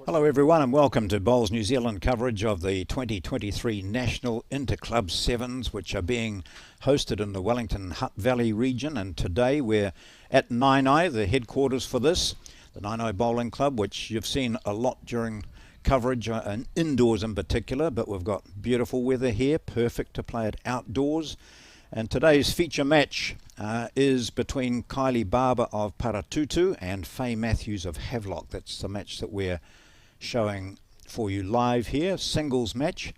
Hello everyone and welcome to Bowls New Zealand coverage of the 2023 National Interclub Sevens, which are being hosted in the Wellington Hutt Valley region. And today we're at Naenae, the headquarters for this, the Naenae Bowling Club, which you've seen a lot during coverage and indoors in particular, but we've got beautiful weather here, perfect to play it outdoors. And today's feature match is between Kylie Barber of Paratutu and Faye Matthews of Havelock. That's the match that we're showing for you live here. Singles match.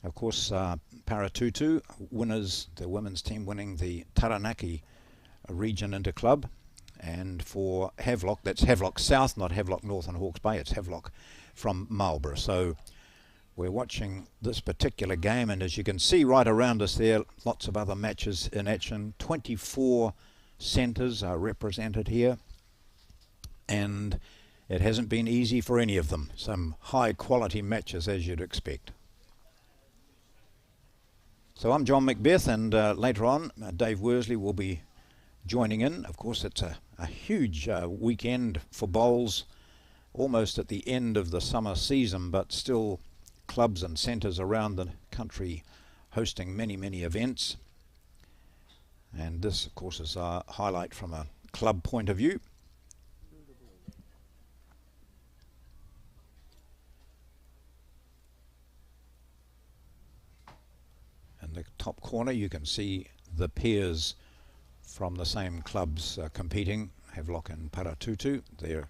Of course, Paratutu winners, the women's team winning the Taranaki region Interclub. And for Havelock, that's Havelock South, not Havelock North and Hawke's Bay. It's Havelock from Marlborough. So we're watching this particular game, and as you can see right around us there, lots of other matches in action. 24 centres are represented here, and it hasn't been easy for any of them. Some high quality matches, as you'd expect. So I'm John Macbeth, and later on Dave Worsley will be joining in. Of course, it's a huge weekend for bowls, almost at the end of the summer season, but still clubs and centres around the country hosting many events. And this, of course, is a highlight from a club point of view. In the top corner you can see the pairs from the same clubs competing, Havelock and Paratutu. They're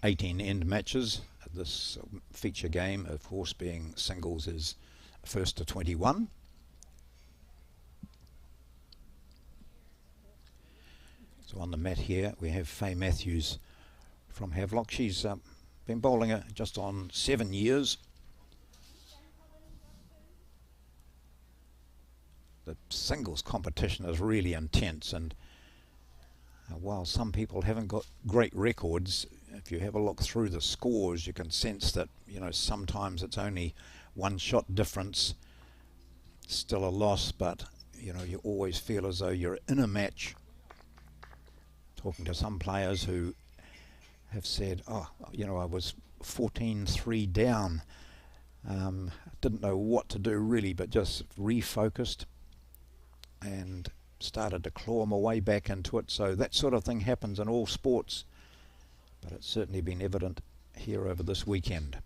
18 end matches. This feature game, of course, being singles, is 1st to 21. So on the mat here we have Faye Matthews from Havelock. She's been bowling just on 7 years. The singles competition is really intense, and while some people haven't got great records, if you have a look through the scores you can sense that, you know, sometimes it's only one shot difference, still a loss, but you know, you always feel as though you're in a match. Talking to some players who have said, oh, you know, I was 14-3 down, didn't know what to do really, but just refocused and started to claw my way back into it. So that sort of thing happens in all sports, but it's certainly been evident here over this weekend.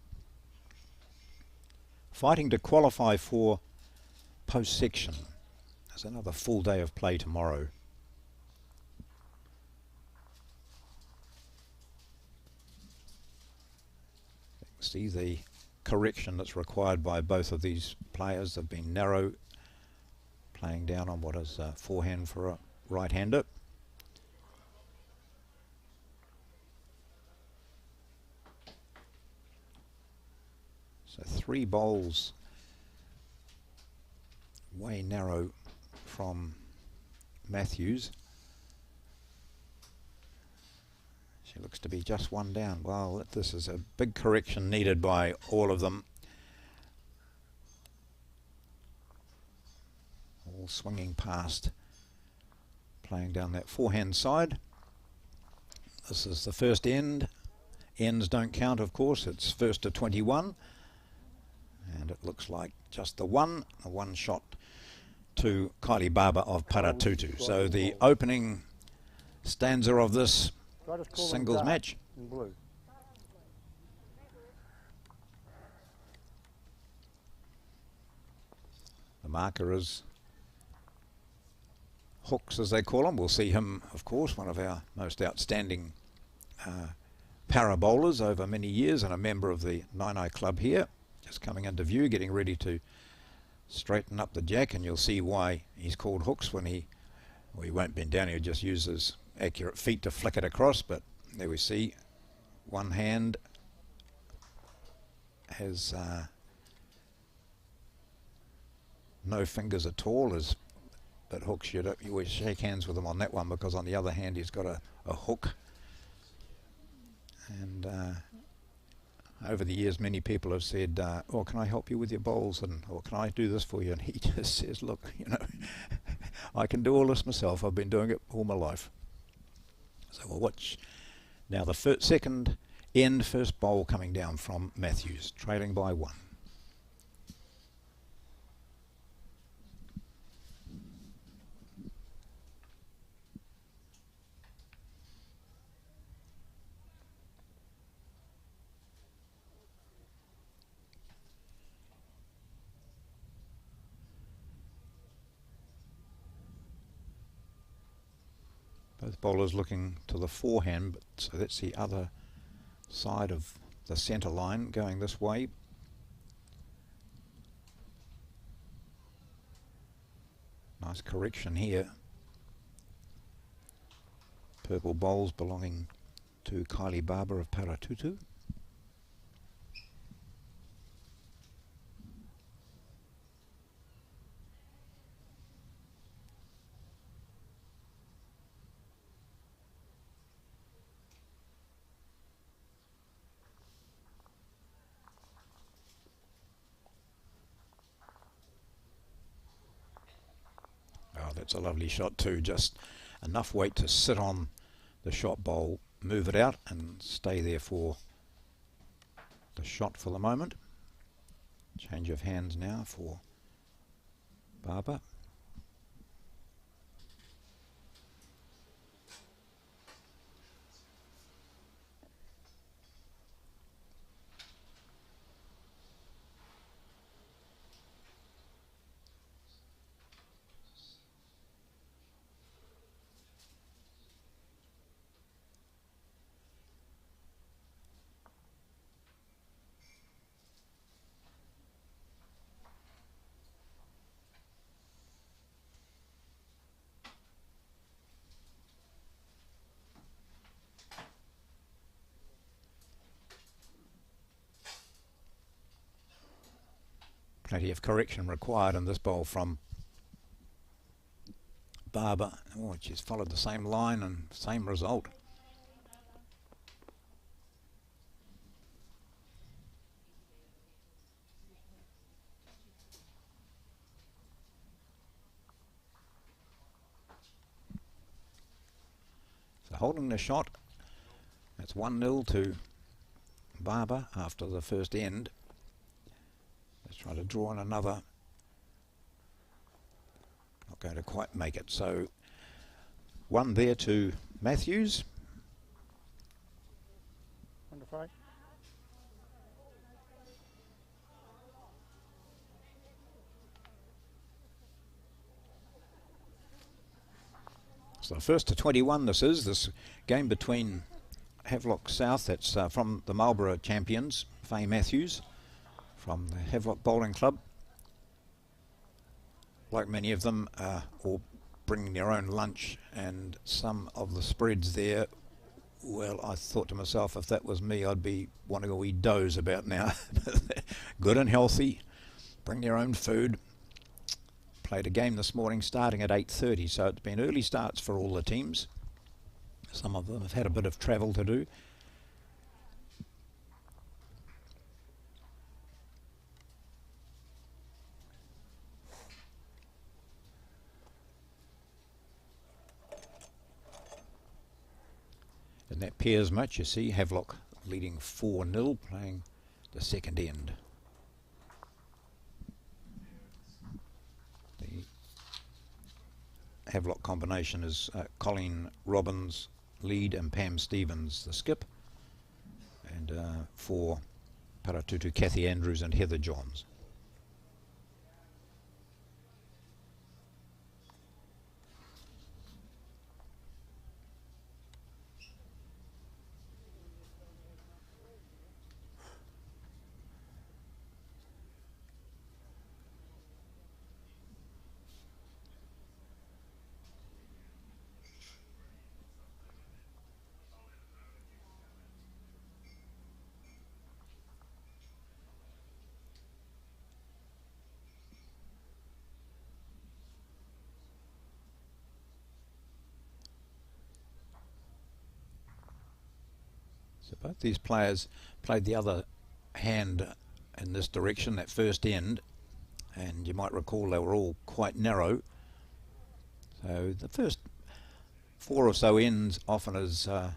Fighting to qualify for post-section. There's another full day of play tomorrow. See the correction that's required by both of these players. They've been narrow, playing down on what is forehand for a right-hander. So 3 bowls way narrow from Matthews. She looks to be just one down. Well, this is a big correction needed by all of them. All swinging past, playing down that forehand side. This is the first end. Ends don't count, of course. It's 1st to 21. And it looks like just a one shot to Kylie Barber of Paratutu. So the opening stanza of this singles match. The marker is Hooks, as they call him. We'll see him, of course, one of our most outstanding para bowlers over many years and a member of the Naenae club here. Just coming into view, getting ready to straighten up the jack, and you'll see why he's called Hooks when he won't bend down, he'll just use his accurate feet to flick it across. But there we see one hand has no fingers at all, but Hooks, you always shake hands with him on that one, because on the other hand he's got a hook. And over the years many people have said, oh, can I help you with your bowls, or can I do this for you? And he just says, look, you know, I can do all this myself. I've been doing it all my life. So we'll watch now the second end. First bowl coming down from Matthews, trailing by 1. Both bowlers looking to the forehand, but so that's the other side of the centre line going this way. Nice correction here. Purple bowls belonging to Kylie Barber of Paratutu. That's a lovely shot too, just enough weight to sit on the shot bowl, move it out and stay there for the shot for the moment. Change of hands now for Barber. Plenty of correction required in this bowl from Barber. Oh, she's followed the same line and same result. So holding the shot, that's 1-0 to Barber after the first end. Let's try to draw on another. Not going to quite make it. So 1 there to Matthews. Under 5. So first to 21 this game between Havelock South, that's from the Marlborough champions, Faye Matthews, from the Havelock Bowling Club. Like many of them, all bringing their own lunch, and some of the spreads there, well, I thought to myself, if that was me, I'd be wanting a wee doze about now. Good and healthy, bring their own food. Played a game this morning starting at 8:30, so it's been early starts for all the teams. Some of them have had a bit of travel to do. In that pairs match, you see Havelock leading 4-0, playing the second end. The Havelock combination is Colleen Robbins lead and Pam Stevens the skip, and for Paratutu, Kathy Andrews and Heather Johns. So both these players played the other hand in this direction, that first end, and you might recall they were all quite narrow. So the first 4 or so ends often is a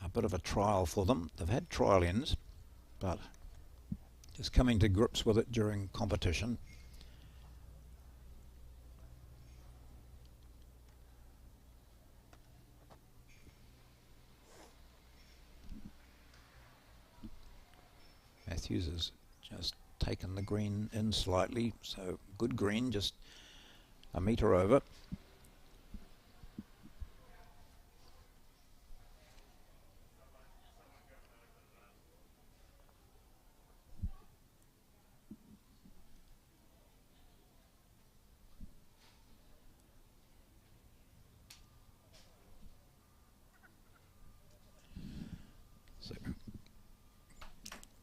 a bit of a trial for them. They've had trial ends, but just coming to grips with it during competition. Matthews has just taken the green in slightly, so good green, just a metre over. So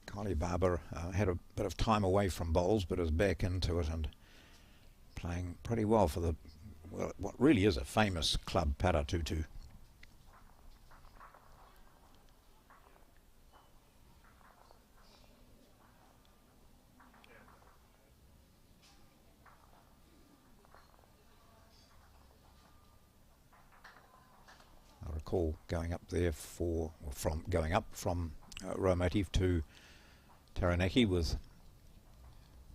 Kylie Barber had a bit of time away from bowls, but is back into it and playing pretty well for the, well, what really is a famous club, Paratutu. I recall going up there going up from row motif to Taranaki with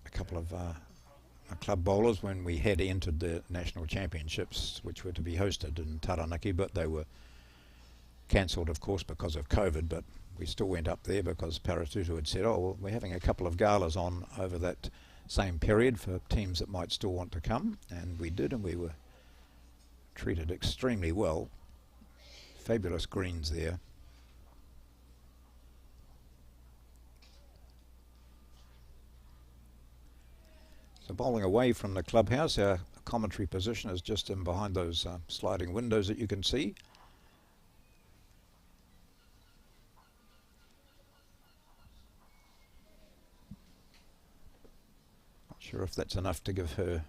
a couple of club bowlers when we had entered the national championships, which were to be hosted in Taranaki, but they were cancelled, of course, because of COVID. But we still went up there because Paratutu had said, oh, well, we're having a couple of galas on over that same period for teams that might still want to come, and we did, and we were treated extremely well. Fabulous greens there. So bowling away from the clubhouse, our commentary position is just in behind those sliding windows that you can see. Not sure if that's enough to give her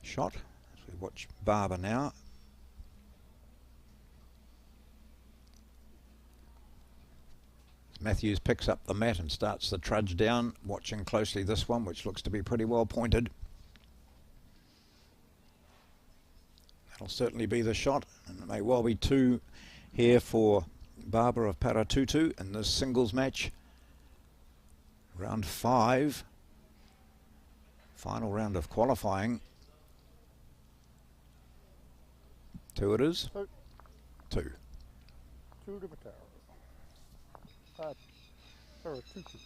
shot. As we watch Barber now. Matthews picks up the mat and starts the trudge down, watching closely this one, which looks to be pretty well pointed. That'll certainly be the shot, and it may well be two here for Barber of Paratutu in this singles match. Round 5, final round of qualifying. 2 it is. 2. 2 to Mataro. Paratutu.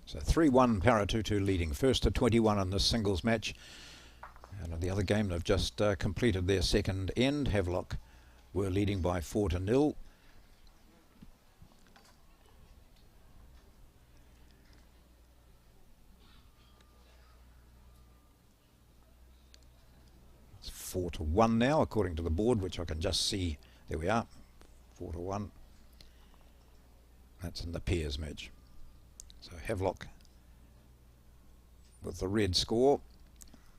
So 3-1 Paratutu leading first to 21 in this singles match. And in the other game they've just completed their second end. Havelock were leading by 4-0. It's 4-1 now according to the board, which I can just see. There we are, 4-1. That's in the pairs match. So Havelock with the red score,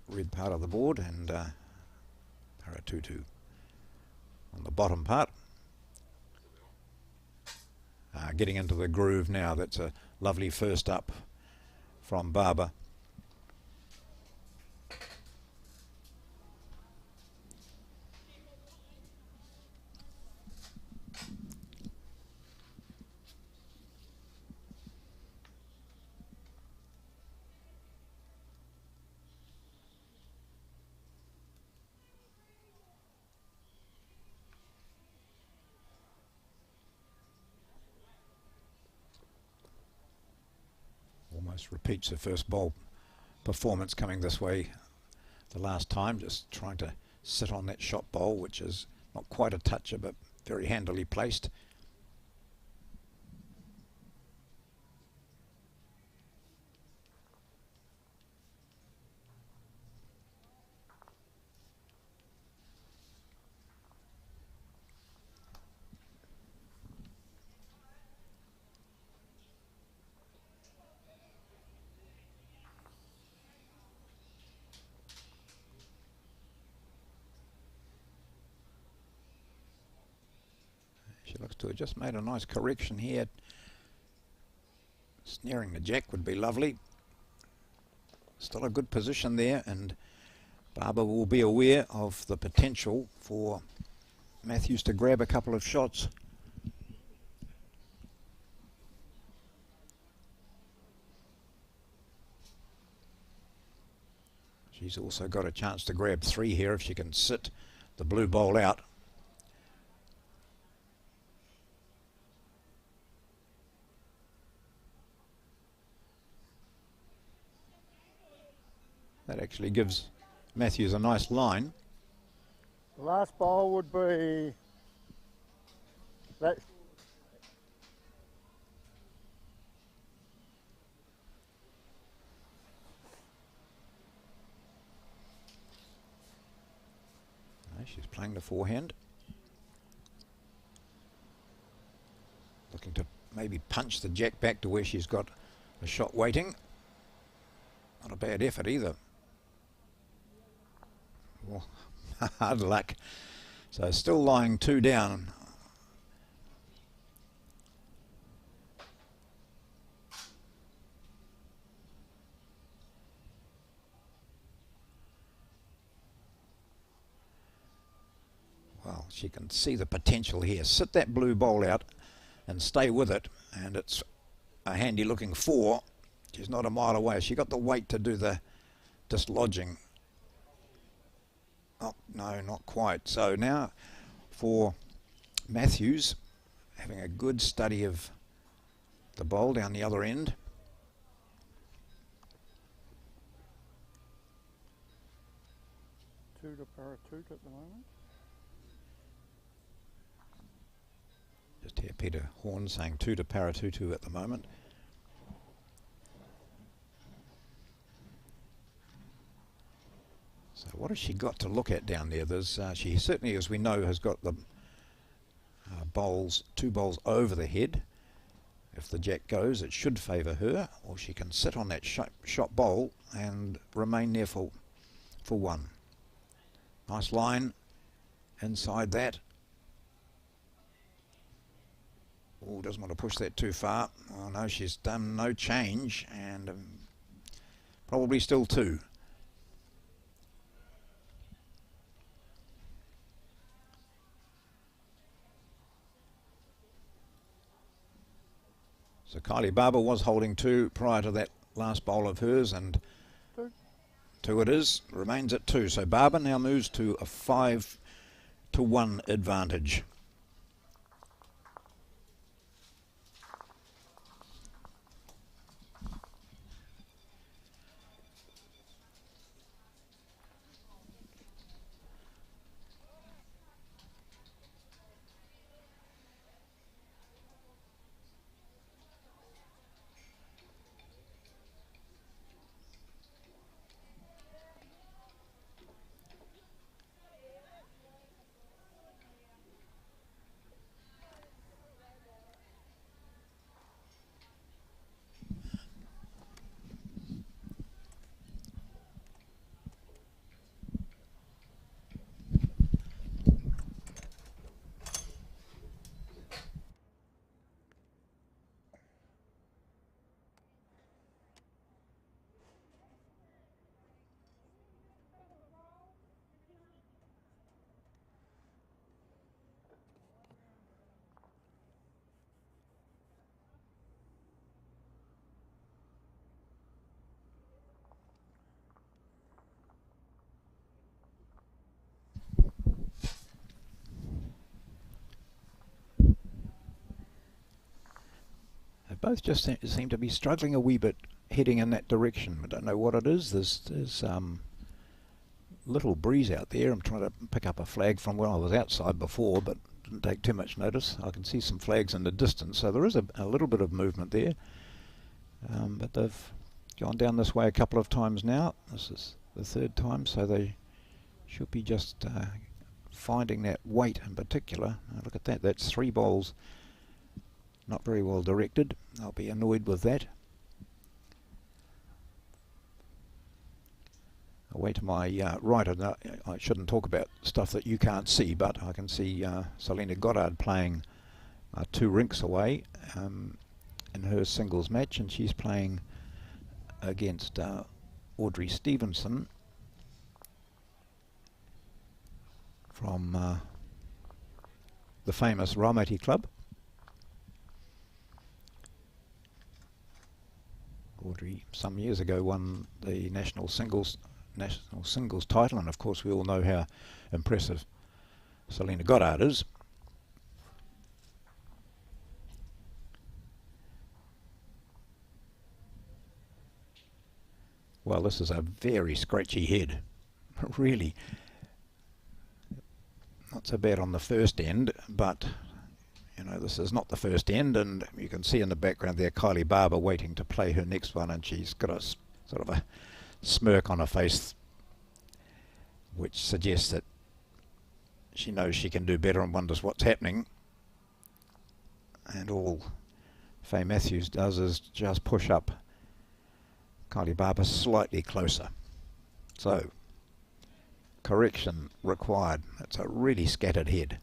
red part of the board, and Paratutu on the bottom part. Getting into the groove now. That's a lovely first up from Barber. Almost repeats the first bowl performance coming this way the last time, just trying to sit on that shot bowl, which is not quite a toucher but very handily placed. She looks to have just made a nice correction here. Snaring the jack would be lovely. Still a good position there, and Barber will be aware of the potential for Matthews to grab a couple of shots. She's also got a chance to grab 3 here if she can sit the blue bowl out. That actually gives Matthews a nice line. The last bowl would be that. No, she's playing the forehand. Looking to maybe punch the jack back to where she's got a shot waiting. Not a bad effort either. Well, hard luck. So still lying 2 down. Well, she can see the potential here. Sit that blue bowl out and stay with it, and it's a handy looking 4. She's not a mile away. She got the weight to do the dislodging. Oh, no, not quite. So now for Matthews, having a good study of the bowl down the other end. Two to Paratutu at the moment. Just hear Peter Horn saying 2 to Paratutu at the moment. So what has she got to look at down there? There's she certainly, as we know, has got the bowls, 2 bowls over the head. If the jack goes, it should favour her, or she can sit on that shot bowl and remain there for 1. Nice line inside that. Oh, doesn't want to push that too far. Oh no, she's done no change, and probably still 2. So Kylie Barber was holding 2 prior to that last bowl of hers, and 2 it is, remains at 2. So Barber now moves to a 5-1 advantage. Both just seem to be struggling a wee bit heading in that direction. I don't know what it is. There's little breeze out there. I'm trying to pick up a flag from where I was outside before, but didn't take too much notice. I can see some flags in the distance, so there is a little bit of movement there. But they've gone down this way a couple of times now. This is the 3rd time, so they should be just finding that weight in particular. Look at that. That's 3 bowls. Not very well directed. I'll be annoyed with that. Away to my right, I shouldn't talk about stuff that you can't see, but I can see Selena Goddard playing 2 rinks away in her singles match, and she's playing against Audrey Stevenson from the famous Raumati Club. Audrey some years ago won the national singles title, and of course we all know how impressive Selena Goddard is. Well, this is a very scratchy head, really. Not so bad on the first end, but you know, this is not the first end, and you can see in the background there Kylie Barber waiting to play her next one, and she's got a sort of a smirk on her face, which suggests that she knows she can do better and wonders what's happening. And all Faye Matthews does is just push up Kylie Barber slightly closer. So, correction required. It's a really scattered head.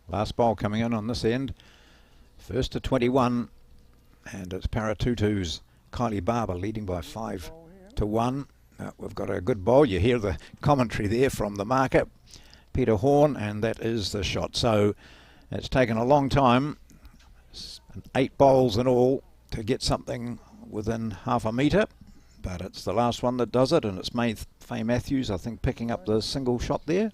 Last ball coming in on this end. First to 21, and it's Paratutu's Kylie Barber leading by 5-1. We've got a good bowl. You hear the commentary there from the marker, Peter Horn, and that is the shot. So it's taken a long time, 8 bowls in all, to get something within half a metre, but it's the last one that does it, and it's Faye Matthews, I think, picking up the single shot there.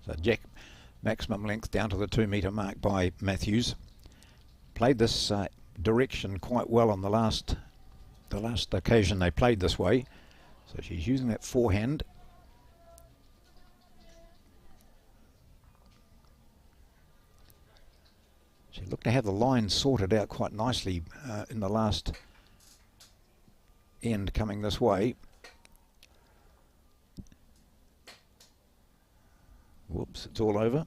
So Jack, maximum length down to the 2 metre mark by Matthews. Played this direction quite well on the last occasion they played this way. So she's using that forehand. She looked to have the line sorted out quite nicely in the last end coming this way. Whoops, it's all over.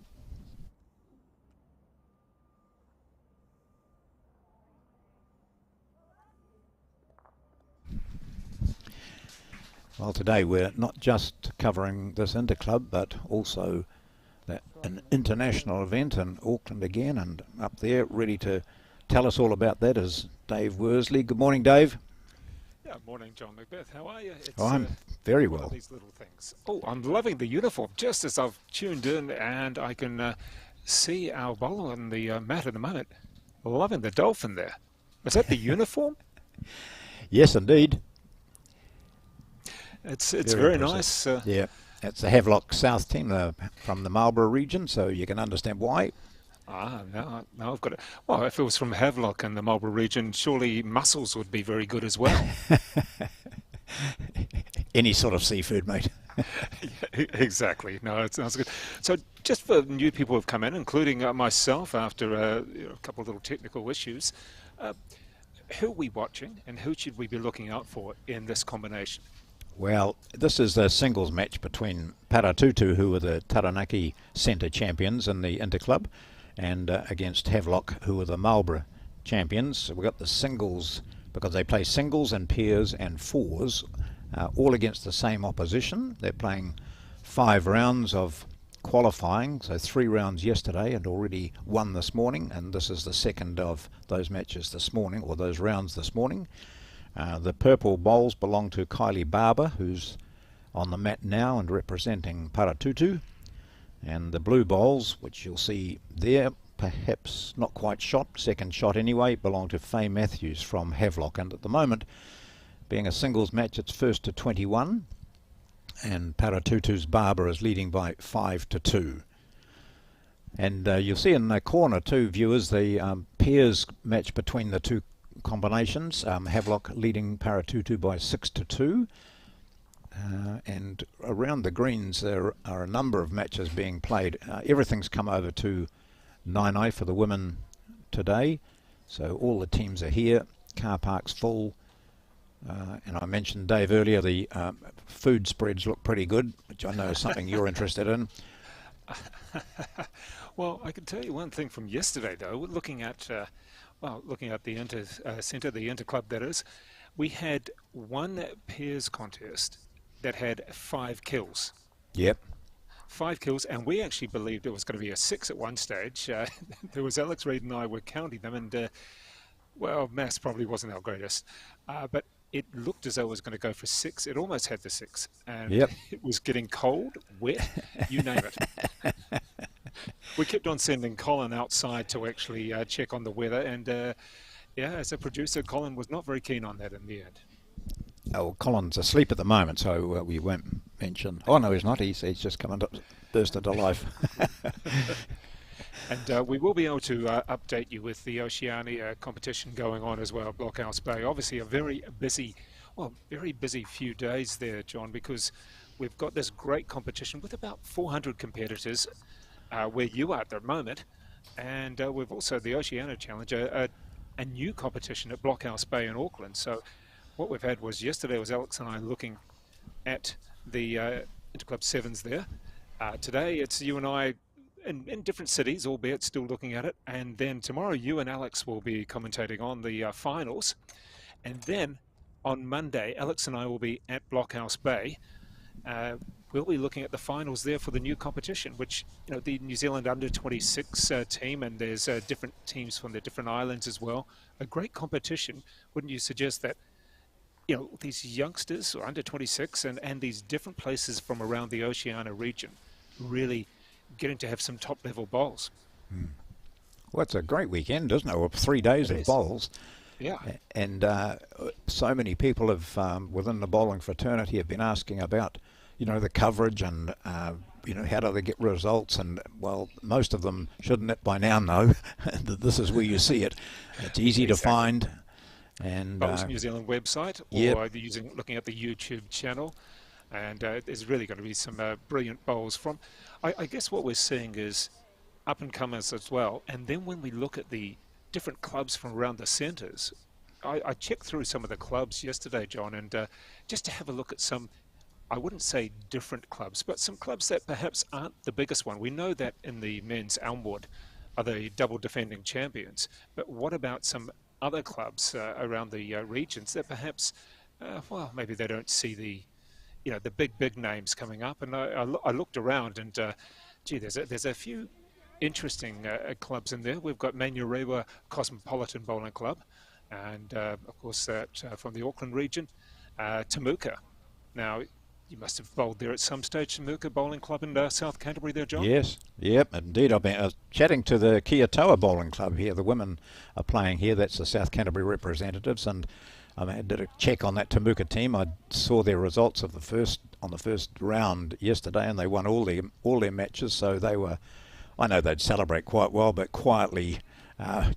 Well, today we're not just covering this Interclub, but also an international event in Auckland again, and up there ready to tell us all about that is Dave Worsley. Good morning, Dave. Yeah, morning, John Macbeth. How are you? I'm very well. These little things. Oh, I'm loving the uniform. Just as I've tuned in, and I can see our bowler on the mat at the moment. Loving the dolphin there. Is that the uniform? Yes, indeed. It's very nice. Yeah, it's the Havelock South team from the Marlborough region, so you can understand why. Now I've got it. Well, if it was from Havelock and the Marlborough region, surely mussels would be very good as well. Any sort of seafood, mate. Yeah, exactly. No, it sounds good. So just for new people who have come in, including myself after a couple of little technical issues, who are we watching and who should we be looking out for in this combination? Well, this is the singles match between Paratutu, who are the Taranaki Centre champions in the Interclub, and against Havelock, who are the Marlborough champions. So we've got the singles, because they play singles and pairs and fours, all against the same opposition. They're playing 5 rounds of qualifying, so 3 rounds yesterday and already 1 this morning, and this is the second of those matches this morning, or those rounds this morning. The purple bowls belong to Kylie Barber, who's on the mat now and representing Paratutu. And the blue bowls, which you'll see there, perhaps not quite shot, second shot anyway, belong to Faye Matthews from Havelock. And at the moment, Being a singles match, it's first to 21, and Paratutu's Barber is leading by 5-2. And you'll see in the corner too, viewers, the pairs match between the two combinations. Havelock leading Paratutu by 6-2. And around the greens there are a number of matches being played. Everything's come over to Naenae for the women today, so all the teams are here. Car park's full, and I mentioned, Dave, earlier the food spreads look pretty good, which I know is something you're interested in. Well, I can tell you one thing from yesterday, though. Looking at the Centre, the Interclub, that is, we had one pairs contest that had 5 kills. Yep. 5 kills, and we actually believed it was going to be a 6 at one stage. There was Alex Reid and I were counting them, and well, maths probably wasn't our greatest, but it looked as though it was going to go for 6. It almost had the 6, and yep. It was getting cold, wet, you name it. We kept on sending Colin outside to actually check on the weather, and yeah, as a producer, Colin was not very keen on that in the end. Oh, Colin's asleep at the moment, so we won't mention. Oh no, he's not. He's just come and burst into life. And we will be able to update you with the Oceania competition going on as well at Blockhouse Bay. Obviously a very busy few days there, John, because we've got this great competition with about 400 competitors where you are at the moment, and we've also the Oceania Challenge, a new competition at Blockhouse Bay in Auckland. So what we've had was yesterday was Alex and I looking at the Interclub 7s there. Today it's you and I in different cities, albeit still looking at it. And then tomorrow you and Alex will be commentating on the finals. And then on Monday, Alex and I will be at Blockhouse Bay. We'll be looking at the finals there for the new competition, which, you know, the New Zealand under-26 team, and there's different teams from the different islands as well. A great competition. Wouldn't you suggest that, you know, these youngsters or under 26 and these different places from around the Oceania region really getting to have some top level bowls? Well, it's a great weekend, isn't it? Well, 3 days of bowls. Yeah. And so many people have, within the bowling fraternity, have been asking about, you know, the coverage and, you know, how do they get results? And, well, most of them shouldn't by now know that this is where you see it. It's easy to find. And Bowls New Zealand website, or looking at the YouTube channel, and there's really going to be some brilliant bowls from. I guess what we're seeing is up and comers as well. And then when we look at the different clubs from around the centres, I checked through some of the clubs yesterday, John, and just to have a look at some, I wouldn't say different clubs, but some clubs that perhaps aren't the biggest one. We know that in the men's Elmwood are the double defending champions, but what about some other clubs around the regions that perhaps, well, maybe they don't see the, you know, the big names coming up. And I looked around, and gee, there's a few interesting clubs in there. We've got Manurewa Cosmopolitan Bowling Club, and of course that from the Auckland region, Temuka. Now, you must have bowled there at some stage, Temuka Bowling Club in South Canterbury there, John? Yes, yep, indeed. I've been chatting to the Kia Toa Bowling Club here. The women are playing here. That's the South Canterbury representatives, and I did a check on that Temuka team. I saw their results of the first round yesterday, and they won all their matches. So they were, I know they'd celebrate quite well, but quietly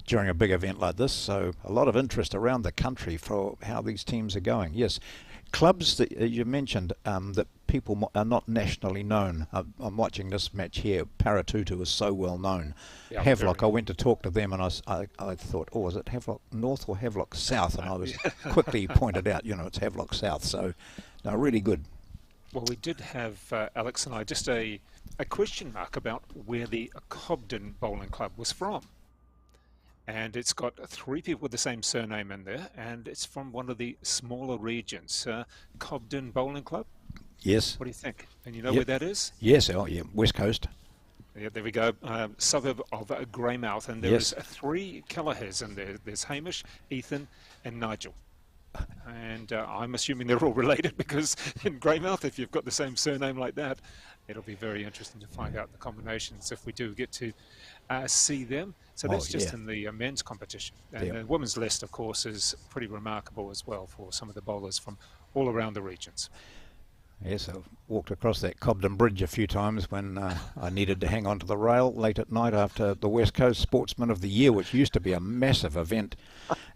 during a big event like this. So a lot of interest around the country for how these teams are going. Yes. Clubs that you mentioned that people are not nationally known. I'm watching this match here. Paratutu is so well known. Yeah, Havelock, I went to talk to them, and I thought, oh, is it Havelock North or Havelock South? And I was quickly pointed out, you know, it's Havelock South. So, no, really good. Well, we did have, Alex and I, just a question mark about where the Cobden Bowling Club was from. And it's got 3 people with the same surname in there, and it's from one of the smaller regions. Cobden Bowling Club? Yes. What do you think? And you know where that is? Yes, oh yeah, West Coast. Yeah, there we go. Suburb of Greymouth, and there's 3 Callahers in there. There's Hamish, Ethan, and Nigel. And I'm assuming they're all related, because in Greymouth, if you've got the same surname like that, It'll be very interesting to find out the combinations if we do get to see them. So Oh, that's just yeah. in the men's competition. And Yep. the women's list, of course, is pretty remarkable as well for some of the bowlers from all around the regions. Yes, I've walked across that Cobden Bridge a few times when I needed to hang on to the rail late at night after the West Coast Sportsman of the Year, which used to be a massive event.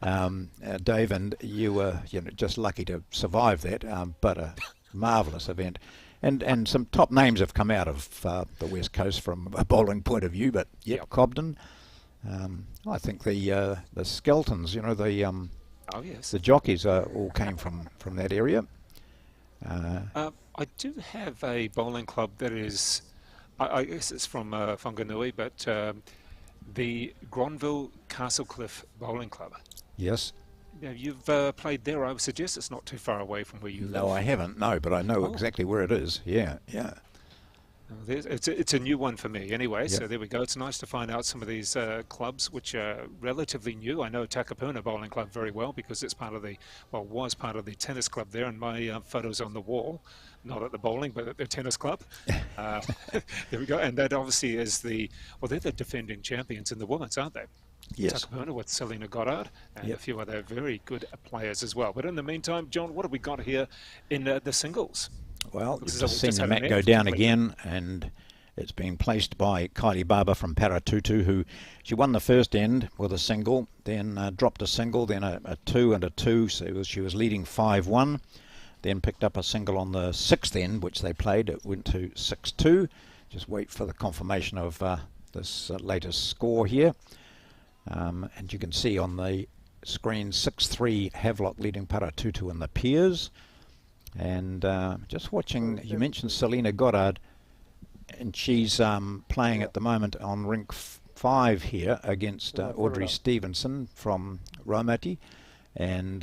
Dave, and you were just lucky to survive that, but a marvellous event. And some top names have come out of the West Coast from a bowling point of view, but Yep. Cobden. I think the Skeltons, Oh, yes. the jockeys all came from that area. I do have a bowling club that is, I guess it's from Whanganui, but the Gronville Castlecliff Bowling Club. Yes. Now, you've played there. I would suggest it's not too far away from where you live. No, I haven't. No, but I know Oh. exactly where it is. Yeah. It's a new one for me anyway, Yep. so there we go. It's nice to find out some of these clubs which are relatively new. I know Takapuna Bowling Club very well because it's was part of the tennis club there, and my photo's on the wall, not at the bowling, but at the tennis club. There we go. And that obviously is they're the defending champions in the women's, aren't they? Yes. Takapuna with Selena Goddard and Yep. a few other very good players as well. But in the meantime, John, what have we got here in the singles? Well, Because you've we've just seen just the had mat an go end down complete. again, and it's been placed by Kylie Barber from Paratutu, who she won the first end with a single, then dropped a single, then a 2 and a 2, so she was leading 5-1, then picked up a single on the sixth end, which they played. It went to 6-2. Just wait for the confirmation of this latest score here. And you can see on the screen 6-3 Havelock leading Paratutu in the Piers. And just watching, you mentioned Selena Goddard, and she's playing at the moment on rink 5 here against Audrey Stevenson from Raumati. And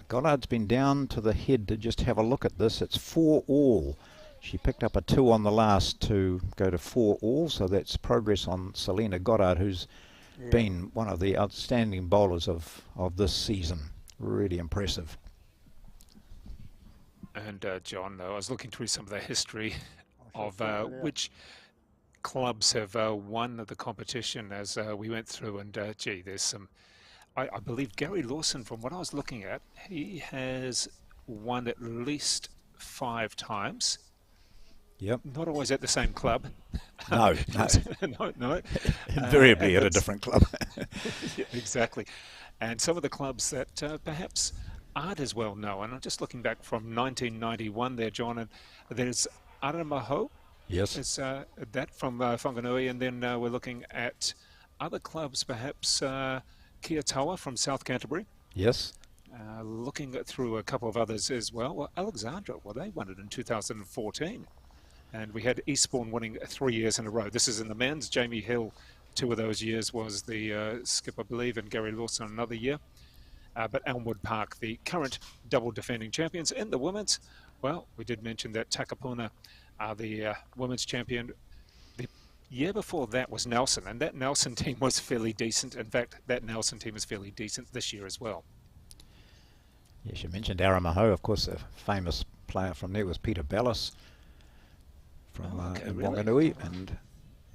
Goddard's been down to the head to just have a look at this. It's 4-all. She picked up a 2 on the last to go to 4-all, so that's progress on Selena Goddard, who's been one of the outstanding bowlers of this season. Really impressive. And John, I was looking through some of the history of which clubs have won the competition as we went through, and gee, there's some. I believe Gary Lawson, from what I was looking at, he has won at least 5 times. Yep. Not always at the same club. No. no. Invariably at a that's- different club. Yeah, exactly. And some of the clubs that perhaps aren't as well known. I'm just looking back from 1991 there, John, and there's Aramaho. Yes. It's that from Whanganui, and then we're looking at other clubs, perhaps Kia Toa from South Canterbury. Yes. Looking through a couple of others as well. Well, Alexandra, they won it in 2014. And we had Eastbourne winning 3 years in a row. This is in the men's. Jamie Hill, 2 of those years, was the skip, I believe, and Gary Lawson another year. But Elmwood Park, the current double defending champions. In the women's, well, we did mention that Takapuna are the women's champion. The year before that was Nelson, and that Nelson team was fairly decent. In fact, that Nelson team is fairly decent this year as well. Yes, you mentioned Aramaho. Of course, a famous player from there was Peter Bellis from in really? Wanganui, and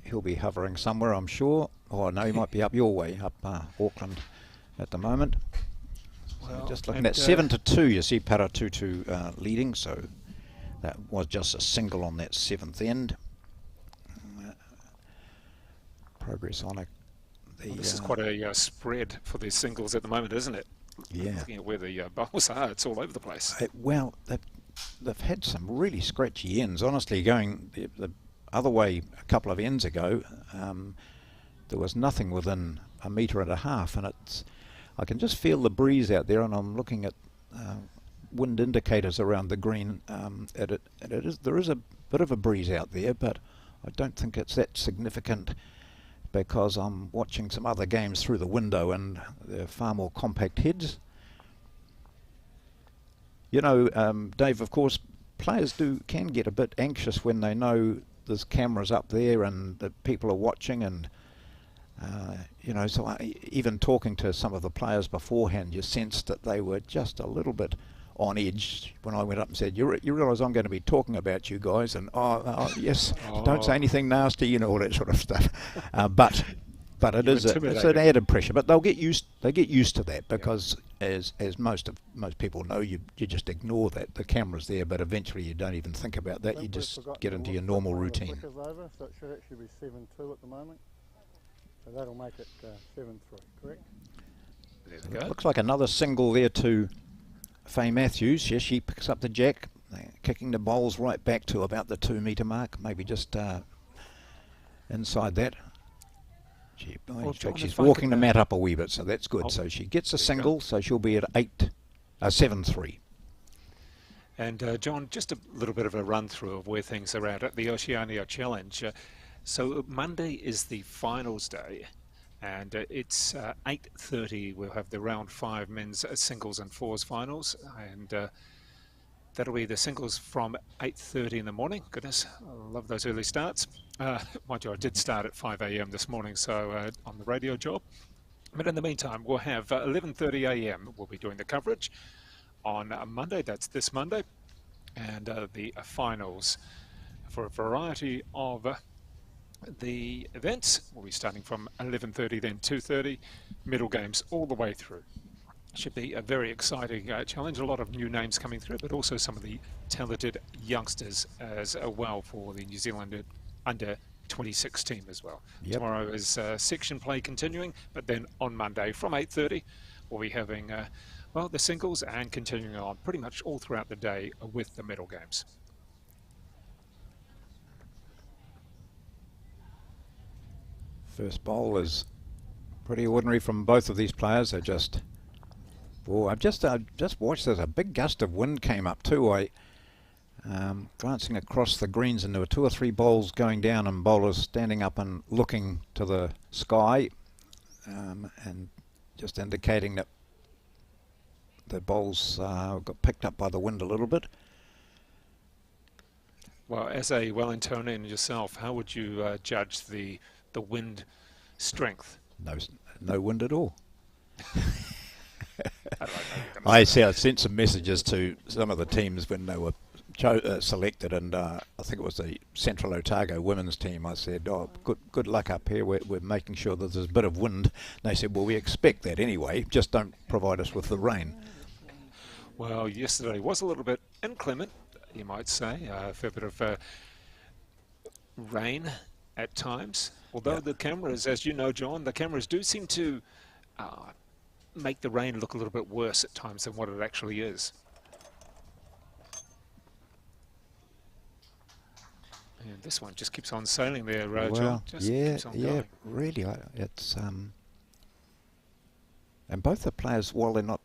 he'll be hovering somewhere, I'm sure. Oh, no, he might be up your way, up Auckland at the moment. Well, Just looking and, at 7-2, you see Paratutu leading, so that was just a single on that 7th end. Progress on it. This is quite a spread for the singles at the moment, isn't it? Yeah. Looking at where the bowls are, it's all over the place. Well, they've had some really scratchy ends. Honestly, going the other way a couple of ends ago, there was nothing within 1.5 meters, and I can just feel the breeze out there, and I'm looking at wind indicators around the green. There is a bit of a breeze out there, but I don't think it's that significant because I'm watching some other games through the window, and they're far more compact heads. You know, Dave, of course, players can get a bit anxious when they know there's cameras up there and that people are watching, and so even talking to some of the players beforehand, you sensed that they were just a little bit on edge when I went up and said, you realise I'm going to be talking about you guys, and yes, don't say anything nasty, you know, all that sort of stuff. But it's an added pressure. But they get used to that, because as most people know, you just ignore that. The camera's there, but eventually you don't even think about that. You just get into your normal routine. Over, so it should actually be 7-2 at the moment. So that'll make it 7-3, correct? There we go. Looks like another single there to Faye Matthews. Yes, she picks up the jack, kicking the bowls right back to about the 2 metre mark, maybe just inside that. She's walking the mat up a wee bit, so that's good. So she gets a single, so she'll be at 7-3. And John, just a little bit of a run through of where things are at the Oceania Challenge. So Monday is the finals day, and it's 8:30. We'll have the round 5 men's singles and fours finals, and that'll be the singles from 8:30 in the morning. Goodness, I love those early starts. Mind you, I did start at 5 a.m. this morning, so on the radio job. But in the meantime, we'll have 11:30 a.m. We'll be doing the coverage on Monday. That's this Monday, and the finals for a variety of the events will be starting from 11:30, then 2:30, middle games all the way through. Should be a very exciting challenge. A lot of new names coming through, but also some of the talented youngsters as well for the New Zealand under 26 team as well. Yep. Tomorrow is section play continuing, but then on Monday from 8:30 we'll be having well, the singles, and continuing on pretty much all throughout the day with the medal games. First bowl is pretty ordinary from both of these players. They're just... Oh, I've just watched. There's a big gust of wind came up too. I glancing across the greens, and there were 2 or 3 bowls going down, and bowlers standing up and looking to the sky, and just indicating that the bowls got picked up by the wind a little bit. Well, as a Wellingtonian yourself, how would you judge the wind strength? No wind at all. I sent some messages to some of the teams when they were selected, and I think it was the Central Otago women's team. I said, "Oh, good luck up here. We're making sure that there's a bit of wind." And they said, "Well, we expect that anyway. Just don't provide us with the rain." Well, yesterday was a little bit inclement, you might say. A fair bit of rain at times. Although the cameras, as you know, John, the cameras do seem to make the rain look a little bit worse at times than what it actually is. And this one just keeps on sailing there, John. Just keeps on going. Really. It's and both the players, while they're not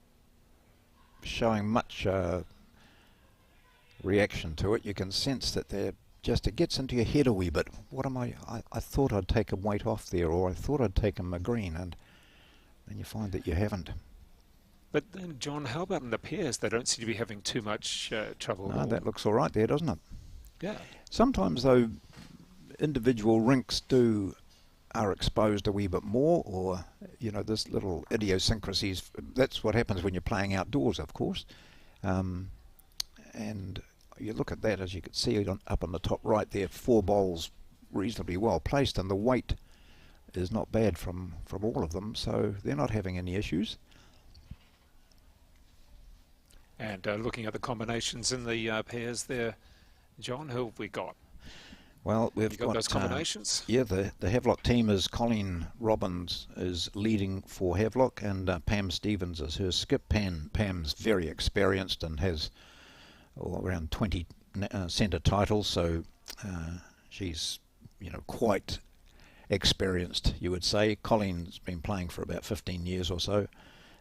showing much reaction to it, you can sense that they're just, it gets into your head a wee bit. What am I thought I'd taken weight off there, or I thought I'd taken my green, and then you find that you haven't. But then, John, how about in the pairs? They don't seem to be having too much trouble. No, that looks all right there, doesn't it? Yeah. Sometimes, though, individual rinks are exposed a wee bit more, or, you know, there's little idiosyncrasies. That's what happens when you're playing outdoors, of course. And you look at that, as you can see up on the top right there, 4 bowls reasonably well placed, and the weight is not bad from all of them, so they're not having any issues. And looking at the combinations in the pairs there, John, who have we got? Well, we've got those combinations. Yeah, the Havelock team is Colleen Robbins is leading for Havelock, and Pam Stevens is her skip. Pam's very experienced and has around 20 centre titles, so she's, you know, quite experienced, you would say. Colleen's been playing for about 15 years or so.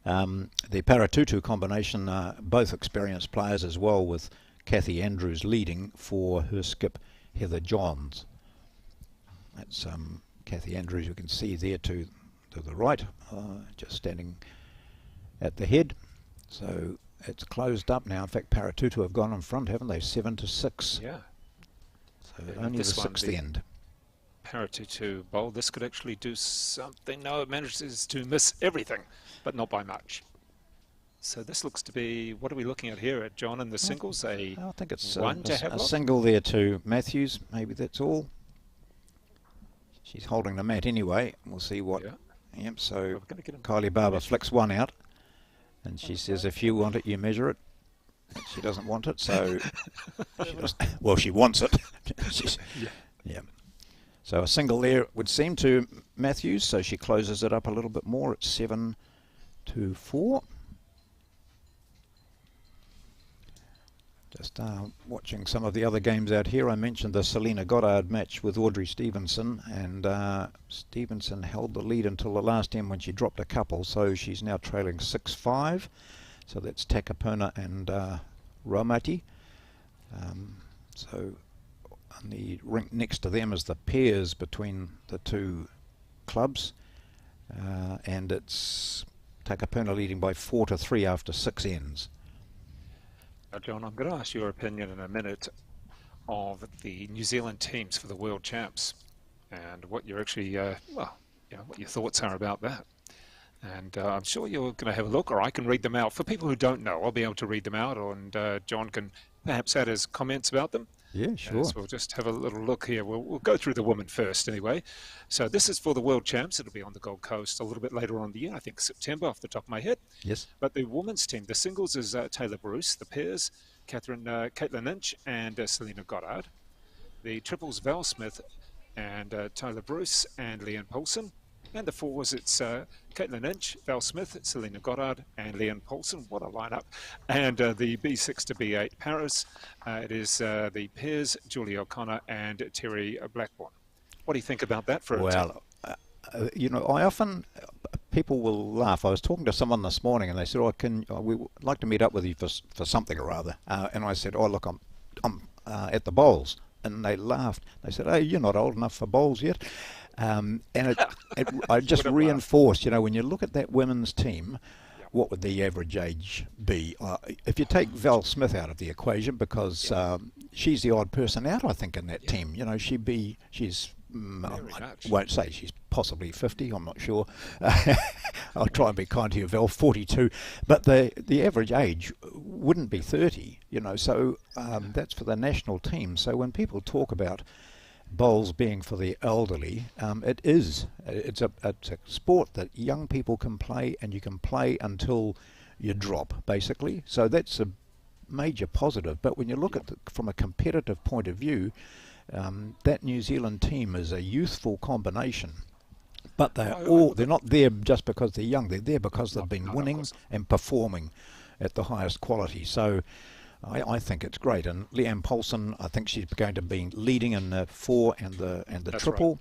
The Paratutu combination are both experienced players as well, with Kathy Andrews leading for her skip Heather Johns. That's Kathy Andrews, you can see there to the right, just standing at the head. So it's closed up now. In fact, Paratutu have gone in front, haven't they? 7-6. Yeah. So only the 6th end. Paratutu bowl. This could actually do something. No, it manages to miss everything, but not by much. So this looks to be, what are we looking at here, at John, in the singles? I think it's one to a Havelock? single there to Matthews. Maybe that's all. She's holding the mat anyway. We'll see what. Yeah. Yep. So We're gonna get Kylie Barber flicks one out, and she says, "If you want it, you measure it." She doesn't want it, so well, she wants it. Yeah. So a single there would seem to Matthews. So she closes it up a little bit more at 7-4. Just watching some of the other games out here. I mentioned the Selena Goddard match with Audrey Stevenson, and Stevenson held the lead until the last end when she dropped a couple, so she's now trailing 6-5. So that's Takapuna and Raumati. So on the rink next to them is the pairs between the two clubs, and it's Takapuna leading by 4-3 after 6 ends. Now, John, I'm going to ask your opinion in a minute of the New Zealand teams for the World Champs and what you're actually, what your thoughts are about that. And I'm sure you're going to have a look, or I can read them out. For people who don't know, I'll be able to read them out, and John can perhaps add his comments about them. Yeah, sure. So we'll just have a little look here. We'll go through the women first anyway. So this is for the World Champs. It'll be on the Gold Coast a little bit later on in the year, I think September off the top of my head. Yes. But the women's team, the singles is Taylor Bruce, the pairs, Caitlin Lynch and Selena Goddard. The triples, Val Smith and Tyler Bruce and Leanne Poulsen. And the fours, it's Caitlin Lynch, Val Smith, Selena Goddard, and Leanne Poulsen. What a lineup. And the B6 to B8 Paris, it is the pairs, Julie O'Connor and Terry Blackburn. What do you think about that for a team? Well, I often, people will laugh. I was talking to someone this morning and they said, we would like to meet up with you for something or other. And I said, look, I'm at the bowls. And they laughed. They said, you're not old enough for bowls yet. And I just reinforced, when you look at that women's team, what would the average age be? If you take Val Smith out of the equation, because she's the odd person out, I think, in that team. She's I won't say she's possibly 50, I'm not sure. I'll try and be kind to you, Val, 42. But the average age wouldn't be 30, so that's for the national team. So when people talk about bowls being for the elderly, it is. It's a sport that young people can play, and you can play until you drop, basically. So that's a major positive. But when you look at from a competitive point of view, that New Zealand team is a youthful combination. But they're not there just because they're young. They're there because they've been winning and performing at the highest quality. So I think it's great. And Leanne Poulsen, I think she's going to be leading in the 4 and the triple.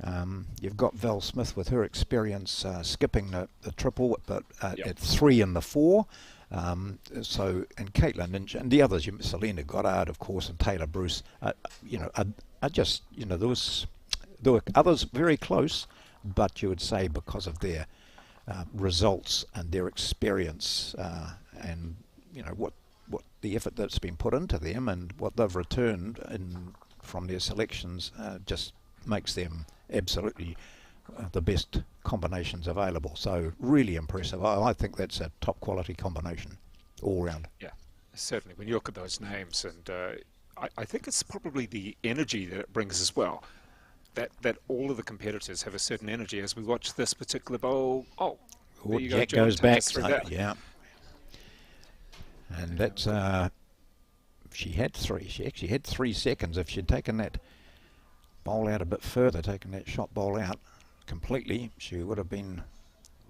Right. You've got Val Smith with her experience skipping the triple, but at 3 and the 4. And Caitlin Lynch and the others, Selena Goddard, of course, and Taylor Bruce. I just, there were others very close, but you would say because of their results and their experience and what the effort that's been put into them and what they've returned from their selections just makes them absolutely the best combinations available. So really impressive. I think that's a top quality combination all round. Yeah, certainly. When you look at those names, and I think it's probably the energy that it brings as well. That all of the competitors have a certain energy. As we watch this particular bowl, there you go, Jack John, goes back. yeah. And that's she had 3. She actually had 3 seconds. If she'd taken that bowl out a bit further, taken that shot bowl out completely, she would have been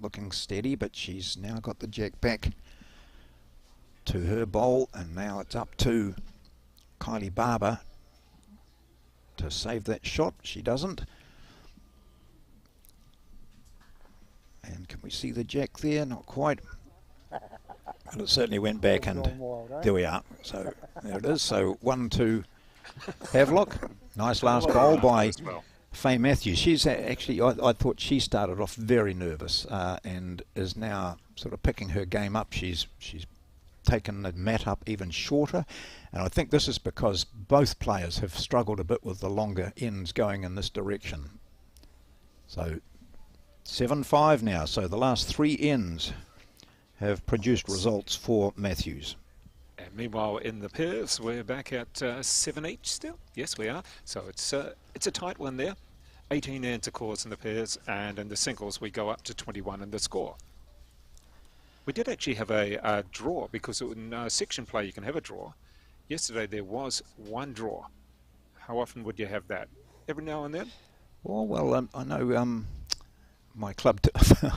looking steady. But she's now got the jack back to her bowl, and now it's up to Kylie Barber to save that shot. She doesn't. And can we see the jack there? Not quite. But it certainly went back, and there we are. So there it is. So 1-2 Havelock. Nice last bowl by Faye Matthews. She's actually, I thought she started off very nervous and is now sort of picking her game up. She's taken the mat up even shorter, and I think this is because both players have struggled a bit with the longer ends going in this direction. So 7-5 now. So the last 3 ends have produced results for Matthews. And meanwhile, in the pairs, we're back at 7 each still. Yes, we are. So it's a tight one there. 18 intercores in the pairs, and in the singles, we go up to 21 in the score. We did actually have a draw, because in section play you can have a draw. Yesterday there was one draw. How often would you have that? Every now and then? Well, I know my club,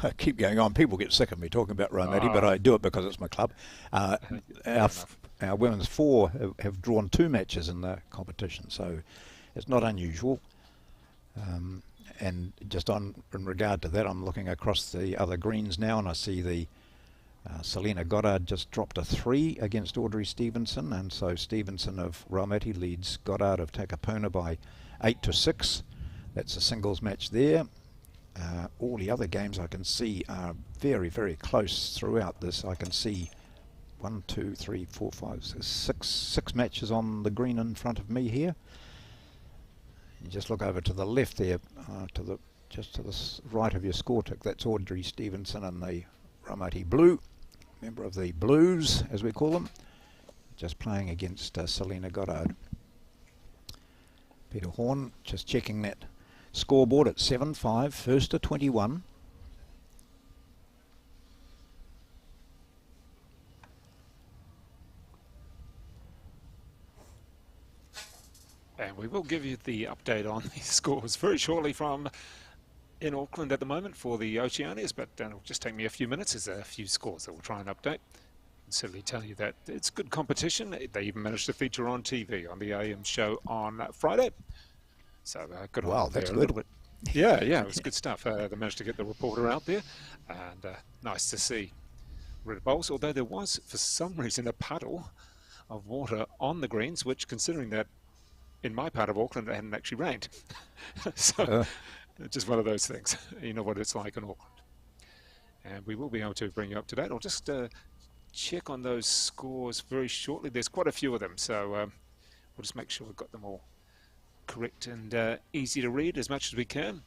I keep going on, people get sick of me talking about Raumati, but I do it because it's my club. Our women's 4 have drawn 2 matches in the competition, so it's not unusual. And just in regard to that, I'm looking across the other greens now, and I see the Selena Goddard just dropped a 3 against Audrey Stevenson, and so Stevenson of Raumati leads Goddard of Takapuna by 8-6. That's a singles match there. All the other games I can see are very, very close throughout this. I can see 1, 2, 3, 4, 5, 6 matches on the green in front of me here. You just look over to the left there, just to the right of your score tick. That's Audrey Stevenson and the Raumati Blue, member of the Blues, as we call them, just playing against Selena Goddard. Peter Horn just checking that scoreboard at 7-5, first to 21. And we will give you the update on the scores very shortly from in Auckland at the moment for the Oceanias, but it'll just take me a few minutes. There's a few scores that we'll try and update. And certainly tell you that it's good competition. They even managed to feature on TV on the AM show on Friday. So good. Wow, that's good. Yeah, it was good stuff. They managed to get the reporter out there, and nice to see red bowls, although there was, for some reason, a puddle of water on the greens, which, considering that in my part of Auckland, it hadn't actually rained. So just one of those things. You know what it's like in Auckland. And we will be able to bring you up to date. I'll just check on those scores very shortly. There's quite a few of them, so we'll just make sure we've got them all correct and easy to read as much as we can.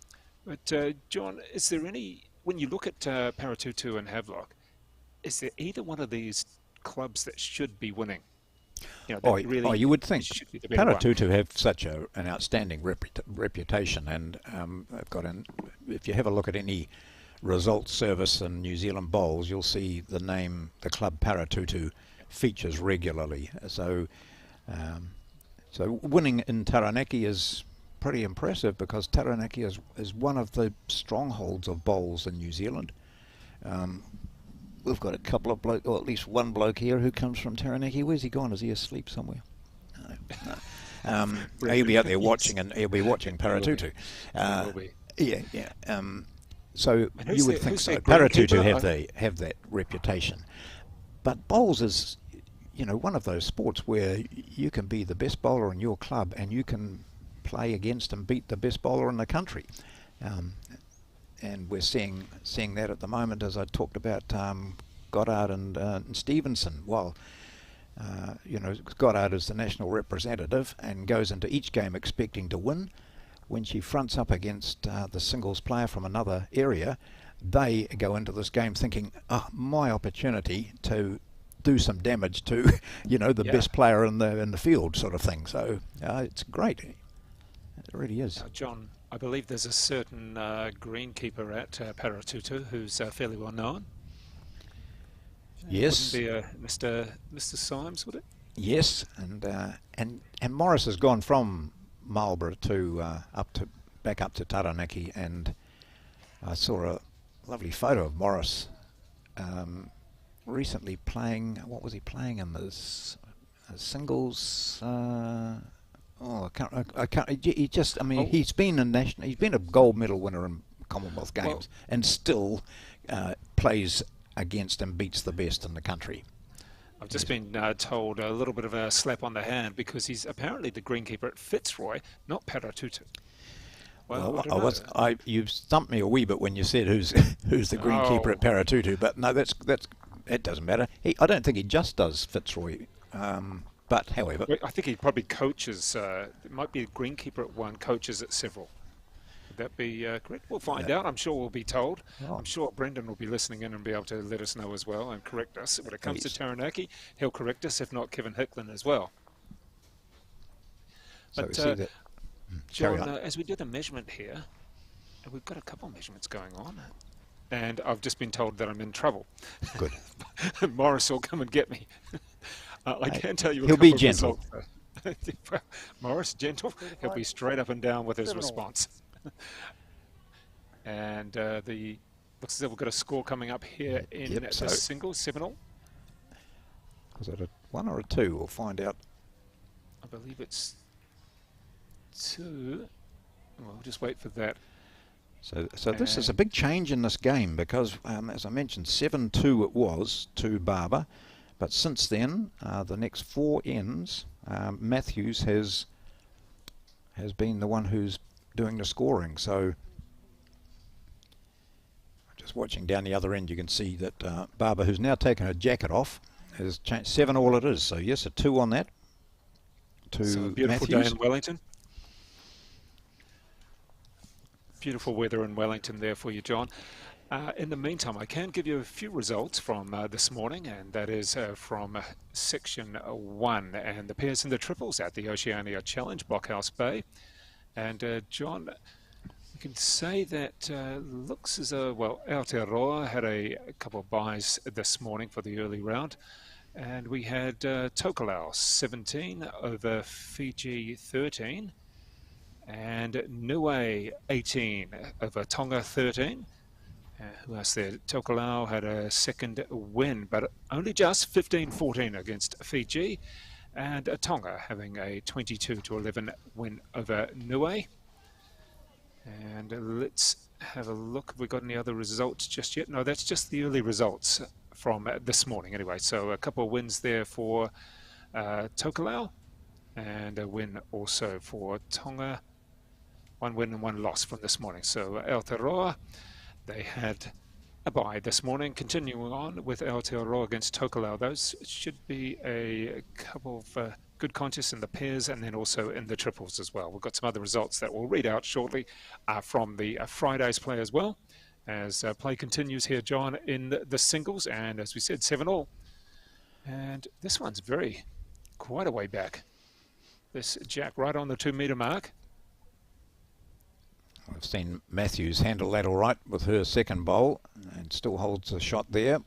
But John, is there any, when you look at Paratutu and Havelock, is there either one of these clubs that should be winning? You know, really you would think. Paratutu have such an outstanding reputation, and they've got if you have a look at any results service in New Zealand bowls, you'll see the name, the club Paratutu, features regularly. So winning in Taranaki is pretty impressive, because Taranaki is one of the strongholds of bowls in New Zealand. We've got a couple of blokes, or at least one bloke here who comes from Taranaki. Where's he gone? Is he asleep somewhere? No. He'll be out there watching, and he'll be watching Paratutu. So you would think so. Paratutu have that reputation, but bowls is, one of those sports where you can be the best bowler in your club, and you can play against and beat the best bowler in the country. And we're seeing that at the moment, as I talked about Goddard and Stevenson. Well, Goddard is the national representative and goes into each game expecting to win. When she fronts up against the singles player from another area, they go into this game thinking, my opportunity to do some damage to, the best player in the field, sort of thing. So it's great. It really is. John, I believe there's a certain greenkeeper at Paratutu who's fairly well known. Yes. Wouldn't be Mr. Symes, would it? Yes, and Morris has gone from Marlborough to back up to Taranaki, and I saw a lovely photo of Morris recently playing. What was he playing in this singles? I can't. He just. I mean, he's been a gold medal winner in Commonwealth Games, and still plays against and beats the best in the country. I've just been told a little bit of a slap on the hand, because he's apparently the greenkeeper at Fitzroy, not Paratutu. Well, you stumped me a wee bit when you said who's the greenkeeper at Paratutu, but no, it doesn't matter. I don't think he just does Fitzroy. But however, I think he probably coaches. It might be a greenkeeper at one, coaches at several. Would that be correct? We'll find out. I'm sure we'll be told. Oh. I'm sure Brendan will be listening in and be able to let us know as well and correct us. When it comes to Taranaki, he'll correct us, if not Kevin Hicklin as well. So But, we see that. John, as we do the measurement here, we've got a couple of measurements going on, and I've just been told that I'm in trouble. Good. Morris will come and get me. I can tell you a he'll couple be of gentle. results. Morris, gentle. He'll be straight up and down with his response. And the looks as if we've got a score coming up here in the singles, 7-all. Was it a 1 or a 2? We'll find out. I believe it's 2. We'll just wait for that. So this is a big change in this game because, as I mentioned, 7-2 it was to Barber, but since then, the next 4 ends, Matthews has been the one who's doing the scoring. So just watching down the other end, you can see that Barber, who's now taken her jacket off, has changed 7-all it is. So yes, a 2 on that to So a beautiful Matthews. day in Wellington. Beautiful weather in Wellington there for you, John. In the meantime, I can give you a few results from this morning, and that is from Section 1 and the pairs and the triples at the Oceania Challenge, Blockhouse Bay. And John, you can say that looks as though, well, Aotearoa had a couple of buys this morning for the early round. And we had Tokelau 17 over Fiji 13. And Naenae 18 over Tonga 13. Who else there? Tokelau had a second win, but only just 15-14 against Fiji. And Tonga having a 22-11 win over Naenae. And let's have a look. Have we got any other results just yet? No, that's just the early results from this morning anyway. So a couple of wins there for Tokelau, and a win also for Tonga. 1 win and 1 loss from this morning. So Aotearoa, they had a bye this morning. Continuing on with Aotearoa against Tokelau, those should be a couple of good contests in the pairs and then also in the triples as well. We've got some other results that we'll read out shortly from the Friday's play as well, as play continues here, John, in the singles, and as we said, 7-all. And this one's quite a way back. This jack right on the 2-metre mark. I've seen Matthews handle that all right with her second bowl and still holds the shot there.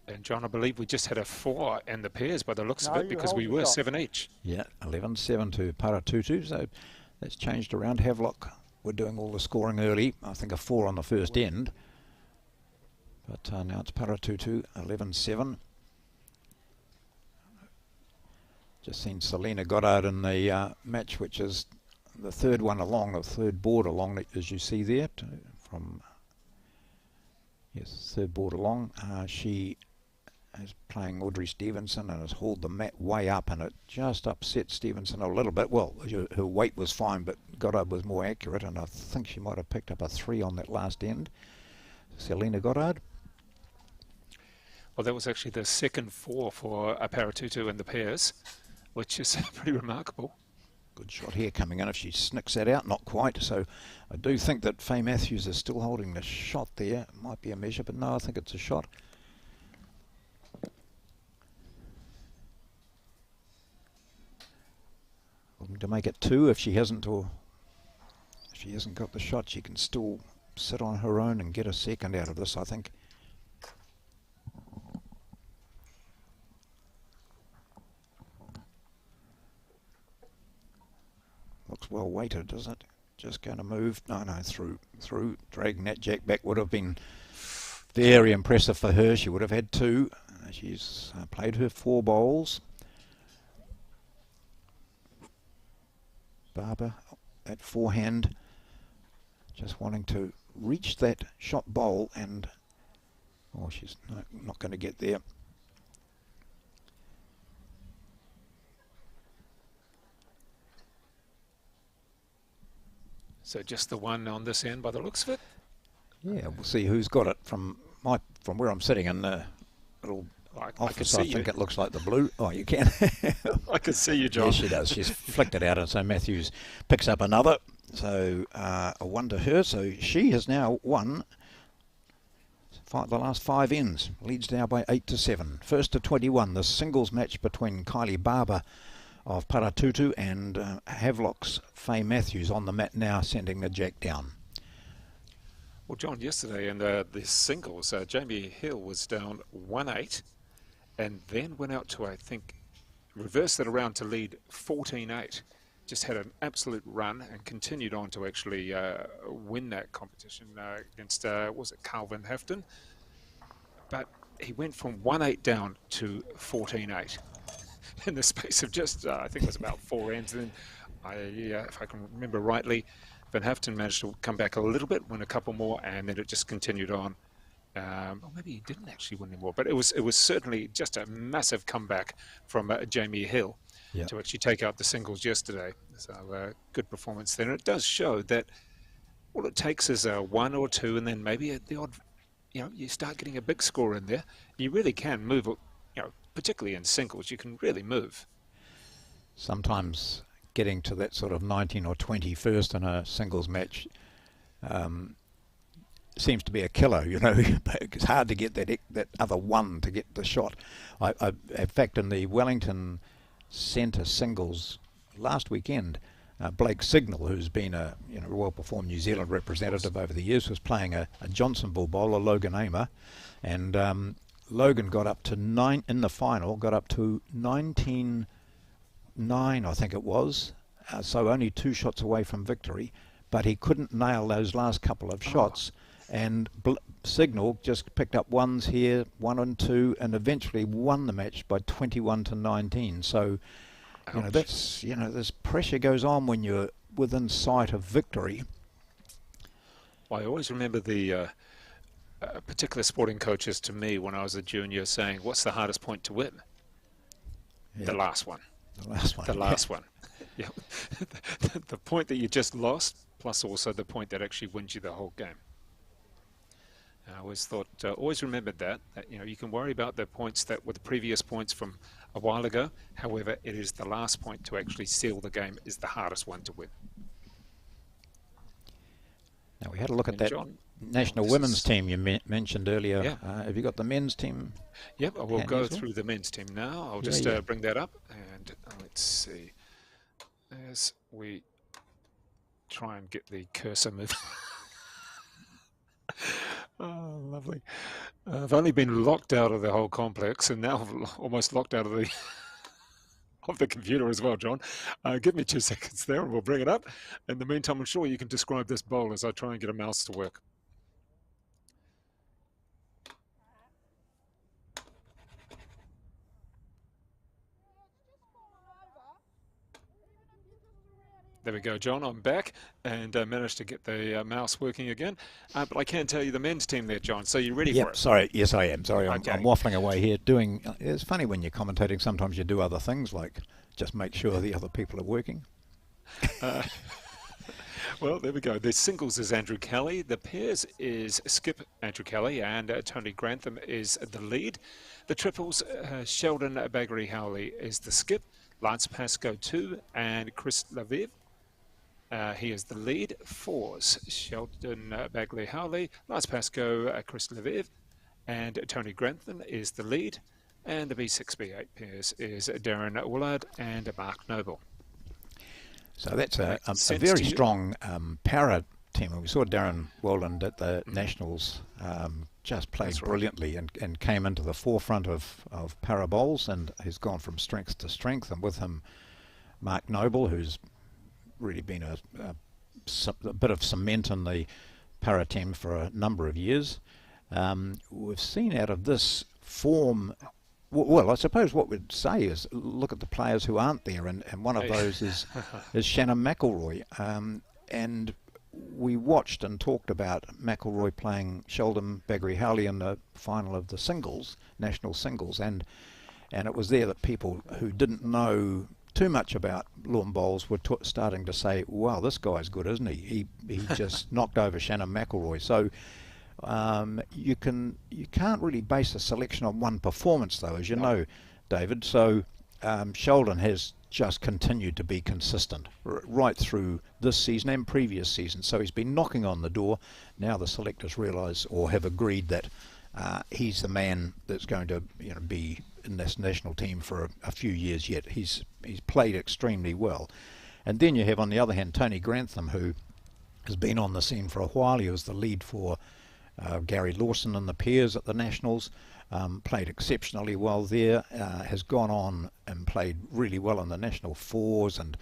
And John, I believe we just had a 4 in the pairs by the looks of it, because we were 7 each. Yeah, 11-7 to Paratutu, so that's changed around. Havelock, we're doing all the scoring early. I think a 4 on the first end. But now it's Paratutu, 11-7. Just seen Selena Goddard in the match, which is the third one along, the third board along, as you see there, third board along. She is playing Audrey Stevenson and has hauled the mat way up, and it just upset Stevenson a little bit. Well, her weight was fine, but Goddard was more accurate, and I think she might have picked up a 3 on that last end. Selena Goddard. Well, that was actually the second 4 for Paratutu in the pairs, which is pretty remarkable. Good shot here coming in if she snicks that out. Not quite. So I do think that Faye Matthews is still holding the shot there. It might be a measure, but no, I think it's a shot. Looking to make it 2 if she hasn't, or if she hasn't got the shot, she can still sit on her own and get a second out of this, I think. Looks well weighted, does it? Just going to move. No, through. Dragging that jack back would have been very impressive for her. She would have had 2. She's played her 4 bowls. Barber, that forehand, just wanting to reach that shot bowl, and she's not going to get there. So just the 1 on this end by the looks of it? Yeah, we'll see who's got it. From where I'm sitting in the little office, I think it looks like the blue. Oh, you can. I can see you, John. Yes, she does. She's flicked it out, and so Matthews picks up another. So a one to her. So she has now won the last 5 ends. Leads now by 8 to 7. First to 21. The singles match between Kylie Barber of Paratutu and Havelock's Faye Matthews on the mat now, sending the jack down. Well, John, yesterday in the singles, Jamie Hill was down 1-8 and then went out to, I think, reversed it around to lead 14-8. Just had an absolute run and continued on to actually win that competition against, was it Calvin Hafton? But he went from 1-8 down to 14-8 in the space of just, I think it was about 4 ends. And then, if I can remember rightly, Van Hafton managed to come back a little bit, win a couple more, and then it just continued on. Or maybe he didn't actually win anymore, but it was certainly just a massive comeback from Jamie Hill to actually take out the singles yesterday. So good performance there. And it does show that all it takes is a 1 or 2, and then maybe the odd, you start getting a big score in there. You really can move, particularly in singles, you can really move. Sometimes Getting to that sort of 19 or 20 first in a singles match seems to be a killer, It's hard to get that other one to get the shot. In fact, in the Wellington Centre singles last weekend, Blake Signal, who's been a well-performed New Zealand representative over the years, was playing a Johnson bull bowler, Logan Amer, and Logan got up to 9 in the final, got up to 19-9, I think it was, so only 2 shots away from victory, but he couldn't nail those last couple of shots, and Signal just picked up ones here, 1 and 2, and eventually won the match by 21-19. So, that's, this pressure goes on when you're within sight of victory. Well, I always remember the particular sporting coaches to me when I was a junior saying, what's the hardest point to win? Yeah. The last one. The last one. The last one. Yeah. The point that you just lost, plus also the point that actually wins you the whole game. I always thought, always remembered that you can worry about the points that were the previous points from a while ago. However, it is the last point to actually seal the game is the hardest one to win. Now we had a look at that national women's team you mentioned earlier. Yeah. Have you got the men's team? Yep, I will go through the men's team now. I'll just bring that up and let's see. As we try and get the cursor moving. Oh, lovely. I've only been locked out of the whole complex and now I've almost locked out of the computer as well, John. Give me 2 seconds there and we'll bring it up. In the meantime, I'm sure you can describe this bowl as I try and get a mouse to work. There we go, John. I'm back and managed to get the mouse working again. But I can tell you the men's team there, John. So you ready for it? Sorry. Yes, I am. Sorry, Okay. I'm waffling away here. It's funny when you're commentating. Sometimes you do other things like just make sure the other people are working. Well, there we go. The singles is Andrew Kelly. The pairs is Skip Andrew Kelly and Tony Grantham is the lead. The triples, Sheldon Baggery Howley is the skip. Lance Pascoe 2 and Chris Laviv. He is the lead. Fours, Sheldon Bagley Howley, Lance Pascoe, Chris Laviv, and Tony Grantham is the lead. And the B6, B8 pairs is Darren Willard and Mark Noble. So that's a very strong para team. We saw Darren Woland at the Nationals just played brilliantly and came into the forefront of para bowls and has gone from strength to strength. And with him, Mark Noble, who's really been a bit of cement in the para team for a number of years. We've seen out of this form, well, I suppose what we'd say is look at the players who aren't there, and one of those is Shannon McElroy. And we watched and talked about McElroy playing Sheldon Baggery Howley in the final of the singles, national singles, and it was there that people who didn't know too much about lawn bowls were starting to say, wow, this guy's good, isn't he? He just knocked over Shannon McElroy. So you can't really base a selection on one performance, though, as you know, David. So Sheldon has just continued to be consistent right through this season and previous seasons. So he's been knocking on the door. Now the selectors realise or have agreed that he's the man that's going to be in this national team for a few years yet. He's played extremely well. And then you have on the other hand Tony Grantham, who has been on the scene for a while. He was the lead for Gary Lawson and the Peers at the Nationals. Played exceptionally well there, has gone on and played really well in the national fours, and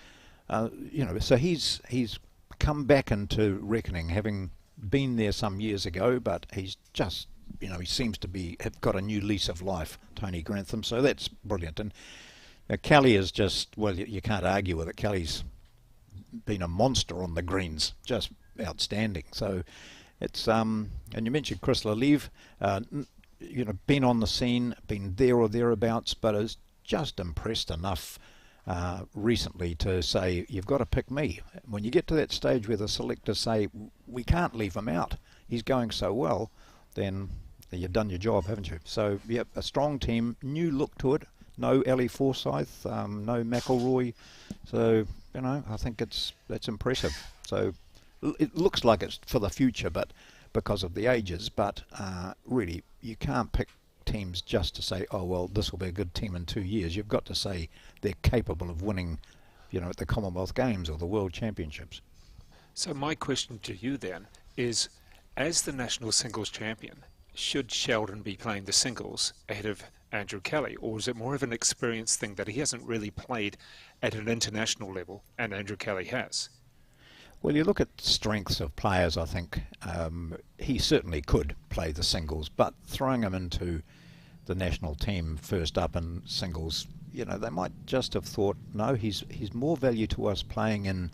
so he's come back into reckoning, having been there some years ago, but he's just he seems to have got a new lease of life, Tony Grantham, so that's brilliant. And Kelly is just, well, you can't argue with it. Kelly's been a monster on the greens, just outstanding. So it's and you mentioned Chris Lalive, been on the scene, been there or thereabouts, but has just impressed enough recently to say, you've got to pick me. When you get to that stage where the selectors say, we can't leave him out, he's going so well, then you've done your job, haven't you? So, yep, a strong team, new look to it. No Ellie Forsyth, no McElroy. So, I think that's impressive. So, it looks like it's for the future, but because of the ages, but really you can't pick teams just to say, oh well, this will be a good team in 2 years. You've got to say they're capable of winning, at the Commonwealth Games or the World Championships. So my question to you then is, as the national singles champion, should Sheldon be playing the singles ahead of Andrew Kelly, or is it more of an experience thing that he hasn't really played at an international level and Andrew Kelly has? Well, you look at strengths of players, I think he certainly could play the singles, but throwing him into the national team first up in singles, they might just have thought, no, he's more value to us playing in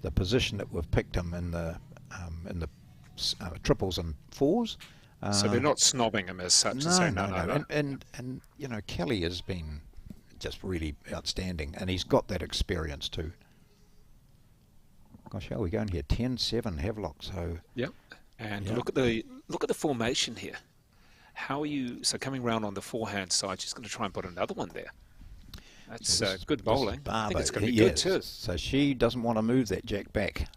the position that we've picked him in the triples and fours. So they're not snobbing him as such and saying no. And Kelly has been just really outstanding, and he's got that experience too. Gosh, how are we going here? 10-7 Havelock. So yep. And look at the formation here. How are you? So coming round on the forehand side, she's going to try and put another one there. That's good bowling. I think it's going to be good too. So she doesn't want to move that jack back.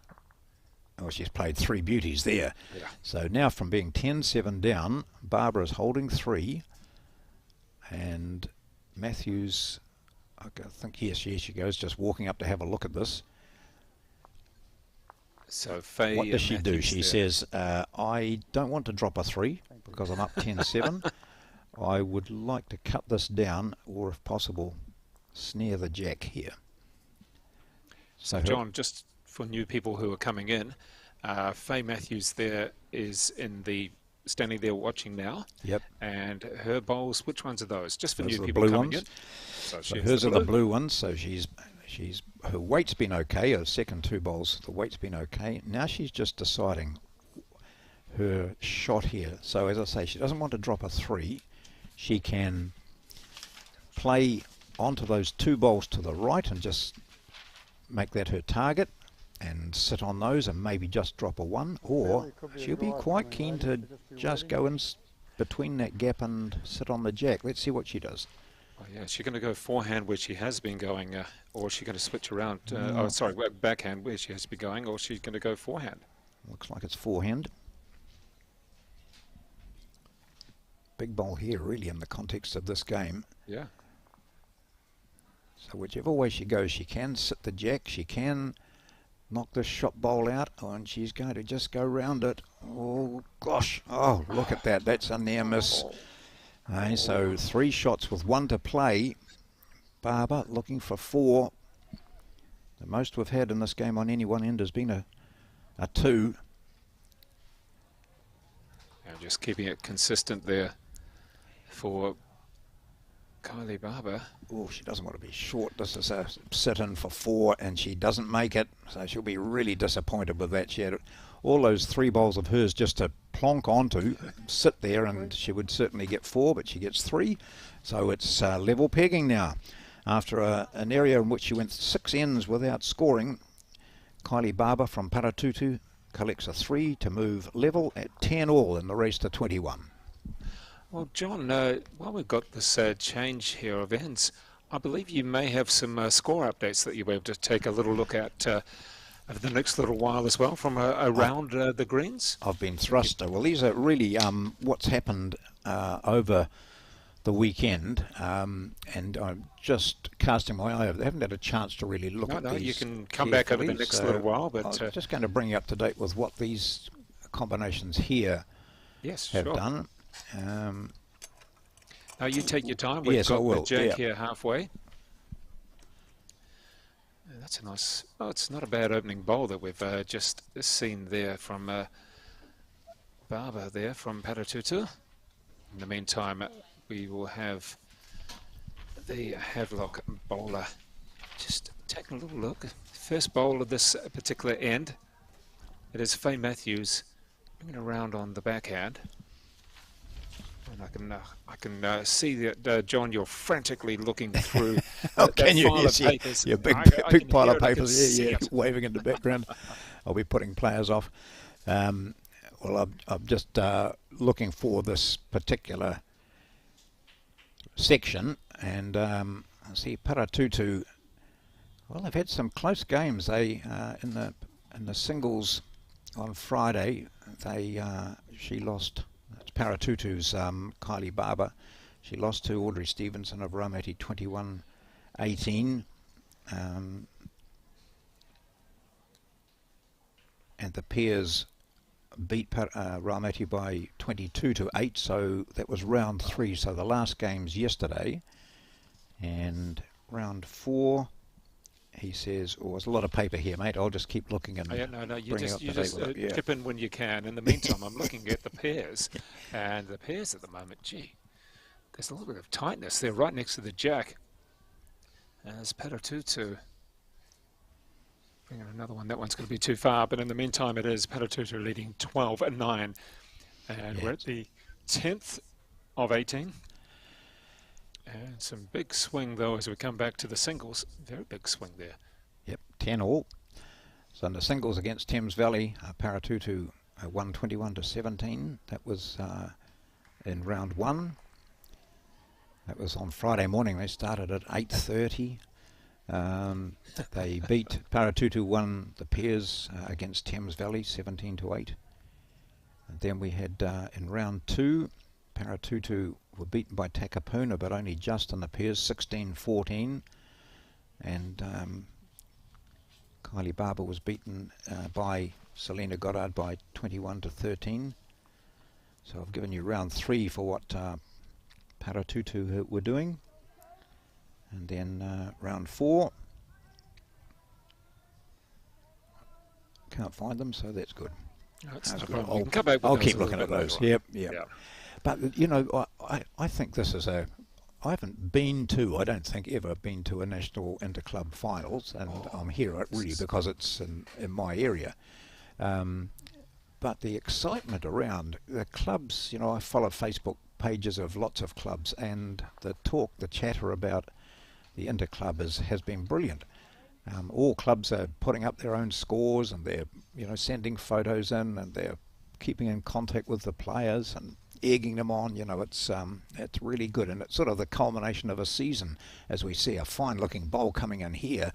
Oh, she's played 3 beauties there. Yeah. So now from being 10-7 down, Barbara's holding 3, and Matthews, I think here she goes, just walking up to have a look at this. So Faye, what does she do? Matthews She says, I don't want to drop a 3 because I'm up 10-7. I would like to cut this down, or if possible, snare the jack here. So John, just for new people who are coming in, Faye Matthews there is standing there watching now. Yep. And her bowls, which ones are those? Just for those new people coming in. So hers are the blue ones. So her weight's been okay. Her second 2 bowls, the weight's been okay. Now she's just deciding her shot here. So as I say, she doesn't want to drop a 3. She can play onto those 2 bowls to the right and just make that her target and sit on those and maybe just drop a 1, or she'll be quite keen to just go in between that gap and sit on the jack. Let's see what she does. Oh yeah, is she going to go forehand where she has been going, or is she going to switch around? Backhand where she has been going, or is she going to go forehand? Looks like it's forehand. Big bowl here, really, in the context of this game. Yeah. So whichever way she goes, she can sit the jack, she can knock this shot bowl out, and she's going to just go round it. Oh gosh, oh look at that, that's a near miss. So 3 shots with 1 to play. Barber looking for 4. The most we've had in this game on any one end has been a 2. And just keeping it consistent there for Kylie Barber. Oh, she doesn't want to be short. This is a sit-in for 4, and she doesn't make it. So she'll be really disappointed with that. She had all those 3 bowls of hers just to plonk onto, sit there, and she would certainly get 4, but she gets 3. So it's level pegging now. After an area in which she went 6 ends without scoring, Kylie Barber from Paratutu collects a 3 to move level at 10 all in the race to 21. Well, John, while we've got this change here of ends, I believe you may have some score updates that you'll be able to take a little look at over the next little while as well from around the greens. I've been thrust. Well, these are really what's happened over the weekend, and I'm just casting my eye over. I haven't had a chance to really look at these. No, you can come back over the next little while. But I'm just going to bring you up to date with what these combinations here have done. Now you take your time. We've got the Jack here halfway. That's a nice. Oh, it's not a bad opening bowl that we've just seen there from Barber there from Paratutu. In the meantime, we will have the Havelock bowler. Just taking a little look. First bowl of this particular end. It is Faye Matthews bringing around on the backhand. And I can see that, John, you're frantically looking through that pile of papers. Your big pile of papers, waving in the background. I'll be putting players off. Well, I'm just looking for this particular section, and I see Paratutu. Well, they've had some close games. They in the singles on Friday. She lost. That's Paratutu's Kylie Barber. She lost to Audrey Stevenson of Raumati 21-18. And the pairs beat Raumati by 22-8, so that was round 3. So the last game's yesterday, and round 4. He says, "Oh, there's a lot of paper here, mate. I'll just keep looking and no. You just chip in when you can. In the meantime, I'm looking at the pairs, and the pairs at the moment. Gee, there's a little bit of tightness there, right next to the Jack. As Paratutu bringing another one. That one's going to be too far, but in the meantime, it is Paratutu leading 12-9, and we're at the 10th of 18. And some big swing, though, as we come back to the singles. Very big swing there. Yep, 10-all. So in the singles against Thames Valley, Paratutu won 21-17. That was in round 1. That was on Friday morning. They started at 8:30. They beat Paratutu, won the pairs against Thames Valley 17-8. And then we had in round 2, Paratutu were beaten by Takapuna, but only just in the pairs, 16-14. And Kylie Barber was beaten by Selena Goddard by 21-13. So I've given you round 3 for what Paratutu were doing. And then round 4. Can't find them, so that's good. I'll keep looking at those. Yep. But, you know, I think this is I haven't been to, I don't think ever been to a national interclub finals, and I'm here really because it's in my area. But the excitement around the clubs, you know, I follow Facebook pages of lots of clubs, and the chatter about the interclub has been brilliant. All clubs are putting up their own scores, and they're, you know, sending photos in, and they're keeping in contact with the players and egging them on. You know, it's really good, and it's sort of the culmination of a season as we see a fine-looking bowl coming in here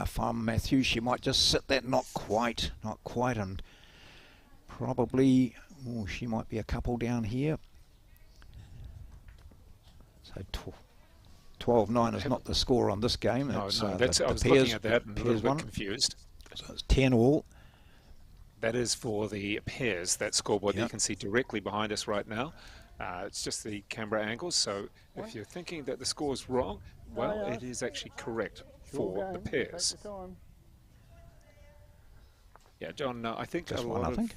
from Matthews. She might just sit there, not quite, and probably she might be a couple down here. So 12-9 is not the score on this game. No, it's, that's, I was pairs, looking at that and a little bit confused. So it's 10-all. That is for the pairs, that scoreboard that you can see directly behind us right now. It's just the camera angles, so if you're thinking that the score's wrong, well, it is actually correct for the pairs. Yeah, John, I think just a lot of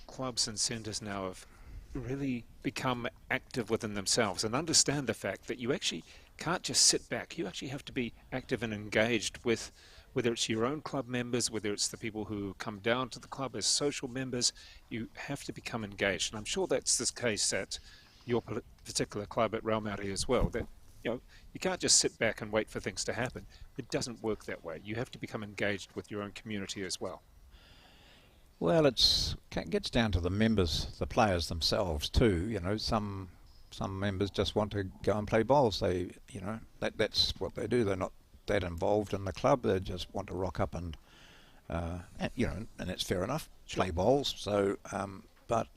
clubs and centres now have really become active within themselves and understand the fact that you actually can't just sit back. You actually have to be active and engaged with, whether it's your own club members, whether it's the people who come down to the club as social members. You have to become engaged, and I'm sure that's the case at your particular club at Raumati as well. That, you know, you can't just sit back and wait for things to happen. It doesn't work that way. You have to become engaged with your own community as well. Well, it gets down to the members, the players themselves too. You know, some some members just want to go and play bowls. They, that's what they do. They're not that involved in the club. They just want to rock up and and that's fair enough. Play bowls. So, but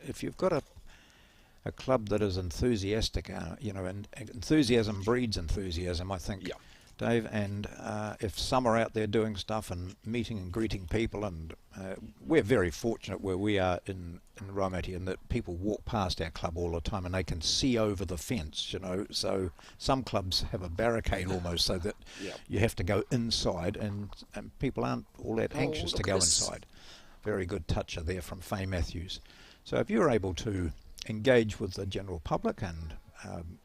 if you've got a club that is enthusiastic, and enthusiasm breeds enthusiasm, I think, Dave. And if some are out there doing stuff and meeting and greeting people, and we're very fortunate where we are in Raumati, in that people walk past our club all the time and they can see over the fence, So some clubs have a barricade almost, so that you have to go inside, and people aren't all that anxious to go inside. Very good toucher there from Faye Matthews. So if you're able to engage with the general public and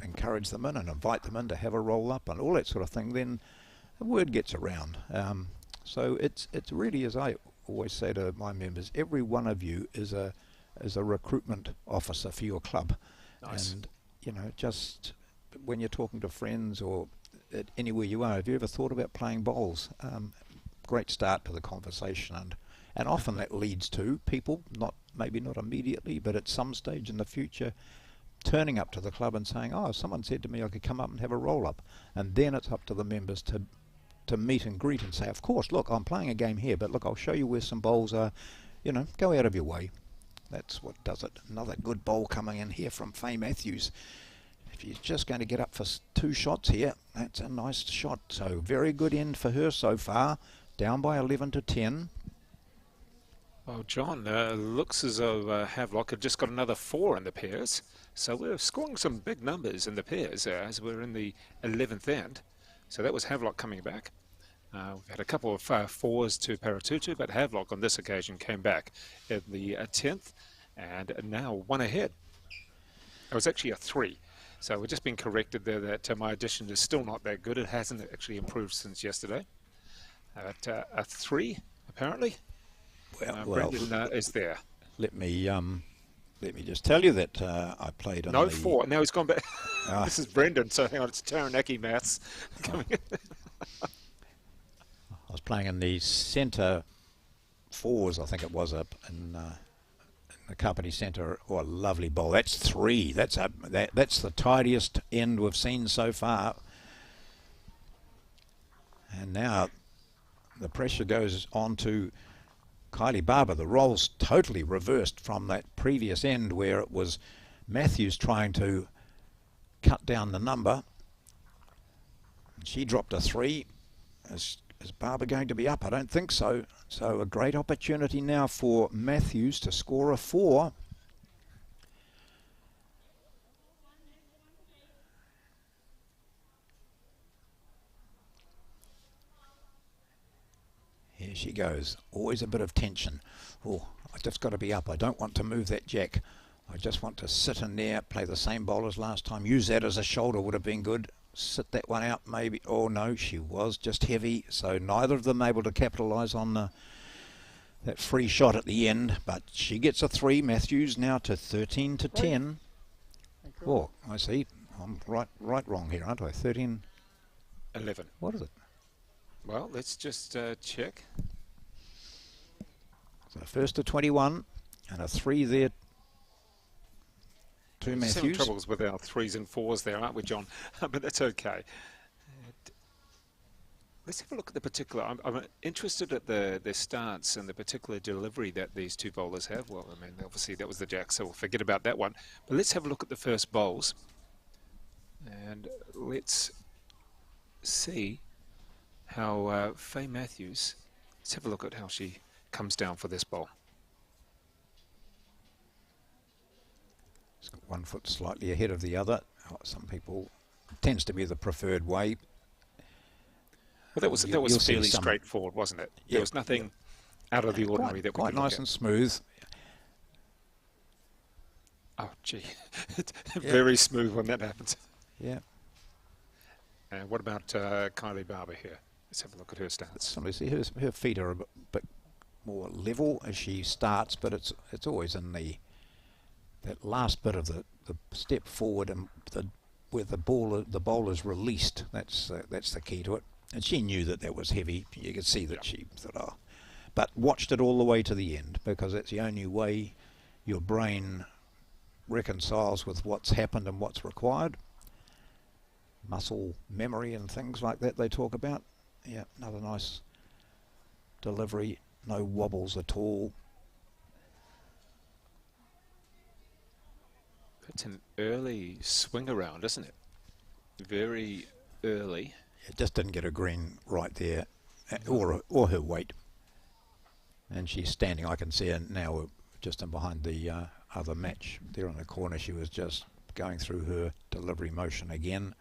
encourage them in and invite them in to have a roll up and all that sort of thing, then the word gets around. So it's really, as I always say to my members, every one of you is a recruitment officer for your club. Nice. And just when you're talking to friends or anywhere you are, have you ever thought about playing bowls? Great start to the conversation, and often that leads to people, maybe not immediately, but at some stage in the future, turning up to the club and saying, oh, someone said to me I could come up and have a roll-up. And then it's up to the members to meet and greet and say, of course, look, I'm playing a game here, but look, I'll show you where some bowls are. Go out of your way. That's what does it. Another good bowl coming in here from Faye Matthews. If you're just going to get up for 2 shots here, that's a nice shot. So very good end for her so far, down by 11 to 10. Well, John, looks as though Havelock have just got another 4 in the pairs. So we're scoring some big numbers in the pairs as we're in the 11th end. So that was Havelock coming back. We've had a couple of 4s to Paratutu, but Havelock on this occasion came back in the 10th and now 1 ahead. It was actually a 3. So we've just been corrected there that my addition is still not that good. It hasn't actually improved since yesterday. But a 3, apparently. Brendan is there. Let me just tell you that I played on 4. Now he's gone back. This is Brendan, so hang on, it's Taranaki maths coming in. I was playing in the centre 4s, I think it was, up in the Kapiti Centre. Oh, a lovely bowl. That's 3. That's the tidiest end we've seen so far. And now the pressure goes on to Kylie Barber. The role's totally reversed from that previous end where it was Matthews trying to cut down the number. She dropped a 3. Is Barber going to be up? I don't think so. So a great opportunity now for Matthews to score a 4. Here she goes. Always a bit of tension. Oh, I just got to be up. I don't want to move that jack. I just want to sit in there, play the same bowl as last time. Use that as a shoulder would have been good. Sit that one out maybe. Oh no, she was just heavy. So neither of them able to capitalise on that free shot at the end. But she gets a 3. Matthews now to 13 to 10. Oh, I see. I'm wrong here, aren't I? 13. 11. What is it? Well, let's just check. So first to 21 and a 3 there to We're having Matthews. troubles with our 3s and 4s there, aren't we, John? But that's okay. Let's have a look at the particular. I'm interested at the stance and the particular delivery that these 2 bowlers have. Well, I mean, obviously that was the jack, so we'll forget about that one. But let's have a look at the first bowls. And let's see how Faye Matthews, let's have a look at how she comes down for this bowl. She's got one foot slightly ahead of the other. Some people, tends to be the preferred way. Well, that was fairly straightforward, wasn't it? There was nothing out of the ordinary that we quite could look nice at. and smooth. Oh, gee. Very smooth when that happens. Yeah. And what about Kylie Barber here? Let's have a look at her stance. Somebody see her feet are a bit more level as she starts, but it's always in that last bit of the step forward and where the ball is released. That's the key to it. And she knew that was heavy. You could see that she thought, oh, but watched it all the way to the end, because that's the only way your brain reconciles with what's happened and what's required. Muscle memory and things like that they talk about. Yeah, another nice delivery, no wobbles at all. It's an early swing around, isn't it? Very early. It just didn't get her green right there, or her weight. And she's standing, I can see her now just in behind the other match. There in the corner, she was just going through her delivery motion again.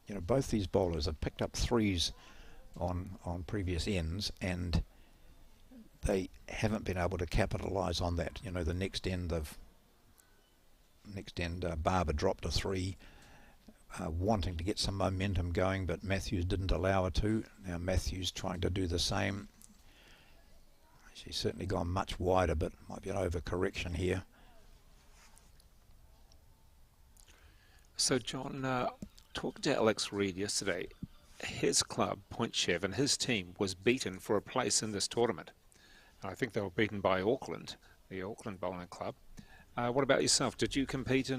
You know, both these bowlers have picked up threes on previous ends, and they haven't been able to capitalise on that. You know, the next end Barber dropped a three, wanting to get some momentum going, but Matthews didn't allow her to. Now Matthews trying to do the same. She's certainly gone much wider, but might be an overcorrection here. So John, talking to Alex Reid yesterday, his club, Point Chev, and his team was beaten for a place in this tournament. I think they were beaten by Auckland, the Auckland Bowling Club. What about yourself? Did you compete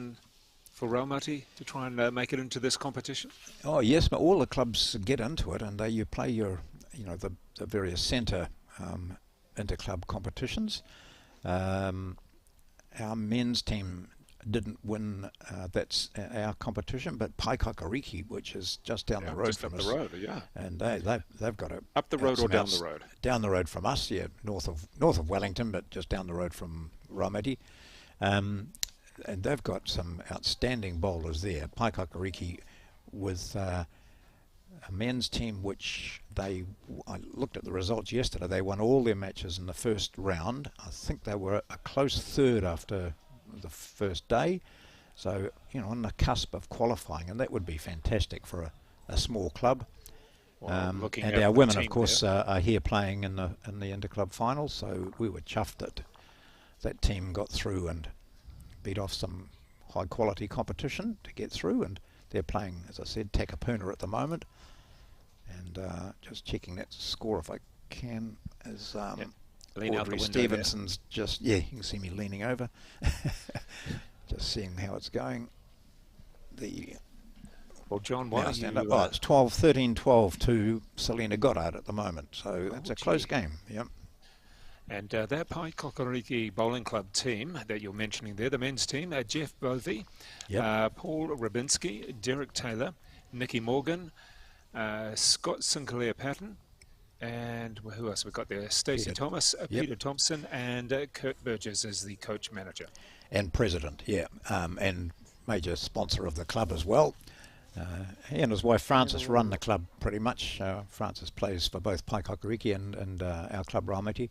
for Raumati to try and make it into this competition? Oh yes, but all the clubs get into it, and you play your, you know, the various centre interclub competitions. Our men's team didn't win that's our competition, but Paikakariki, which is just down the road just from up us, the road, yeah, and they've got a up the road or down the road? Down the road from us, yeah, north of Wellington, but just down the road from Raumati. And they've got some outstanding bowlers there. Paikakariki with a men's team, which I looked at the results yesterday. They won all their matches in the first round. I think they were a close third after the first day. So, you know, on the cusp of qualifying, and that would be fantastic for a small club. Well, and our women, of course, are here playing in the interclub finals. So we were chuffed that that team got through and beat off some high quality competition to get through, and they're playing, as I said, Takapuna at the moment. And just checking that score if I can, as Lean out the Audrey window Stevenson's just, yeah, you can see me leaning over, just seeing how it's going. Well, John, why don't you... Oh, it's 13-12 to Selena Goddard at the moment, so it's a close game. Yep. And that Paikakariki Bowling Club team that you're mentioning there, the men's team, Jeff Bovey, Yep. Paul Rabinski, Derek Taylor, Nicky Morgan, Scott Sinclair Patton, and who else we've got there? Stacey Thomas, Yep. Peter Thompson, and Kurt Burgess as the coach manager. And president, yeah, and major sponsor of the club as well. He and his wife Frances run the club pretty much. Frances plays for both Paikakariki and our club Raumati,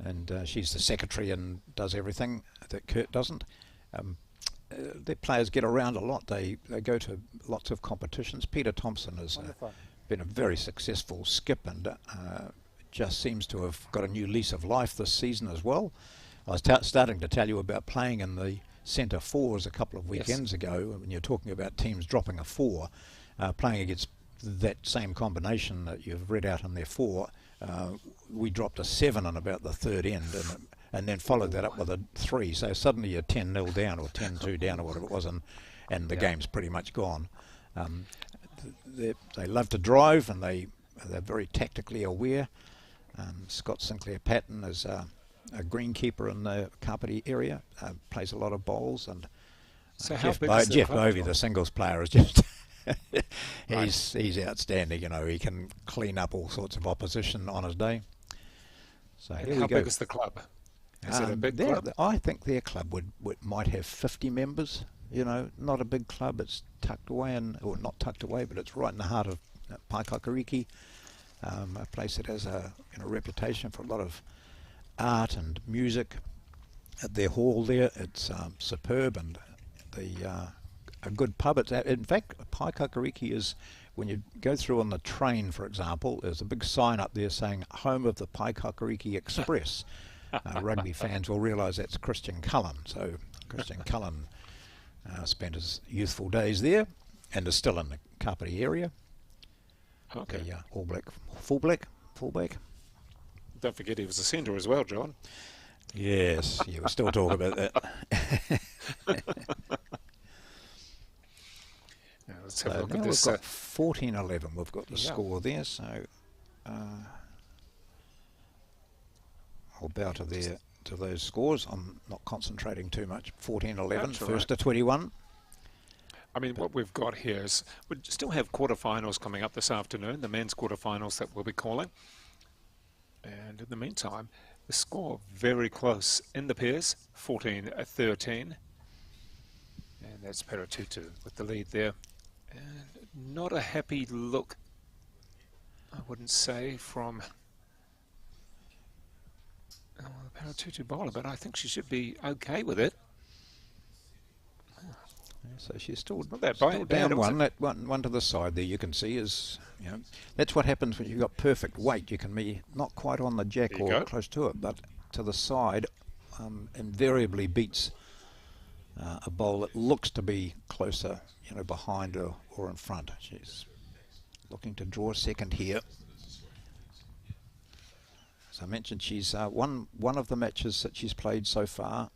and she's the secretary and does everything that Kurt doesn't. Their players get around a lot. They go to lots of competitions. Peter Thompson has been a very successful skip, and just seems to have got a new lease of life this season as well. I was starting to tell you about playing in the centre fours a couple of weekends ago. When you're talking about teams dropping a four, playing against that same combination that you've read out in their four, we dropped a 7 on about the third end, and then followed that up with a 3. So suddenly you're 10-0 down or 10-2 down or whatever it was, and the game's pretty much gone. They love to drive, and they're very tactically aware. Scott Sinclair Patton is a greenkeeper in the Kapiti area, plays a lot of bowls, and So Jeff Bovey, the singles player, is just he's outstanding. You know, he can clean up all sorts of opposition on his day. So here we go. How big is the club? Is it a big club? I think their club might have 50 members. You know, not a big club. It's tucked away, or not tucked away, but it's right in the heart of Paikakariki, a place that has a reputation for a lot of art and music. At their hall there, it's superb, and a good pub. In fact, Paikakariki is, when you go through on the train, for example, there's a big sign up there saying "Home of the Paikakariki Express." Rugby fans will realise that's Christian Cullen. So Christian Cullen spent his youthful days there, and is still in the Kapiti area. Okay. All black, fullback. Don't forget he was a centre as well, John. Yes, yeah, we're still talking about that. Now, let's have a So look now at we've this. got 14-11. We've got the Yeah. score there. So I'll bow to those scores. I'm not concentrating too much. 14-11, That's all first right. to 21. I mean, what we've got here is we still have quarterfinals coming up this afternoon, the men's quarterfinals that we'll be calling. And in the meantime, the score very close in the pairs, 14-13. And that's Paratutu with the lead there. And not a happy look, I wouldn't say, from the Paratutu bowler, but I think she should be okay with it. So she's still, Not that still bad, down was one. it? That one to the side there you can see is, that's what happens when you've got perfect weight. You can be not quite on the jack There you or go. close to it, but to the side invariably beats a bowl that looks to be closer, behind or in front. She's looking to draw second here. As I mentioned, she's won one of the matches that she's played so far.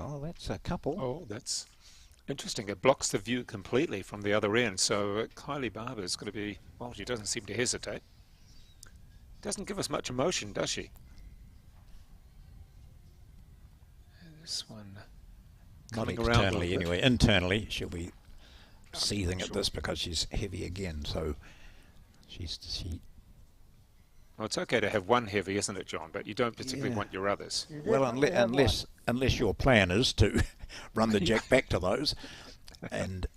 Oh, that's a couple. Oh, that's interesting. It blocks the view completely from the other end. So Kylie Barber is going to be, well, she doesn't seem to hesitate. Doesn't give us much emotion, does she? This one Not coming around a externally little bit. anyway. Internally, she'll be seething at sure. this because she's heavy again. So she. Well, it's okay to have one heavy, isn't it, John? But you don't particularly Yeah. want your others. You Well, definitely have unless your plan is to run the jack back to those, and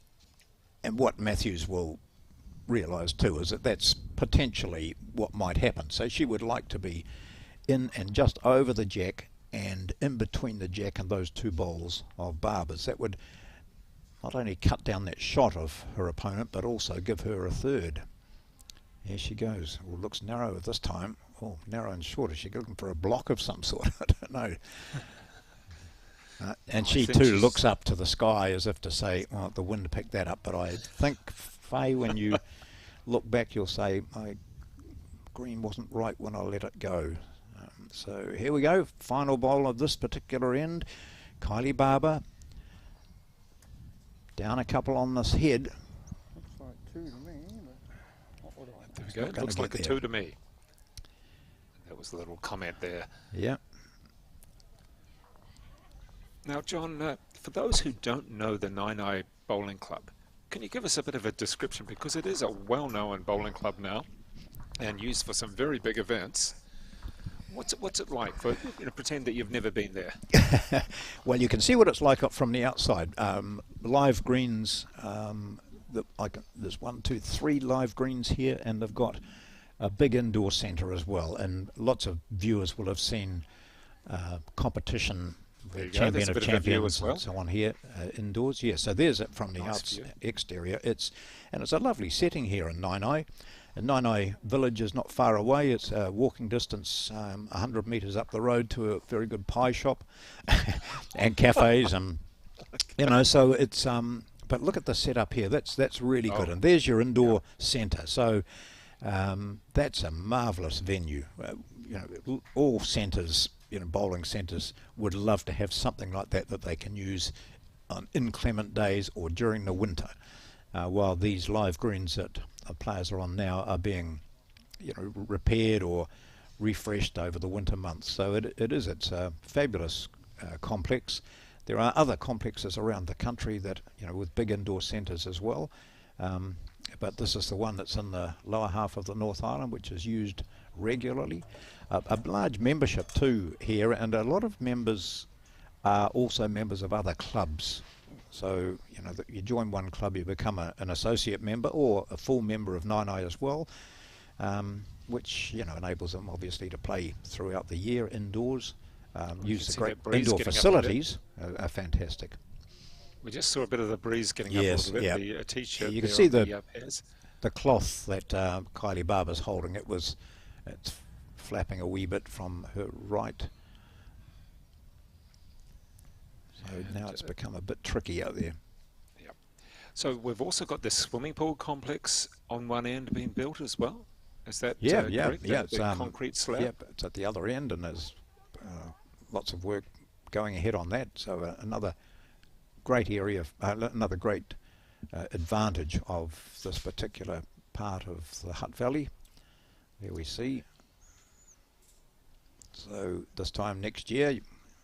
what Matthews will realise too is that that's potentially what might happen. So she would like to be in and just over the jack and in between the jack and those two bowls of Barbers. That would not only cut down that shot of her opponent, but also give her a third. Here she goes. Well, looks narrow this time. Oh, narrow and short. Is she looking for a block of some sort? I don't know. And she think too she's- looks up to the sky as if to say, "Oh, the wind picked that up." But I think, Faye, when you look back, you'll say, "My green wasn't right when I let it go." So here we go. Final bowl of this particular end. Kylie Barber down a couple on this head. Looks like two to me, but what would I There we not go. gonna Looks get like a there. 2 to me. That was a little comment there. Yeah. Now, John, for those who don't know the Naenae Bowling Club, can you give us a bit of a description? Because it is a well-known bowling club now and used for some very big events. What's it like? For pretend that you've never been there. Well, you can see what it's like up from the outside. Live greens. There's 1, 2, 3 live greens here, and they've got a big indoor centre as well. And lots of viewers will have seen competition, There you go. champion There's a of bit of a view champions, as well. and so on here indoors. Yeah, so there's it from the Nice view. exterior. It's a lovely setting here in Naenae. And Naenae village is not far away. It's walking distance, 100 metres up the road to a very good pie shop and cafes, and so it's but look at the setup here. That's really good. Oh. And there's your indoor centre. So that's a marvellous venue. All centres, bowling centres would love to have something like that they can use on inclement days or during the winter, while these live greens that players are on now are being repaired or refreshed over the winter months. So it's a fabulous complex. There are other complexes around the country that with big indoor centres as well, but this is the one that's in the lower half of the North Island, which is used regularly. A large membership too here, and a lot of members are also members of other clubs. So that you join one club, you become an associate member or a full member of Naenae as well, which enables them obviously to play throughout the year indoors. Use the see great that breeze indoor getting up a facilities are fantastic. We just saw a bit of the breeze getting Yes, up a little bit. yeah. The T-shirt You can there see on the pairs. cloth that Kylie Barber's holding. It's flapping a wee bit from her right. So now it's become a bit tricky out there. Yep. So we've also got this swimming pool complex on one end being built as well. Is that Yeah, correct? yeah. The concrete slab? Yeah, it's at the other end, and there's lots of work going ahead on that. So another great area, another great advantage of this particular part of the Hutt Valley. There we see. So this time next year,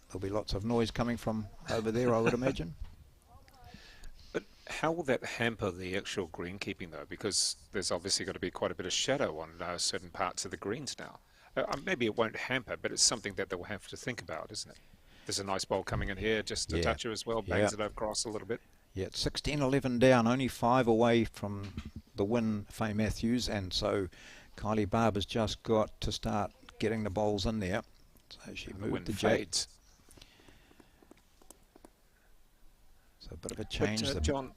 there'll be lots of noise coming from over there, I would imagine. But how will that hamper the actual greenkeeping, though? Because there's obviously got to be quite a bit of shadow on certain parts of the greens now. Maybe it won't hamper, but it's something that they'll have to think about, isn't it? There's a nice ball coming in here, just a toucher as well, bangs it across a little bit. Yeah, it's 16-11 down, only 5 away from the win, Faye Matthews, and so Kylie Barber's just got to start getting the bowls in there. So she moved the jack. So a bit of a change. But, John,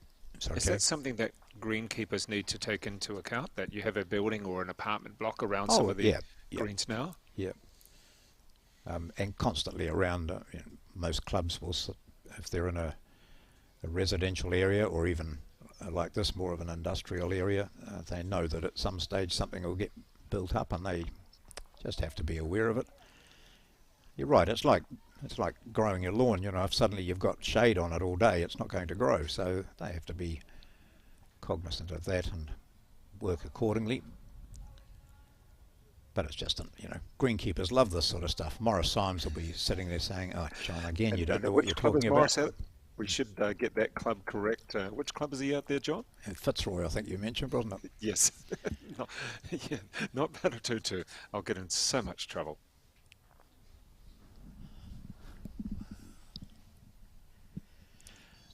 is that something that greenkeepers need to take into account, that you have a building or an apartment block around some of the greens now? Yeah. And constantly around, most clubs will, if they're in a residential area or even like this, more of an industrial area, they know that at some stage something will get built up, and they just have to be aware of it. You're right, it's like growing your lawn. If suddenly you've got shade on it all day, it's not going to grow, so they have to be cognizant of that and work accordingly. But it's just, greenkeepers love this sort of stuff. Morris Symes will be sitting there saying, "Oh, John, again, you don't know what you're talking about." We should get that club correct. Which club is he out there, John? Fitzroy, I think you mentioned, wasn't it? Yes. Not Paratutu. I'll get in so much trouble.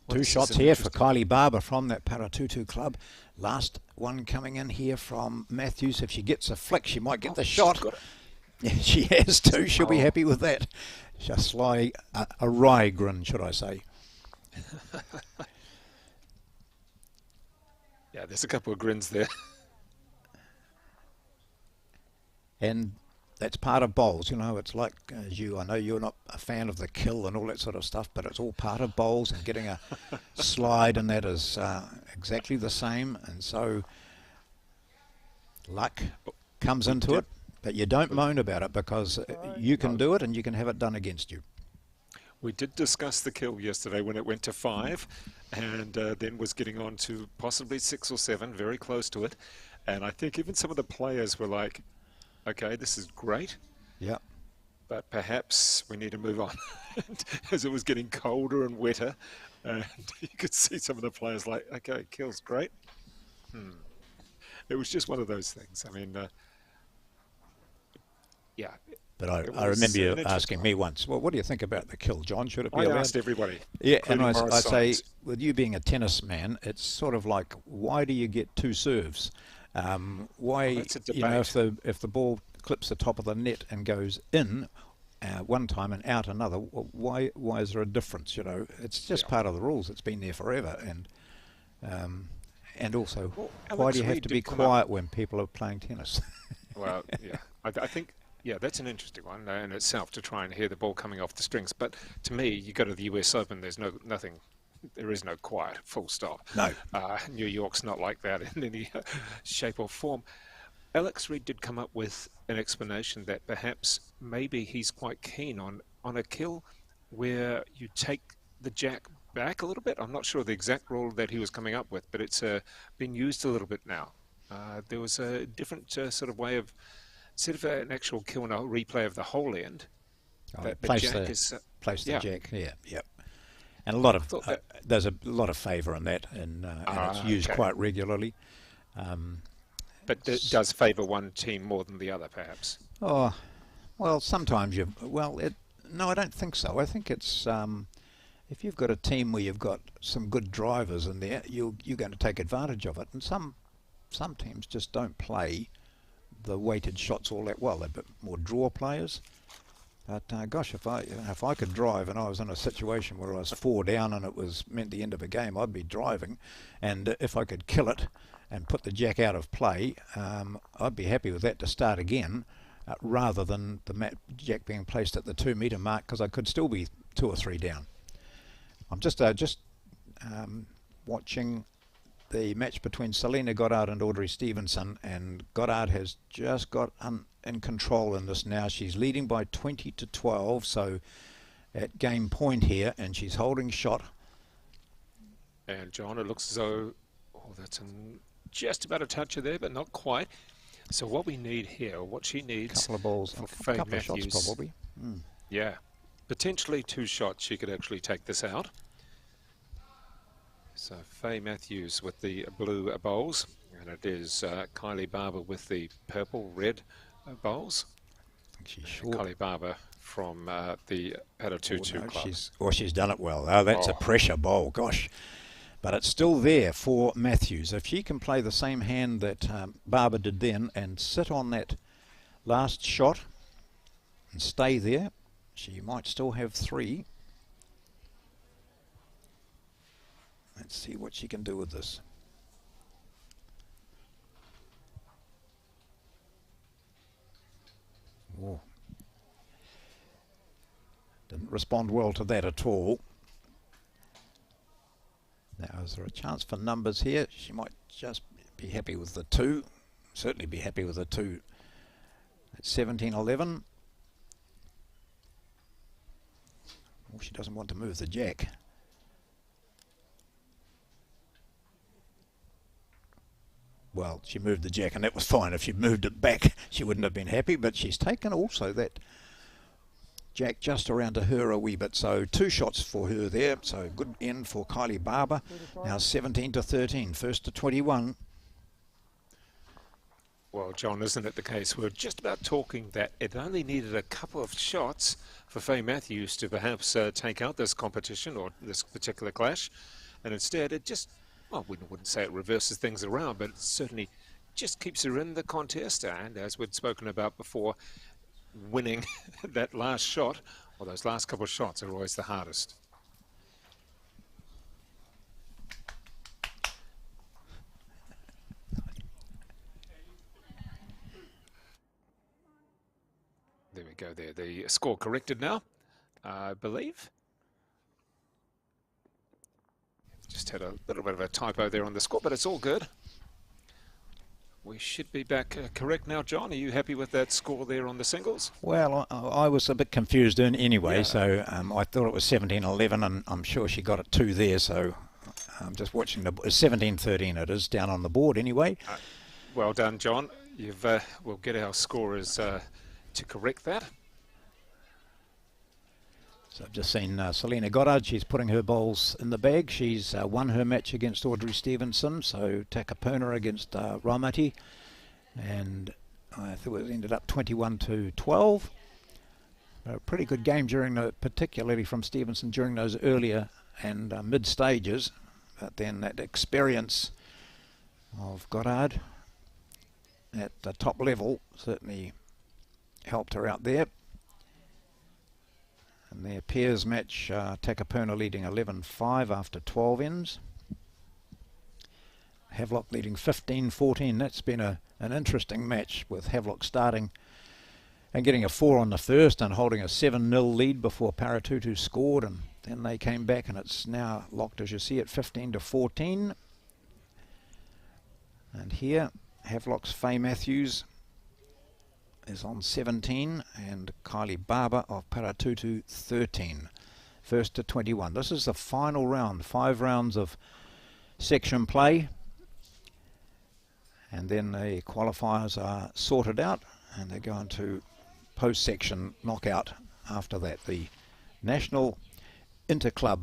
Two shots here for Kylie Barber from that Paratutu club. Last one coming in here from Matthews. If she gets a flick, she might get the shot. Yeah, she has too. She'll be happy with that. Just like a wry grin, should I say. Yeah, there's a couple of grins there. And that's part of bowls, it's like I know you're not a fan of the kill and all that sort of stuff, but it's all part of bowls, and getting a slide and that is exactly the same. And so luck comes into it, but you don't moan about it, because you can do it and you can have it done against you. We did discuss the kill yesterday when it went to 5, and then was getting on to possibly 6 or 7, very close to it. And I think even some of the players were like, okay, this is great. Yeah. But perhaps we need to move on. As it was getting colder and wetter, and you could see some of the players like, okay, kill's great. It was just one of those things. I mean, yeah. But I remember you asking me once, well, what do you think about the kill, John? Should it be allowed? I asked everybody. Yeah, and I say, with you being a tennis man, it's sort of like, why do you get 2 serves? Why, if the ball clips the top of the net and goes in one time and out another, why is there a difference? It's just part of the rules. It's been there forever, and also, why do you have to be quiet when people are playing tennis? Well, yeah, I think. Yeah, that's an interesting one in itself, to try and hear the ball coming off the strings. But to me, you go to the US Open, there's nothing. There is no quiet, full stop. No. New York's not like that in any shape or form. Alex Reid did come up with an explanation that perhaps maybe he's quite keen on a kill where you take the jack back a little bit. I'm not sure the exact rule that he was coming up with, but it's been used a little bit now. There was a different sort of way of, instead of an actual kill and a replay of the whole end, place the jack. Yeah. And a lot of there's a lot of favour in that, and it's used quite regularly. But it does favour one team more than the other, perhaps. Oh, well, sometimes no, I don't think so. I think it's if you've got a team where you've got some good drivers in there, you're going to take advantage of it. And some teams just don't play the weighted shots all that well. They're a bit more draw players. But gosh, if I could drive and I was in a situation where I was 4 down and it meant the end of a game, I'd be driving. And if I could kill it and put the jack out of play, I'd be happy with that to start again, rather than the jack being placed at the 2 metre mark, because I could still be 2 or 3 down. I'm just watching the match between Selena Goddard and Audrey Stevenson, and Goddard has just got in control in this now. She's leading by 20-12, so at game point here, and she's holding shot. And John, it looks as though, oh, that's just about a toucher there, but not quite. So what we need here, what she needs, couple of balls, for a Faye couple of shots Matthews, probably. yeah, potentially 2 shots. She could actually take this out. So Faye Matthews with the blue bowls, and it is Kylie Barber with the purple-red bowls. I think she's short. Kylie Barber from the Paratutu Club. She's done it well. Oh, that's a pressure bowl, gosh. But it's still there for Matthews. If she can play the same hand that Barber did then and sit on that last shot and stay there, she might still have 3. Let's see what she can do with this. Oh. Didn't respond well to that at all. Now, is there a chance for numbers here? She might just be happy with the 2. Certainly be happy with the 2. It's 17-11. Oh, she doesn't want to move the jack. Well, she moved the jack, and that was fine. If she moved it back, she wouldn't have been happy, but she's taken also that jack just around to her a wee bit. So 2 shots for her there. So good end for Kylie Barber. Now 17-13, first to 21. Well, John, isn't it the case? We're just about talking that it only needed a couple of shots for Faye Matthews to perhaps take out this competition or this particular clash. And instead it just, well, we wouldn't say it reverses things around, but it certainly just keeps her in the contest. And as we'd spoken about before, winning that last shot, or those last couple of shots, are always the hardest. There we go there. The score corrected now, I believe. Just had a little bit of a typo there on the score, but it's all good. We should be back correct now, John. Are you happy with that score there on the singles? Well, I was a bit confused anyway, so I thought it was 17-11, and I'm sure she got it 2 there, so I'm just watching the 17-13 it is down on the board anyway. Well done, John. We'll get our scorers to correct that. So I've just seen Selena Goddard. She's putting her bowls in the bag. She's won her match against Audrey Stevenson. So Takapuna against Ramati. And I think it ended up 21-12. A pretty good game particularly from Stevenson during those earlier and mid stages. But then that experience of Goddard at the top level certainly helped her out there. And their pairs match, Takapuna leading 11-5 after 12 ends. Havelock leading 15-14. That's been an interesting match, with Havelock starting and getting a 4 on the first and holding a 7-0 lead before Paratutu scored, and then they came back, and it's now locked, as you see, at 15-14. And here, Havelock's Faye Matthews is on 17, and Kylie Barber of Paratutu 13. First to 21. This is the final round, 5 rounds of section play, and then the qualifiers are sorted out, and they're going to post-section knockout after that. The National Interclub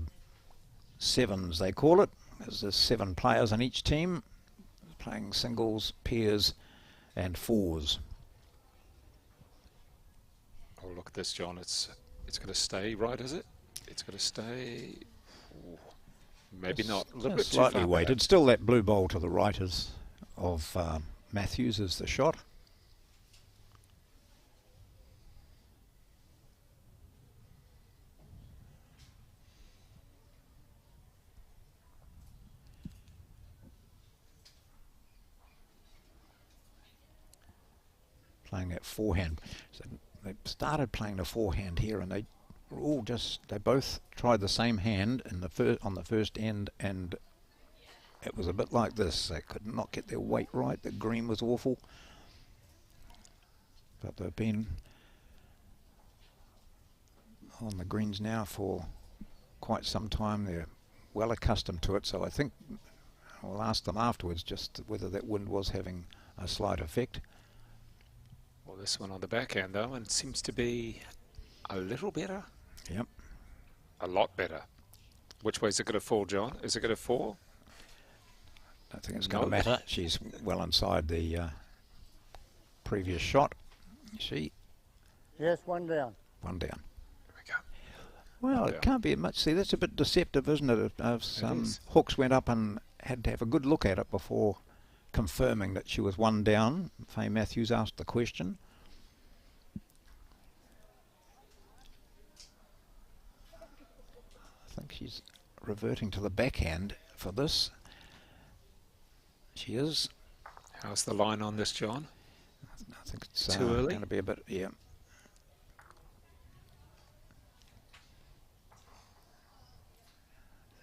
Sevens, they call it. There's 7 players on each team, playing singles, pairs and 4s. Oh, look at this, John. It's going to stay right, is it? It's going to stay. Ooh, maybe not. A little bit too slightly far weighted. back. Still that blue bowl to the right of Matthews is the shot. Playing that forehand. So they started playing the forehand here, and they both tried the same hand in on the first end, and it was a bit like this. They could not get their weight right. The green was awful. But they've been on the greens now for quite some time. They're well accustomed to it, so I think I'll ask them afterwards just whether that wind was having a slight effect. Well, this one on the backhand though, and seems to be a little better. Yep. A lot better. Which way is it going to fall, John? Is it going to fall? I don't think it's going to matter. She's well inside the previous shot. You see? Yes, one down. One down. There we go. Well, it can't be much. See, that's a bit deceptive, isn't it? If some hooks went up and had to have a good look at it before confirming that she was one down. Faye Matthews asked the question. I think she's reverting to the backhand for this. She is. How's the line on this, John? I think it's too early. Going to be a bit, yeah.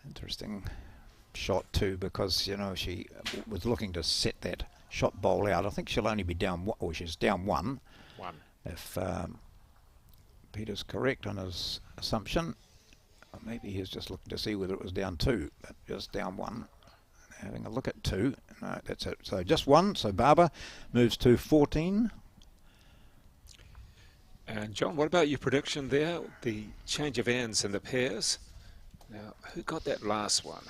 Interesting shot too, because you know she was looking to set that shot bowl out. I think she'll only be down, or she's down one. If Peter's correct on his assumption, or maybe he was just looking to see whether it was down two, but just down one. Having a look at two. No, that's it. So just one. So Barbara moves to 14. And John, what about your prediction there? The change of ends in the pairs. Now, who got that last one?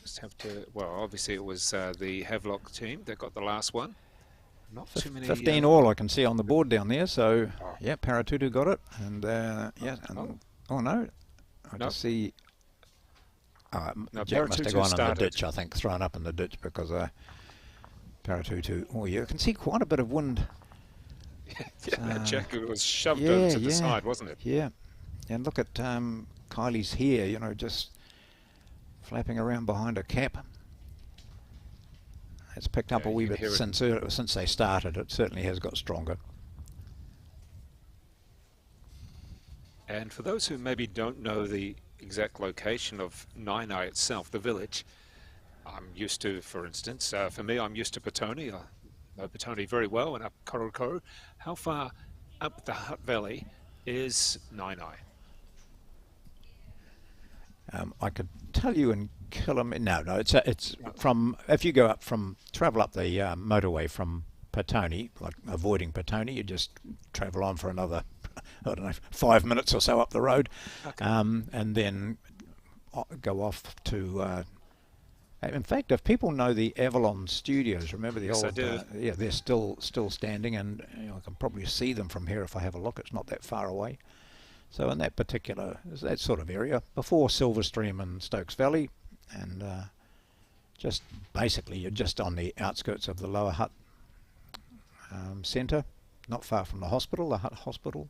Just have to. Well, obviously it was the Havelock team that got the last one. Not too many. 15 all I can see on the board down there. So yeah, Paratutu got it, and yeah. And, oh no, I just see. No, Jack must have gone in the ditch, started. I think, thrown up in the ditch because Paratutu. Oh, you can see quite a bit of wind. That Jack was shoved over to the side, wasn't it? Yeah, and look at Kylie's hair, you know, just flapping around behind her cap. It's picked up a wee bit since they started. It certainly has got stronger. And for those who maybe don't know the exact location of Naenae itself, the village, I'm used to, for instance, for me, I'm used to Petone. I know Petone very well, and up Koroko. How far up the Hutt Valley is Naenae? I could tell you in kilometres. No, it's from, if you go up from, travel up the motorway from Petone, like avoiding Petone, you just travel on for another, I don't know, 5 minutes or so up the road, and then go off to. In fact, if people know the Avalon Studios, remember the old? Yeah, they're still standing, and you know, I can probably see them from here if I have a look. It's not that far away. So in that particular, that sort of area, before Silverstream and Stokes Valley, and just basically you're just on the outskirts of the Lower Hutt centre, not far from the hospital, the Hutt Hospital.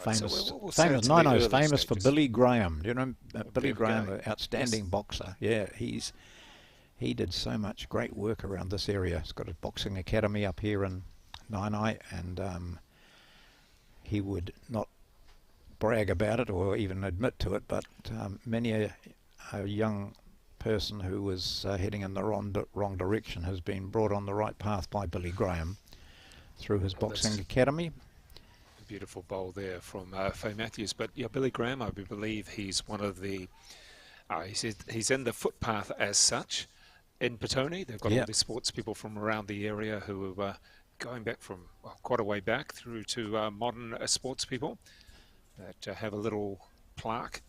Right, famous, so famous. Naenae's famous stages. For Billy Graham. Do you know Billy Graham, an outstanding boxer? Yeah, he did so much great work around this area. He's got a boxing academy up here in Naenae, and he would not brag about it or even admit to it, but many a young person who was heading in the wrong direction has been brought on the right path by Billy Graham through his boxing academy. Beautiful bowl there from Faye Matthews, but yeah, Billy Graham, I believe he's one of the he's in the footpath as such in Petone. They've got all these sports people from around the area who are going back from quite a way back through to modern sports people that have a little plaque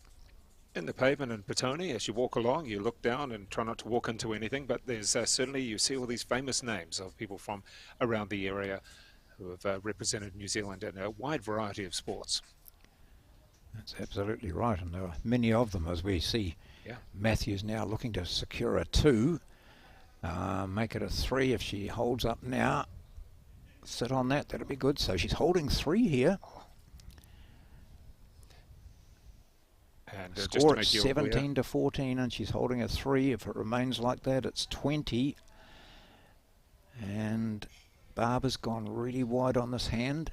in the pavement in Petone. As you walk along, you look down and try not to walk into anything, but there's certainly, you see all these famous names of people from around the area who have represented New Zealand in a wide variety of sports. That's absolutely right, and there are many of them, as we see. Matthews now looking to secure a 2, make it a 3 if she holds up now. Sit on that, that'll be good. So she's holding 3 here. And score at 17 to 14, and she's holding a 3. If it remains like that, it's 20. And Barbara's gone really wide on this hand,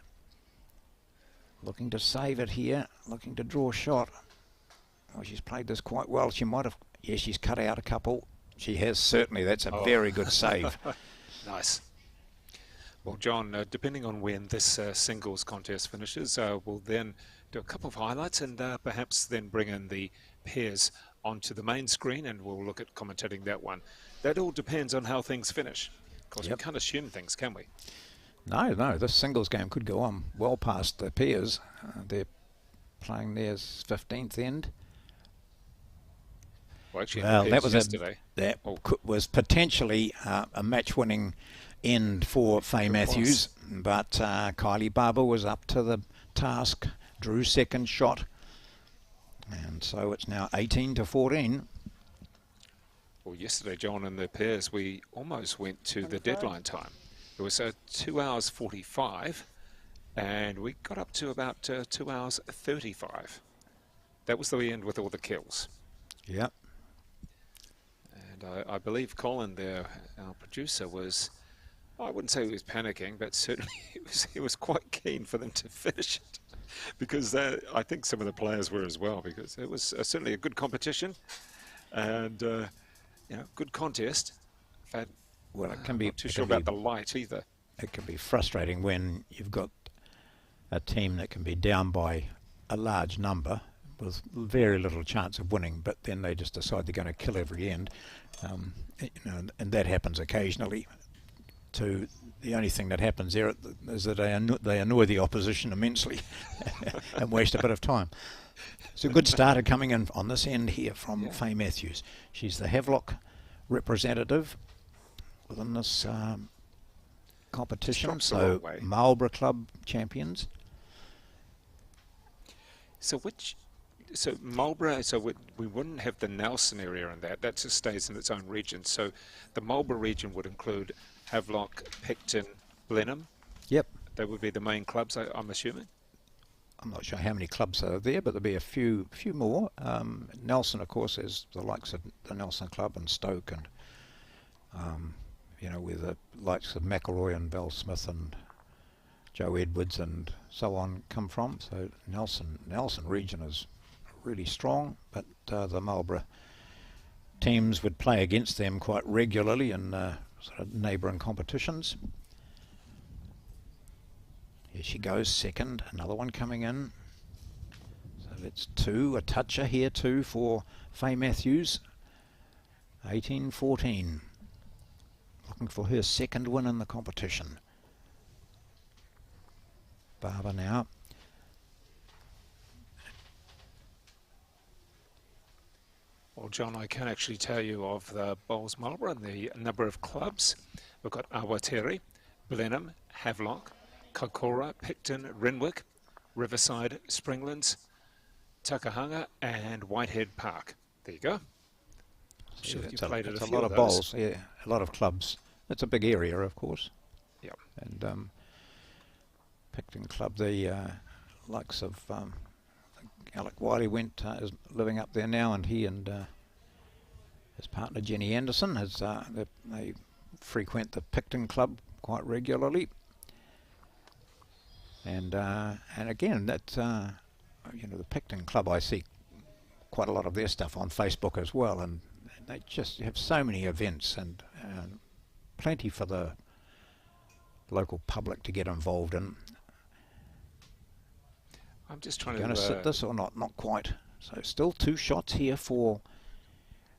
looking to save it here, looking to draw a shot. Oh, she's played this quite well. She might have Yeah, she's cut out a couple. She has, certainly. That's a very good save. Nice. Well, John, depending on when this singles contest finishes, we'll then do a couple of highlights and perhaps then bring in the pairs onto the main screen, and we'll look at commentating that one. That all depends on how things finish. Of course, we can't assume things, can we? No, this singles game could go on well past the pairs. They're playing their 15th end. Well, actually, that was yesterday. That was potentially a match-winning end for Faye Matthews, but Kylie Barber was up to the task, drew second shot, and so it's now 18-14. Well, yesterday, John, in the pairs, we almost went to the deadline time. It was 2 hours 45, and we got up to about 2 hours 35. That was the end with all the kills. Yep. And I believe Colin there, our producer, was, I wouldn't say he was panicking, but certainly he was quite keen for them to finish it. Because I think some of the players were as well, because it was certainly a good competition and good contest. But Well, it can be. I'm not too sure about the light either. It can be frustrating when you've got a team that can be down by a large number with very little chance of winning, but then they just decide they're going to kill every end, and that happens occasionally. The only thing that happens there is that they annoy the opposition immensely and waste a bit of time. It's a good starter coming in on this end here from Faye Matthews. She's the Havelock representative within this competition, so Marlborough Club champions. So Marlborough, so we wouldn't have the Nelson area in that. That just stays in its own region. So the Marlborough region would include Havelock, Picton, Blenheim. Yep. They would be the main clubs, I'm assuming. I'm not sure how many clubs are there, but there'll be a few more. Nelson, of course, is the likes of the Nelson Club and Stoke, and where the likes of McElroy and Bell Smith and Joe Edwards and so on come from. So Nelson region is really strong, but the Marlborough teams would play against them quite regularly in sort of neighbouring competitions. Here she goes, second, another one coming in. So that's two, a toucher here too for Faye Matthews. 18-14. Looking for her second win in the competition. Barber now. Well, John, I can actually tell you of the Bowls Marlborough and the number of clubs. We've got Awateri, Blenheim, Havelock, Kaikoura, Picton, Renwick, Riverside, Springlands, Takahanga and Whitehead Park. There you go. Sure, it's a lot of bowls, yeah, a lot of clubs. It's a big area, of course. Yeah. And Picton Club, the likes of Alec Wiley is living up there now, and he and his partner Jenny Anderson they frequent the Picton Club quite regularly. And again, that the Picton Club, I see quite a lot of their stuff on Facebook as well, and they just have so many events and plenty for the local public to get involved in. I'm just trying to sit this or not? Not quite. So still two shots here for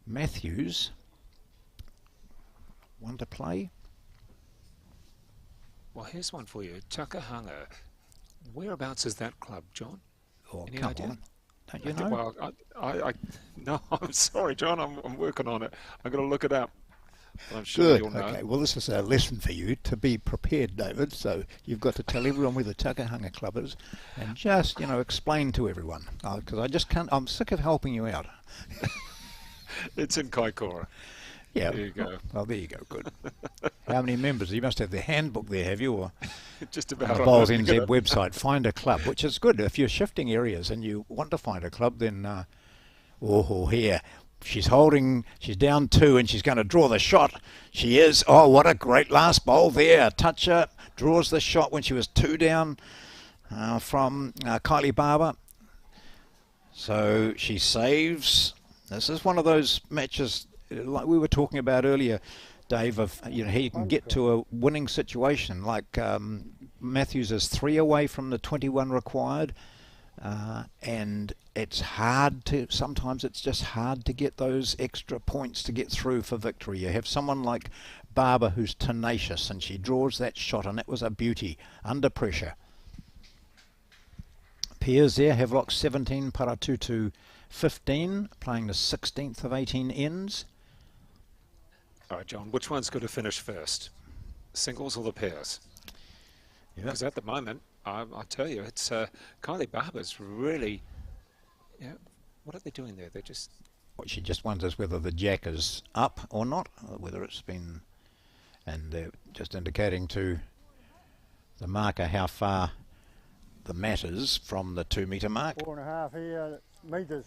Matthews. One to play. Well, here's one for you. Takahanga. Whereabouts is that club, John? Oh, Any come idea? on. Don't you know? Well, no, I'm sorry, John. I'm working on it. I'm going to look it up. I'm sure Good. You'll know. Okay. Well, this is a lesson for you to be prepared, David. So you've got to tell everyone where the Takahanga Club is, and just explain to everyone, because I just can't. I'm sick of helping you out. It's in Kaikoura. Yeah. There you go. Well, there you go. Good. How many members? You must have the handbook there, have you? Or just about on the Bowls NZ website, find a club, which is good. If you're shifting areas and you want to find a club, then here. She's down 2 and she's going to draw the shot. She is. Oh, what a great last bowl there. Toucher draws the shot when she was 2 down from Kylie Barber. So she saves. This is one of those matches like we were talking about earlier, Dave, of how you can get to a winning situation. Like Matthews is 3 away from the 21 required, and sometimes it's just hard to get those extra points to get through for victory. You have someone like Barber who's tenacious, and she draws that shot, and that was a beauty under pressure. Pairs there, Havelock 17, Paratutu 15, playing the 16th of 18 ends. All right, John, which one's going to finish first? Singles or the pairs? Yeah. Because at the moment, I tell you, it's Kylie Barber's really, what are they doing there? They're just... Well, she just wonders whether the jack is up or not, whether it's been... And they're just indicating to the marker how far the mat is from the 2 metre mark. 4.5 here, metres.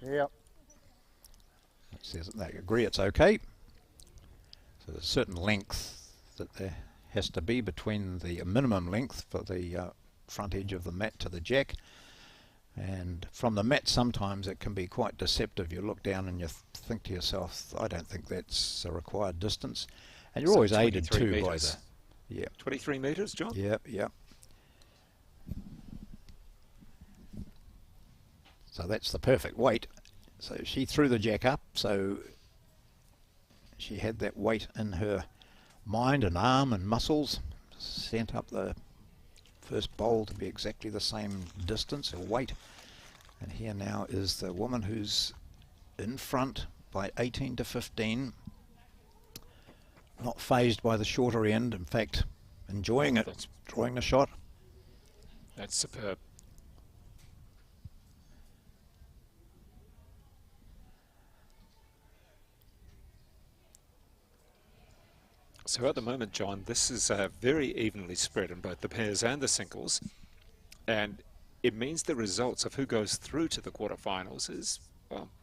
Yep. It says that they agree it's okay. So there's a certain length that there has to be between the minimum length for the front edge of the mat to the jack. And from the mat sometimes it can be quite deceptive. You look down and you think to yourself, I don't think that's a required distance. And you're So always aided 23 too by metres. the... Yeah. 23 metres, John? Yeah, yeah. So that's the perfect weight. So she threw the jack up, so she had that weight in her mind and arm and muscles, sent up the first bowl to be exactly the same distance or weight. And here now is the woman who's in front by 18 to 15, not phased by the shorter end, in fact enjoying it, drawing the shot. That's superb. So at the moment, John, this is very evenly spread in both the pairs and the singles, and it means the results of who goes through to the quarterfinals is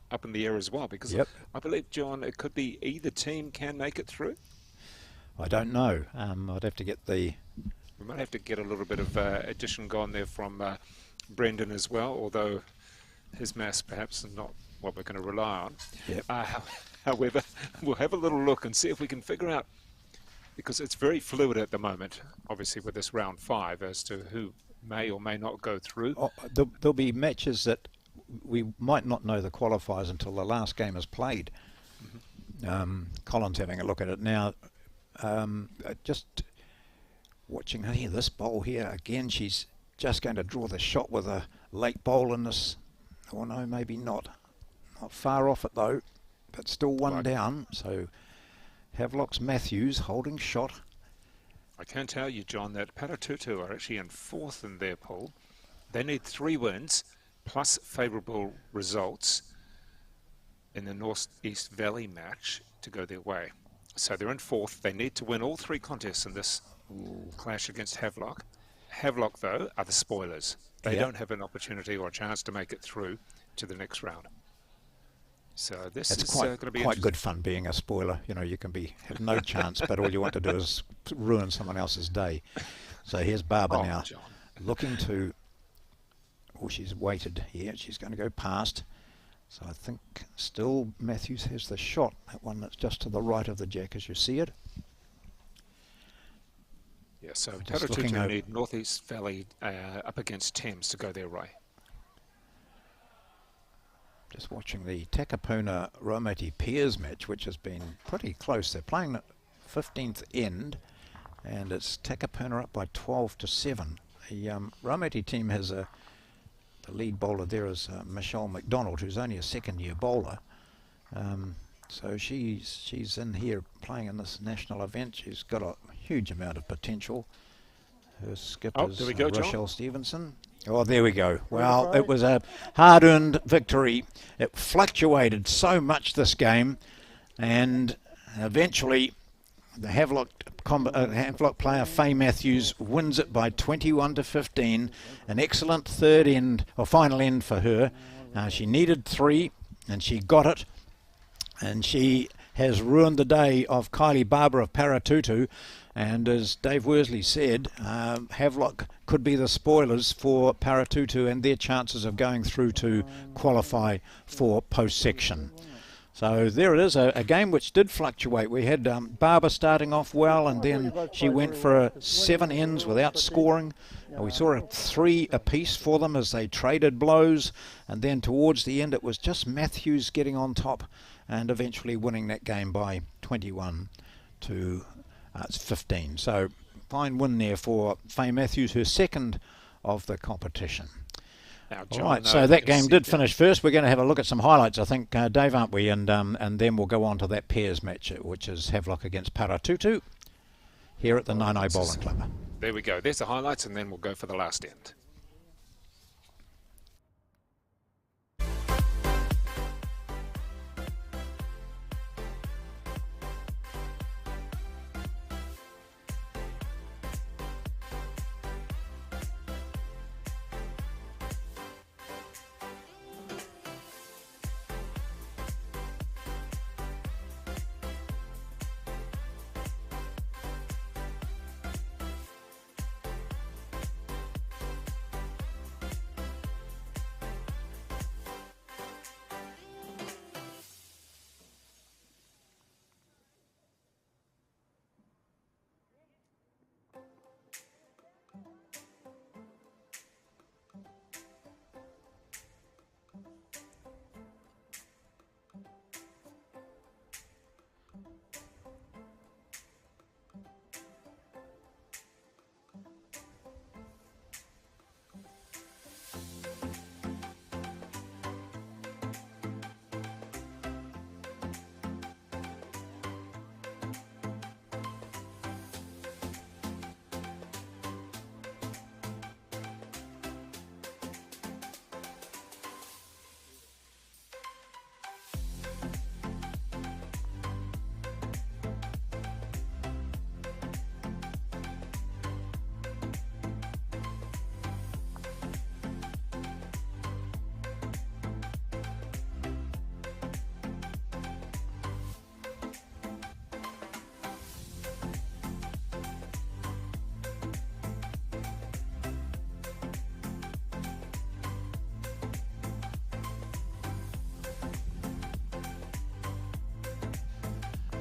up in the air as well, because I believe, John, it could be either team can make it through. I don't know. I'd have to get the... We might have to get a little bit of addition gone there from Brendan as well, although his maths perhaps is not what we're going to rely on. Yep. However, we'll have a little look and see if we can figure out, because it's very fluid at the moment, obviously with this round 5, as to who may or may not go through. Oh, there'll be matches that we might not know the qualifiers until the last game is played. Colin's having a look at it now. Just watching here, this bowl here, again, she's just going to draw the shot with a late bowl in this. Oh no, maybe not. Not far off it though, but still one down. So Havelock's Matthews holding shot. I can tell you, John, that Paratutu are actually in 4th in their pool. They need 3 wins plus favourable results in the North East Valley match to go their way. So they're in 4th. They need to win all 3 contests in this clash against Havelock. Havelock, though, are the spoilers. They don't have an opportunity or a chance to make it through to the next round. So this is going to be quite good fun being a spoiler. You know, you can have no chance, but all you want to do is ruin someone else's day. So here's Barber now, John, looking to... Oh, she's waited here. She's going to go past. So I think still Matthews has the shot, that one that's just to the right of the jack as you see it. Yeah, so Paratutu need North East Valley up against Thames to go their way. Just watching the Takapuna Raumati Pairs match, which has been pretty close. They're playing the 15th end, and it's Takapuna up by 12 to 7. The Raumati team has the lead bowler there is Michelle McDonald, who's only a 2nd-year bowler. So she's in here playing in this national event. She's got a huge amount of potential. Her skipper's Rochelle Stevenson. Oh, there we go. Well, it was a hard-earned victory. It fluctuated so much this game, and eventually the Havelock player Faye Matthews wins it by 21 to 15. An excellent third end or final end for her. She needed 3, and she got it. And she has ruined the day of Kylie Barber of Paratutu. And as Dave Worsley said, Havelock could be the spoilers for Paratutu and their chances of going through to qualify for post-section. So there it is, a game which did fluctuate. We had Barber starting off well, and then she went for 7 ends without scoring. We saw a 3 apiece for them as they traded blows, and then towards the end it was just Matthews getting on top and eventually winning that game by 21 to 15. So fine win there for Faye Matthews, her second of the competition. Now, John, all right, so that game did finish first. We're going to have a look at some highlights, I think, Dave, aren't we? And then we'll go on to that pairs match, which is Havelock against Paratutu here at the Naenae Bowling Club. There we go. There's the highlights, and then we'll go for the last end.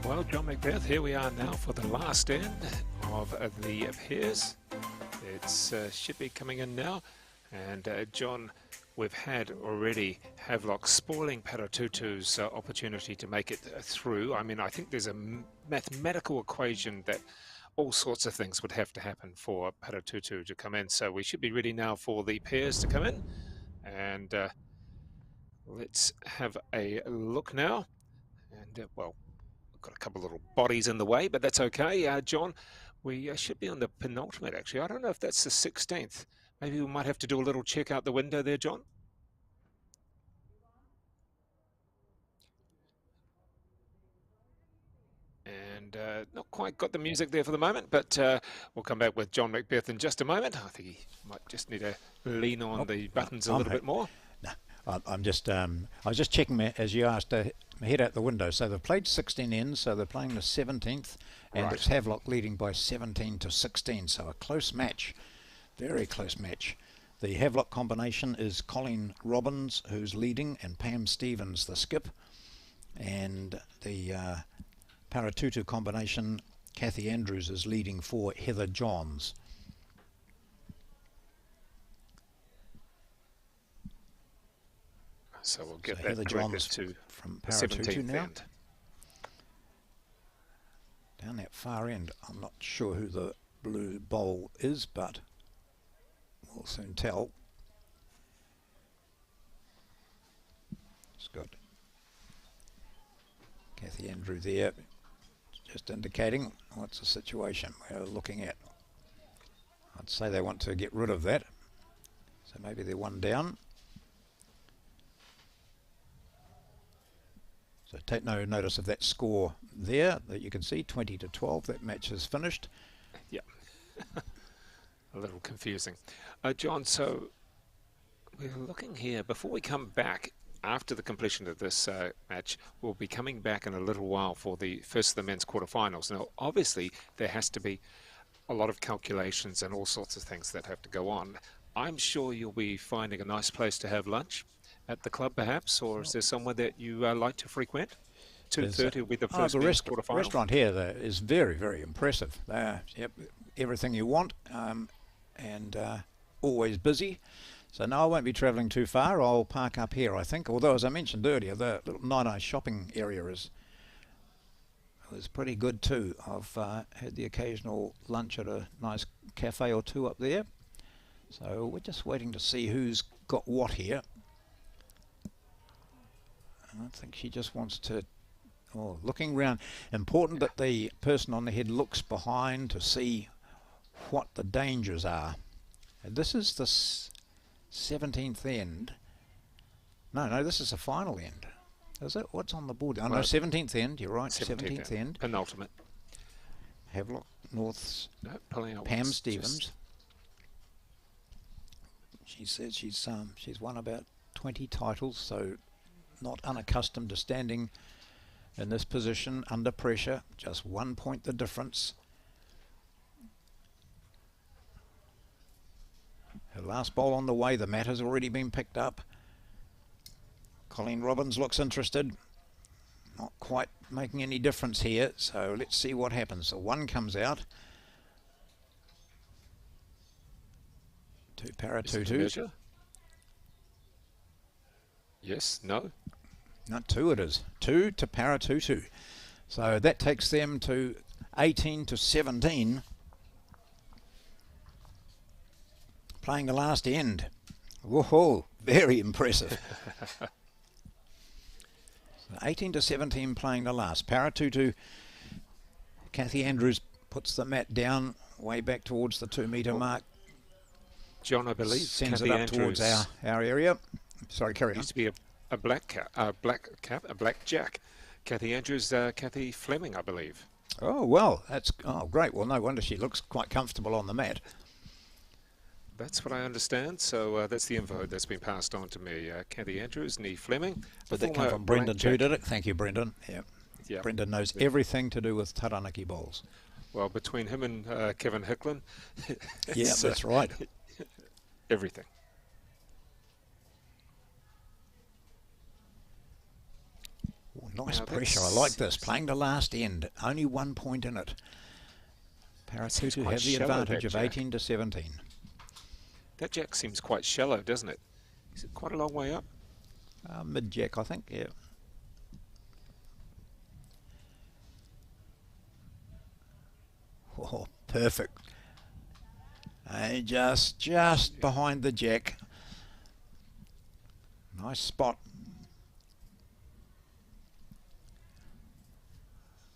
Well, John Macbeth, here we are now for the last end of the pairs. It's should be coming in now. And John, we've had already Havelock spoiling Paratutu's opportunity to make it through. I mean, I think there's a mathematical equation that all sorts of things would have to happen for Paratutu to come in. So we should be ready now for the pairs to come in. And let's have a look now. And, well, got a couple little bodies in the way, but that's okay. John, we should be on the penultimate, actually. I don't know if that's the 16th. Maybe we might have to do a little check out the window there, John. And not quite got the music there for the moment, but we'll come back with John Macbeth in just a moment. I think he might just need to lean on the buttons a little bit more. I'm just, I was just checking as you asked to head out the window. So they've played 16 ends, so they're playing the 17th, and Right. it's Havelock leading by 17 to 16. So a close match, very close match. The Havelock combination is Colleen Robbins, who's leading, and Pam Stevens, the skip. And the Paratutu combination, Kathy Andrews is leading for Heather Johns. So we'll get So that Heather corrected Johns to from the Paratutu 17th now. end. Down that far end, I'm not sure who the blue bowl is, but we'll soon tell. It's got Kathy Andrew there, just indicating what's the situation we're looking at. I'd say they want to get rid of that, so maybe they're one down. So take no notice of that score there that you can see, 20 to 12. That match is finished. Yeah, a little confusing. John, so we're looking here, before we come back, after the completion of this match, we'll be coming back in a little while for the first of the men's quarterfinals. Now, obviously, there has to be a lot of calculations and all sorts of things that have to go on. I'm sure you'll be finding a nice place to have lunch at the club, perhaps, or is there somewhere that you like to frequent? 2:30 will be the first men's quarterfinal. Restaurant here is very, very impressive. Yep, everything you want, and always busy. So no, I won't be travelling too far. I'll park up here, I think. Although, as I mentioned earlier, the little Naenae shopping area was pretty good too. I've had the occasional lunch at a nice cafe or two up there. So we're just waiting to see who's got what here. I think she just wants to... Oh, looking round. Important that the person on the head looks behind to see what the dangers are. And this is the 17th end. No, this is the final end. Is it? What's on the board? Oh, no, 17th end. You're right. 17th end. Penultimate. Havelock North's pulling out Pam Stevens. She says she's won about 20 titles, so not unaccustomed to standing in this position under pressure. Just 1 point the difference. Her last bowl on the way. The mat has already been picked up. Colleen Robbins looks interested. Not quite making any difference here, so let's see what happens. So one comes out. Two para-tutus. Yes, no? Not two it is. 2 to para-tutu. So that takes them to 18 to 17. Playing the last end. Whoa, very impressive. 18 to 17 playing the last. Para-tutu. Kathy Andrews puts the mat down way back towards the 2 metre mark. John, I believe, sends Kathy it up Andrews towards our area. Sorry, carry on. Used to be a black jack. Kathy Andrews, Kathy Fleming, I believe. Oh, well, great. Well, no wonder she looks quite comfortable on the mat. That's what I understand. So that's the info that's been passed on to me. Kathy Andrews, Nee Fleming. Did that come from Brendan too, did it? Thank you, Brendan. Yeah. Brendan knows everything to do with taranaki bowls. Well, between him and Kevin Hicklin. Yeah, that's right. Everything. Oh, nice pressure. I like this. Playing the last end. Only 1 point in it. Para-tutu have the advantage of 18 to 17. That jack seems quite shallow, doesn't it? Is it quite a long way up? Mid-jack, I think, yeah. Oh, perfect. And just behind the jack. Nice spot.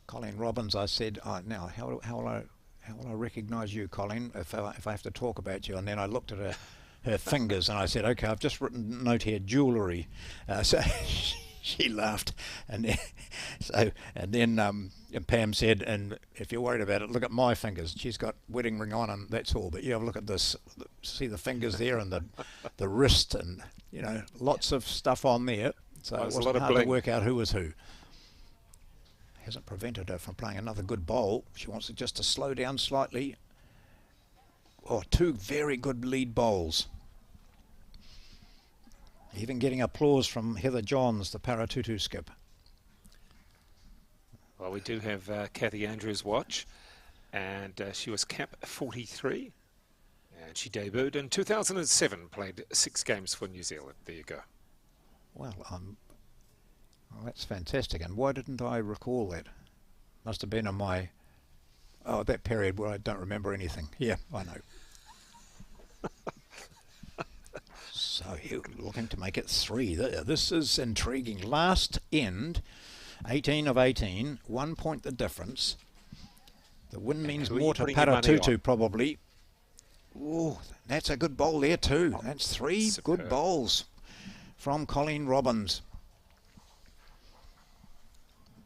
Colleen Robbins, I said, now how will I recognise you, Colleen, if I have to talk about you? And then I looked at her fingers and I said, okay, I've just written a note here, jewellery. So she laughed, and then Pam said, and if you're worried about it, look at my fingers. She's got wedding ring on, and that's all. But you have a look at this. See the fingers there, and the wrist, and lots of stuff on there. So it wasn't hard to work out who was who. Hasn't prevented her from playing another good bowl. She wants it just to slow down slightly. Oh, 2 very good lead bowls. Even getting applause from Heather Johns, the para-tutu skip. Well, we do have Kathy Andrews' watch, and she was cap 43, and she debuted in 2007, played 6 games for New Zealand. There you go. Well, that's fantastic. And why didn't I recall that? Must have been on my... Oh, that period where I don't remember anything. Yeah, I know. So you're looking to make it 3 there. This is intriguing. Last end, 18 of 18, 1 point the difference. The win means more to para-tutu probably. Oh, that's a good bowl there too. That's 3 good bowls from Colleen Robbins.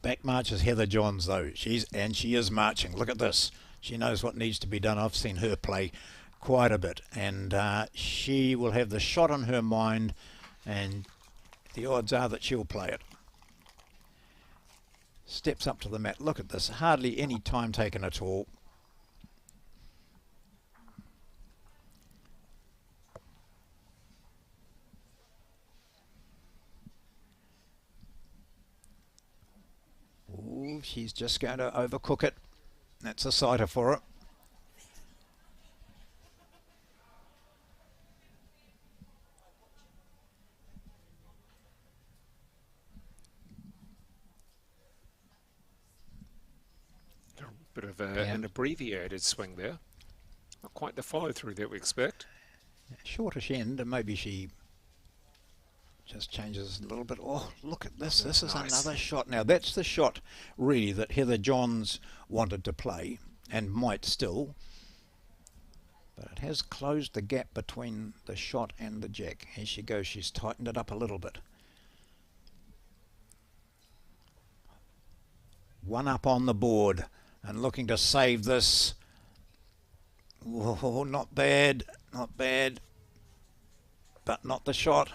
Back marches Heather Johns though. She is marching. Look at this. She knows what needs to be done. I've seen her play quite a bit, and she will have the shot on her mind, and the odds are that she'll play it. Steps up to the mat. Look at this. Hardly any time taken at all. Ooh, she's just going to overcook it. That's a sighter for her. Bit of an abbreviated swing there. Not quite the follow-through that we expect. Shortish end, and maybe she just changes a little bit. Oh, look at this. This is nice. Another shot. Now, that's the shot, really, that Heather Johns wanted to play, and might still. But it has closed the gap between the shot and the jack. Here she goes. She's tightened it up a little bit. One up on the board. And looking to save this. Oh, not bad, not bad, but not the shot.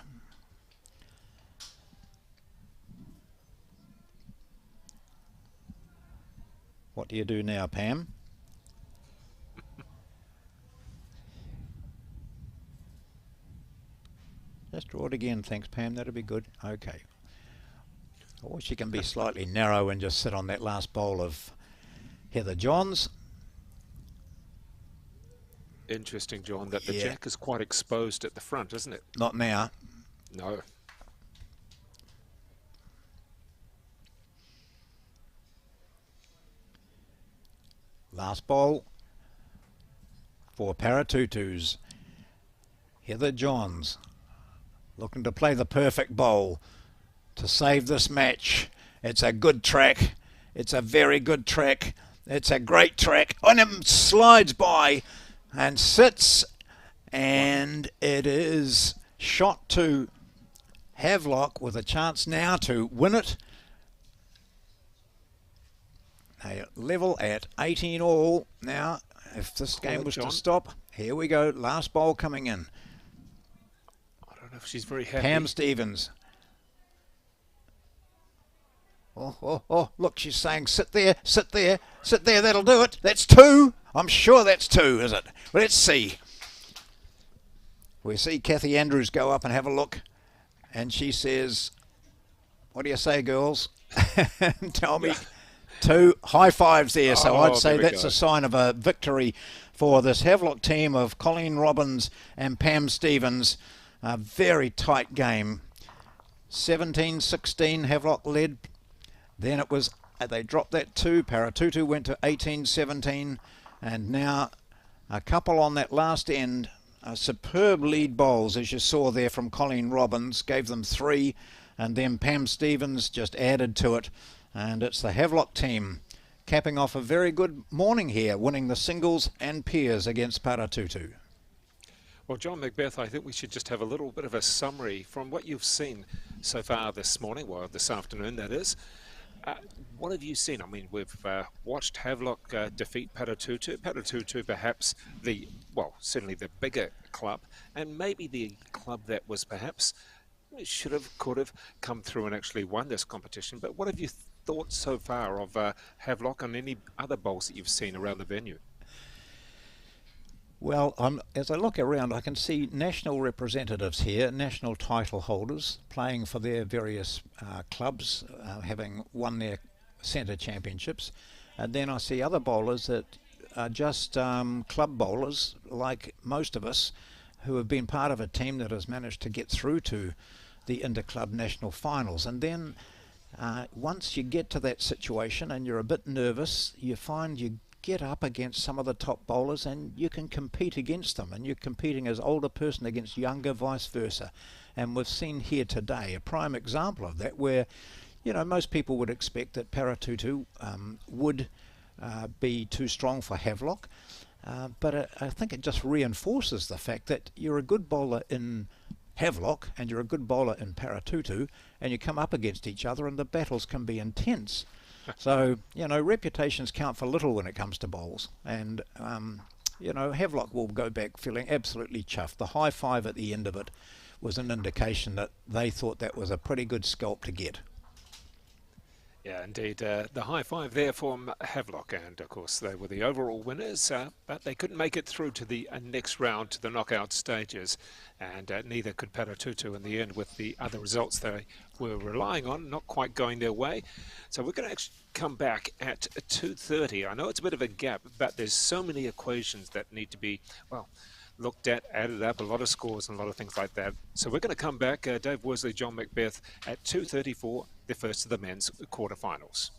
What do you do now, Pam? Just draw it again, thanks, Pam. That'll be good. Okay. Or she can be slightly narrow and just sit on that last bowl of Heather Johns. Interesting, John, that the jack is quite exposed at the front, isn't it? Not now. No. Last bowl for Paratutus. Heather Johns looking to play the perfect bowl to save this match. It's a good track. It's a very good track. It's a great track. And it slides by and sits, and it is shot to Havelock with a chance now to win it. They are level at 18 all. Now, if this game was to stop, here we go. Last bowl coming in. I don't know if she's very happy. Pam Stevens. Oh, look, she's saying, sit there, sit there, sit there, that'll do it. That's two. I'm sure that's two, is it? Well, let's see. We see Kathy Andrews go up and have a look, and she says, what do you say, girls? Tell me. Two high fives there, so I'd say that's a sign of a victory for this Havelock team of Colleen Robbins and Pam Stevens. A very tight game. 17-16, Havelock led. Then it was, they dropped that 2. Paratutu went to 18-17. And now a couple on that last end. Superb lead bowls, as you saw there from Colleen Robbins. Gave them 3. And then Pam Stevens just added to it. And it's the Havelock team capping off a very good morning here, winning the singles and pairs against Paratutu. Well, John Macbeth, I think we should just have a little bit of a summary from what you've seen so far this morning, well, this afternoon, that is. What have you seen? I mean, we've watched Havelock defeat Paratutu. Paratutu, perhaps certainly the bigger club, and maybe the club that was perhaps should have, could have come through and actually won this competition. But what have you thought so far of Havelock and any other bowls that you've seen around the venue? Well, as I look around, I can see national representatives here, national title holders, playing for their various clubs, having won their centre championships. And then I see other bowlers that are just club bowlers, like most of us, who have been part of a team that has managed to get through to the Interclub national finals. And then once you get to that situation and you're a bit nervous, you find you get up against some of the top bowlers and you can compete against them, and you're competing as older person against younger, vice versa. And we've seen here today a prime example of that, where most people would expect that Paratutu would be too strong for Havelock, but I think it just reinforces the fact that you're a good bowler in Havelock and you're a good bowler in Paratutu, and you come up against each other and the battles can be intense. So, reputations count for little when it comes to bowls. And, Havelock will go back feeling absolutely chuffed. The high five at the end of it was an indication that they thought that was a pretty good scalp to get. Yeah, indeed. The high five there from Havelock, and of course they were the overall winners, but they couldn't make it through to the next round, to the knockout stages, and neither could Paratutu in the end, with the other results they were relying on not quite going their way. So we're going to actually come back at 2:30. I know it's a bit of a gap, but there's so many equations that need to be, well, looked at, added up, a lot of scores and a lot of things like that. So we're going to come back, Dave Worsley, John Macbeth, at 2:30 for the first of the men's quarterfinals.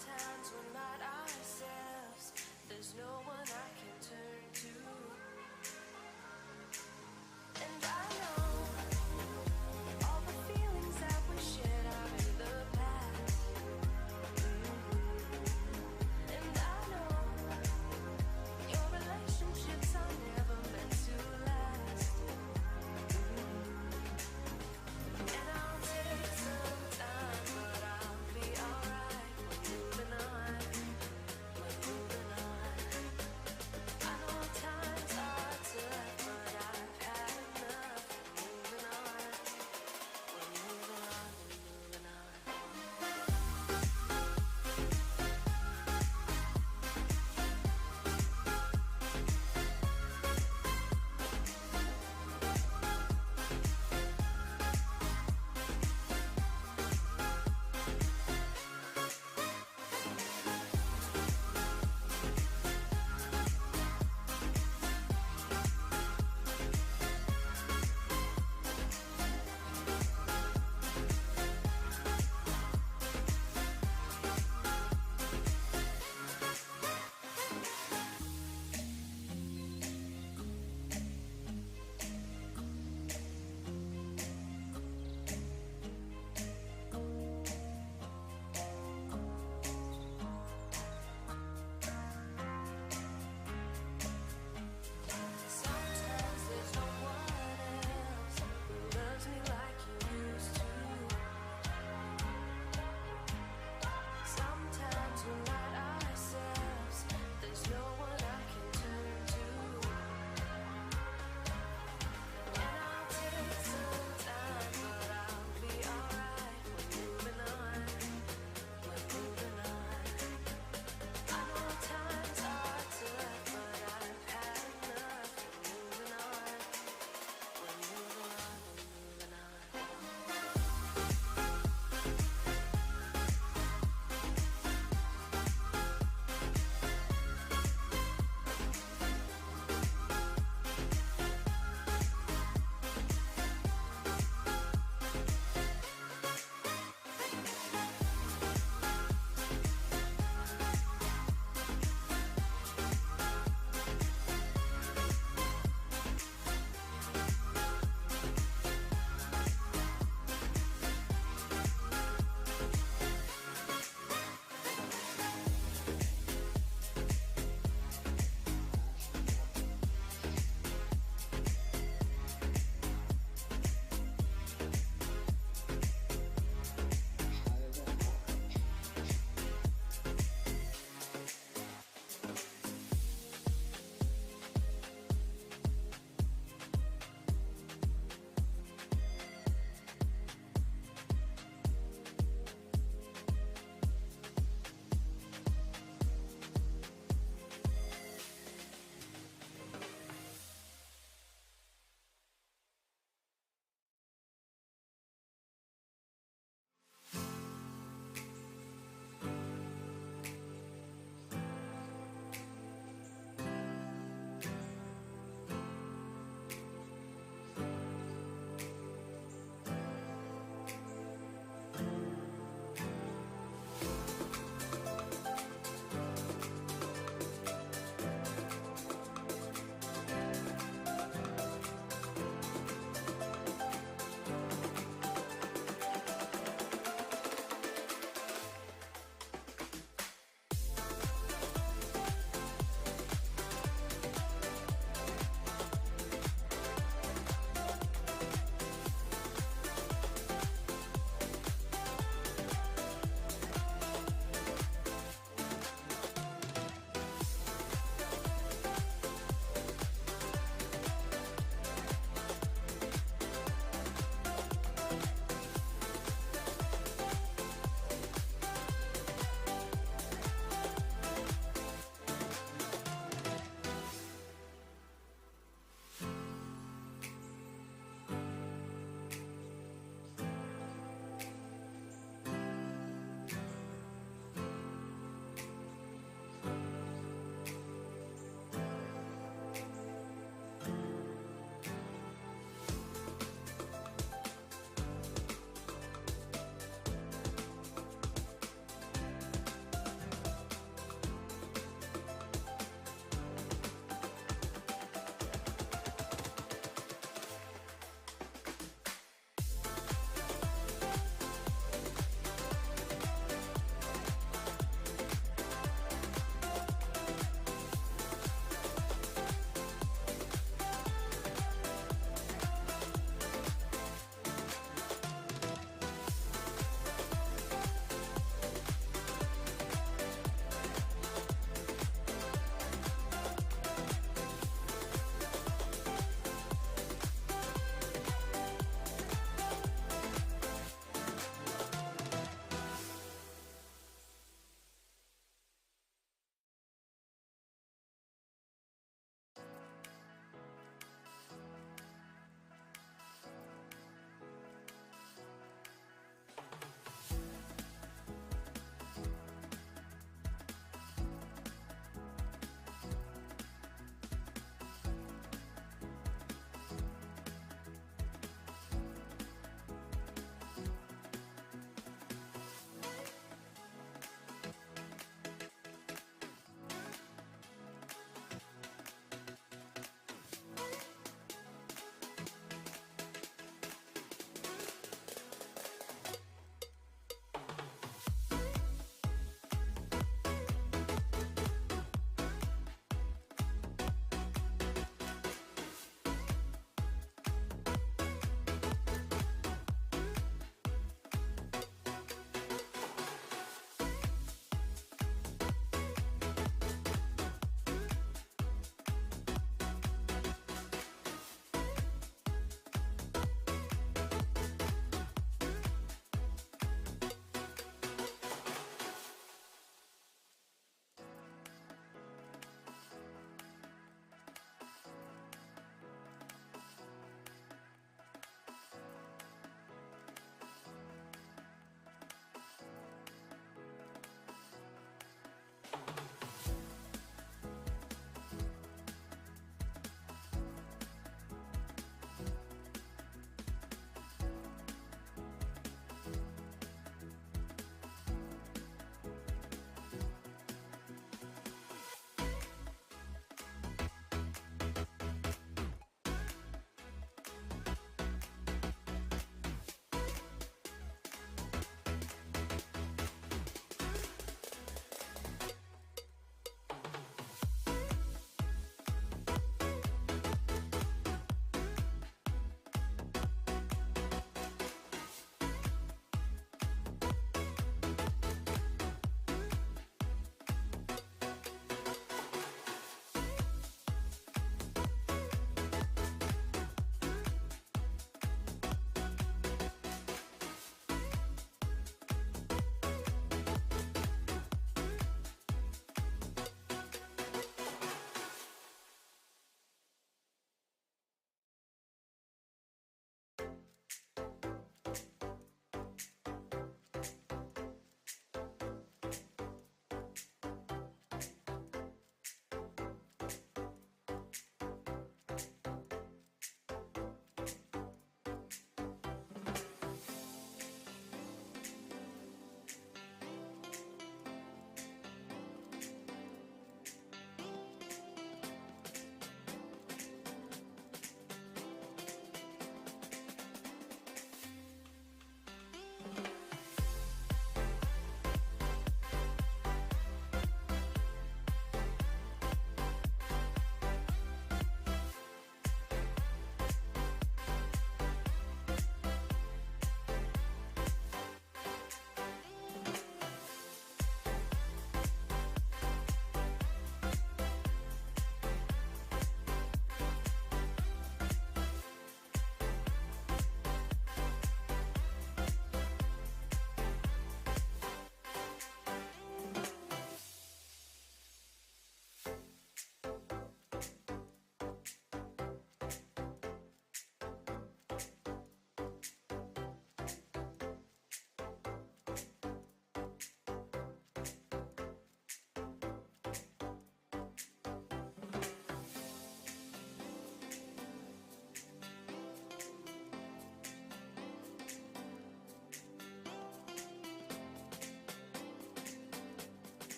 Sometimes we're not ourselves. There's no one I can turn to. And I know all the feelings that we shared are in the past. And I know your relationships are never meant to last. And I'll take some time, but I'll be alright. We're moving on. We're moving on.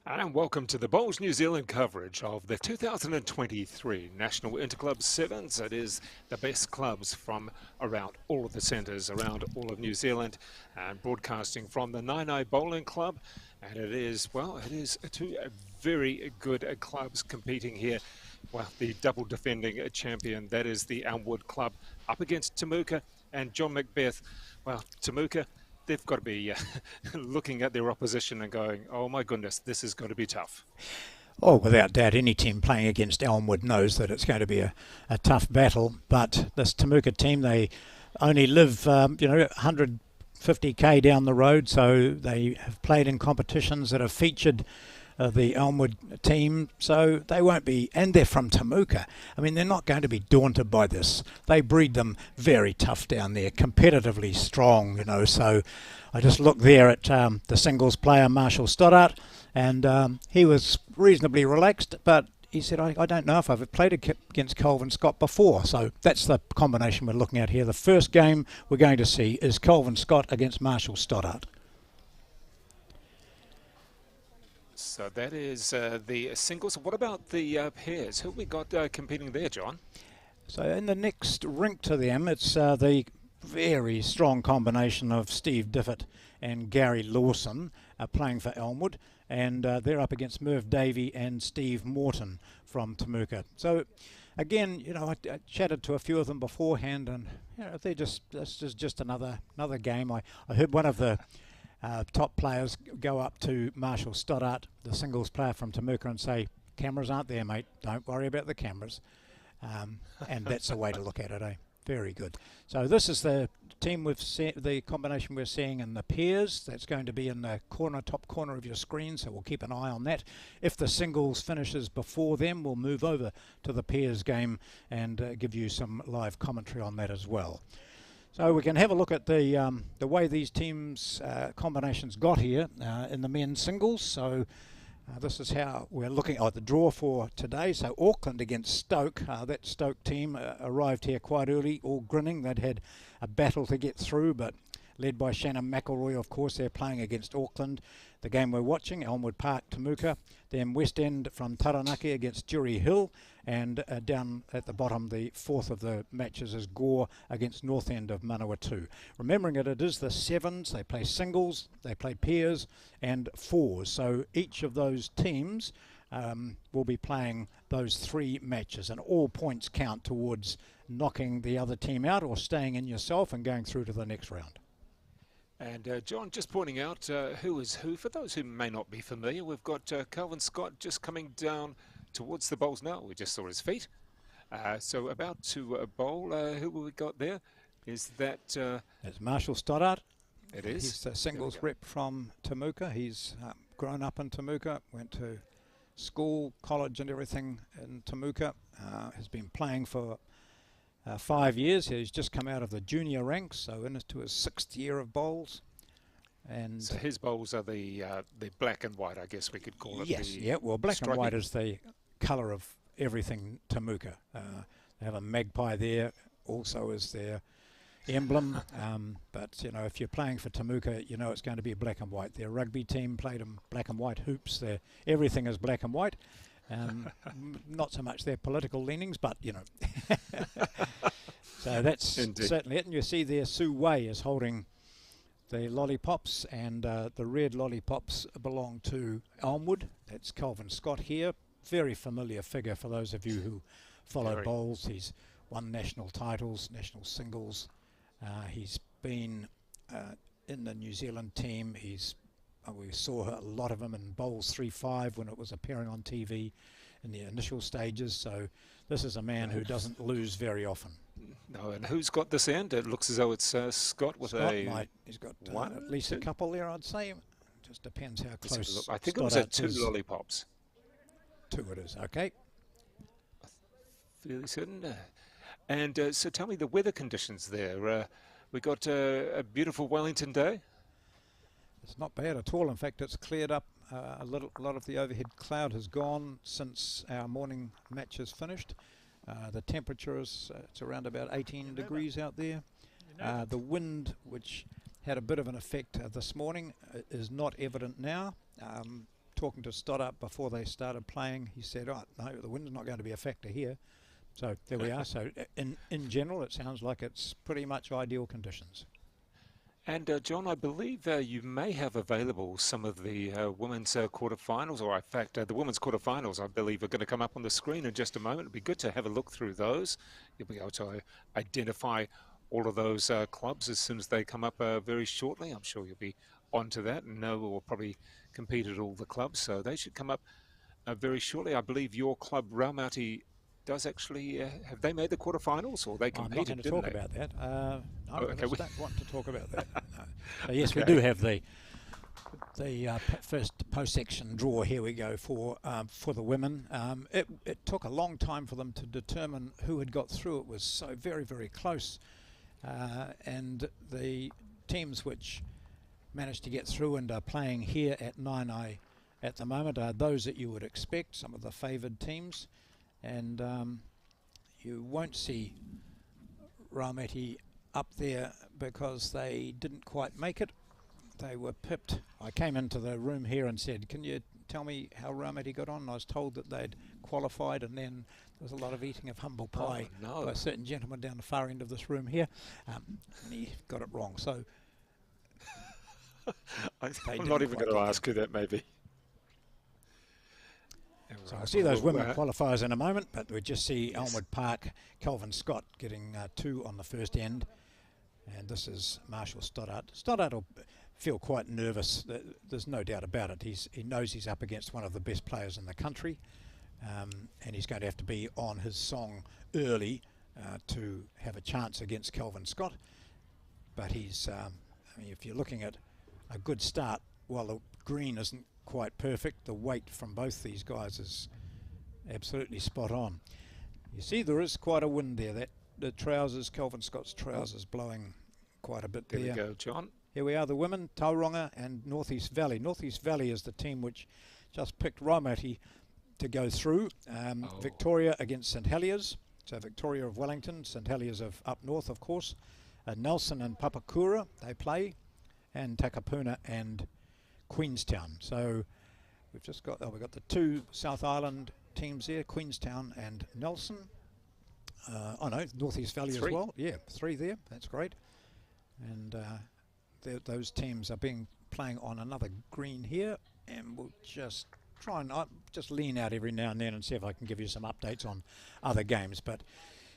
And welcome to the Bowls New Zealand coverage of the 2023 National Interclub Sevens. It is the best clubs from around all of the centres around all of New Zealand, and broadcasting from the Naenae Bowling Club. And it is, well, it is two very good clubs competing here. Well, the double defending champion, that is the Elmwood Club, up against Temuka and John Macbeth. Well, Temuka, they've got to be looking at their opposition and going, oh my goodness, this is going to be tough. Oh, without doubt, any team playing against Elmwood knows that it's going to be a tough battle. But this Temuka team, they only live, 150k down the road, so they have played in competitions that have featured the Elmwood team, so they won't be, and they're from Temuka. I mean, they're not going to be daunted by this. They breed them very tough down there, competitively strong, so I just looked there at the singles player, Marshall Stoddart, and he was reasonably relaxed, but he said, I don't know if I've played against Kelvin Scott before. So that's the combination we're looking at here. The first game we're going to see is Kelvin Scott against Marshall Stoddart. So that is the singles. What about the pairs? Who have we got competing there, John? So in the next rink to them, it's the very strong combination of Steve Diffett and Gary Lawson playing for Elmwood, and they're up against Merv Davey and Steve Morton from Temuka. So again, I chatted to a few of them beforehand, and this is just another game. I heard one of the top players go up to Marshall Stoddart, the singles player from Temuka, and say, cameras aren't there, mate, don't worry about the cameras. And that's the way to look at it, eh? Very good. So this is the team the combination we're seeing in the pairs. That's going to be in the top corner of your screen, so we'll keep an eye on that. If the singles finishes before them, we'll move over to the pairs game and give you some live commentary on that as well. So we can have a look at the way these teams combinations got here in the men's singles. So this is how we're looking at the draw for today. So Auckland against Stoke. That Stoke team arrived here quite early, all grinning. They'd had a battle to get through, but led by Shannon McElroy, of course, they're playing against Auckland. The game we're watching, Elmwood Park, Temuka. Then West End from Taranaki against Jury Hill. And down at the bottom, the fourth of the matches is Gore against North End of Manawatu. Remembering it is the sevens. They play singles, they play pairs and fours. So each of those teams will be playing those three matches, and all points count towards knocking the other team out or staying in yourself and going through to the next round. And John, just pointing out who is who. For those who may not be familiar, we've got Kelvin Scott just coming down towards the bowls now. We just saw his feet. So about to bowl. Who we got there? Is that... It's Marshall Stoddart. It is. He's the singles rep from Temuka. He's grown up in Temuka, went to school, college and everything in Temuka. Has been playing for 5 years. He's just come out of the junior ranks, so into his 6th year of bowls. And so his bowls are the black and white, I guess we could call it. Yes, yeah. Well, black and white is the colour of everything Temuka. They have a magpie there, also as their emblem. But if you're playing for Temuka, it's going to be black and white. Their rugby team played in black and white hoops. Everything is black and white. Not so much their political leanings, but So that's Indeed. Certainly it. And you see there Sue Way is holding the lollipops, and the red lollipops belong to Elmwood. That's Kelvin Scott here. Very familiar figure for those of you who follow bowls. He's won national titles, national singles. He's been in the New Zealand team. We saw a lot of him in Bowls 3-5 when it was appearing on TV in the initial stages. So this is a man who doesn't lose very often. No, and who's got this end? It looks as though it's Scott with He's got at least a couple there, I'd say. Just depends how close. I think it was at 2 lollipops. 2 it is, okay. Fairly certain. And so tell me the weather conditions there. We got a beautiful Wellington day. It's not bad at all. In fact, it's cleared up a lot of the overhead cloud has gone since our morning match has finished. The temperature is it's around about 18 degrees out there. The wind, which had a bit of an effect this morning, is not evident now. talking to Stoddart before they started playing. He said, "Oh no, the wind's not going to be a factor here." So there we are. So in general, it sounds like it's pretty much ideal conditions. And John, I believe you may have available some of the women's quarterfinals, or in fact, the women's quarterfinals, I believe, are going to come up on the screen in just a moment. It'd be good to have a look through those. You'll be able to identify all of those clubs as soon as they come up very shortly. I'm sure you'll be onto that and know we'll probably compete at all the clubs, so they should come up very shortly. I believe your club, Raumati, does actually have they made the quarterfinals, or they competed? I'm not going to talk about that. No, okay, I don't want to talk about that. No. So yes, okay. We do have the first post-section draw. Here we go for the women. It took a long time for them to determine who had got through. It was so very, very close, and the teams which managed to get through and are playing here at Naenae at the moment are those that you would expect, some of the favoured teams. And you won't see Raumati up there because they didn't quite make it. They were pipped. I came into the room here and said, "Can you tell me how Raumati got on?" And I was told that they'd qualified, and then there was a lot of eating of humble pie by a certain gentleman down the far end of this room here, and he got it wrong. So I'm not even going to ask who that may be. So I'll see those women qualifiers in a moment, but we just see Elmwood Park, Kelvin Scott getting 2 on the first end, and this is Marshall Stoddart. Stoddart will feel quite nervous, there's no doubt about it. He knows he's up against one of the best players in the country, and he's going to have to be on his song early to have a chance against Kelvin Scott. But he's, I mean, if you're looking at a good start, while the green isn't quite perfect, the weight from both these guys is absolutely spot on. You see there is quite a wind there. That the trousers, Kelvin Scott's trousers, blowing quite a bit there. There we go, John. Here we are, the women, Tauranga and North East Valley. North East Valley is the team which just picked Raumati to go through. Victoria against St Heliers. So Victoria of Wellington, St Heliers of up north, of course. Nelson and Papakura, they play. And Takapuna and Queenstown. So we've just got we've got the 2 South Island teams there, Queenstown and Nelson. Oh no, North East Valley 3 as well. Yeah, 3 there. That's great. And those teams are playing on another green here, and we'll just try and just lean out every now and then and see if I can give you some updates on other games. But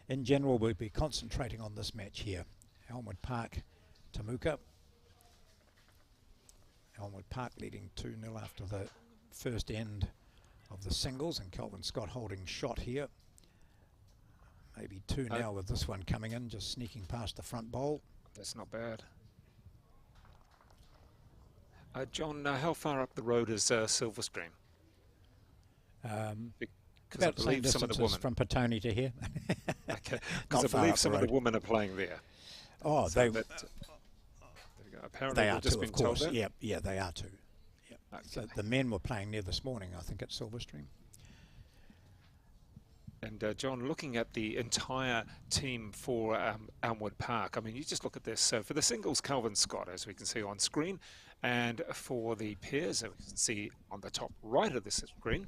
in general, we'll be concentrating on this match here. Elmwood Park, Temuka. Elmwood Park leading 2-0 after the first end of the singles, and Kelvin Scott holding shot here. Maybe 2 now with this one coming in, just sneaking past the front bowl. That's not bad. John, how far up the road is Silverstream? Because I believe some of the women from Petone to here. Okay, because I believe some of the women are playing there. Oh, so apparently they are just too, been of course. Told that? Yeah, they are too. Yep. Okay. So the men were playing there this morning, I think, at Silverstream. And John, looking at the entire team for Elmwood Park, I mean, you just look at this. So for the singles, Kelvin Scott, as we can see on screen, and for the pairs, as we can see on the top right of the screen,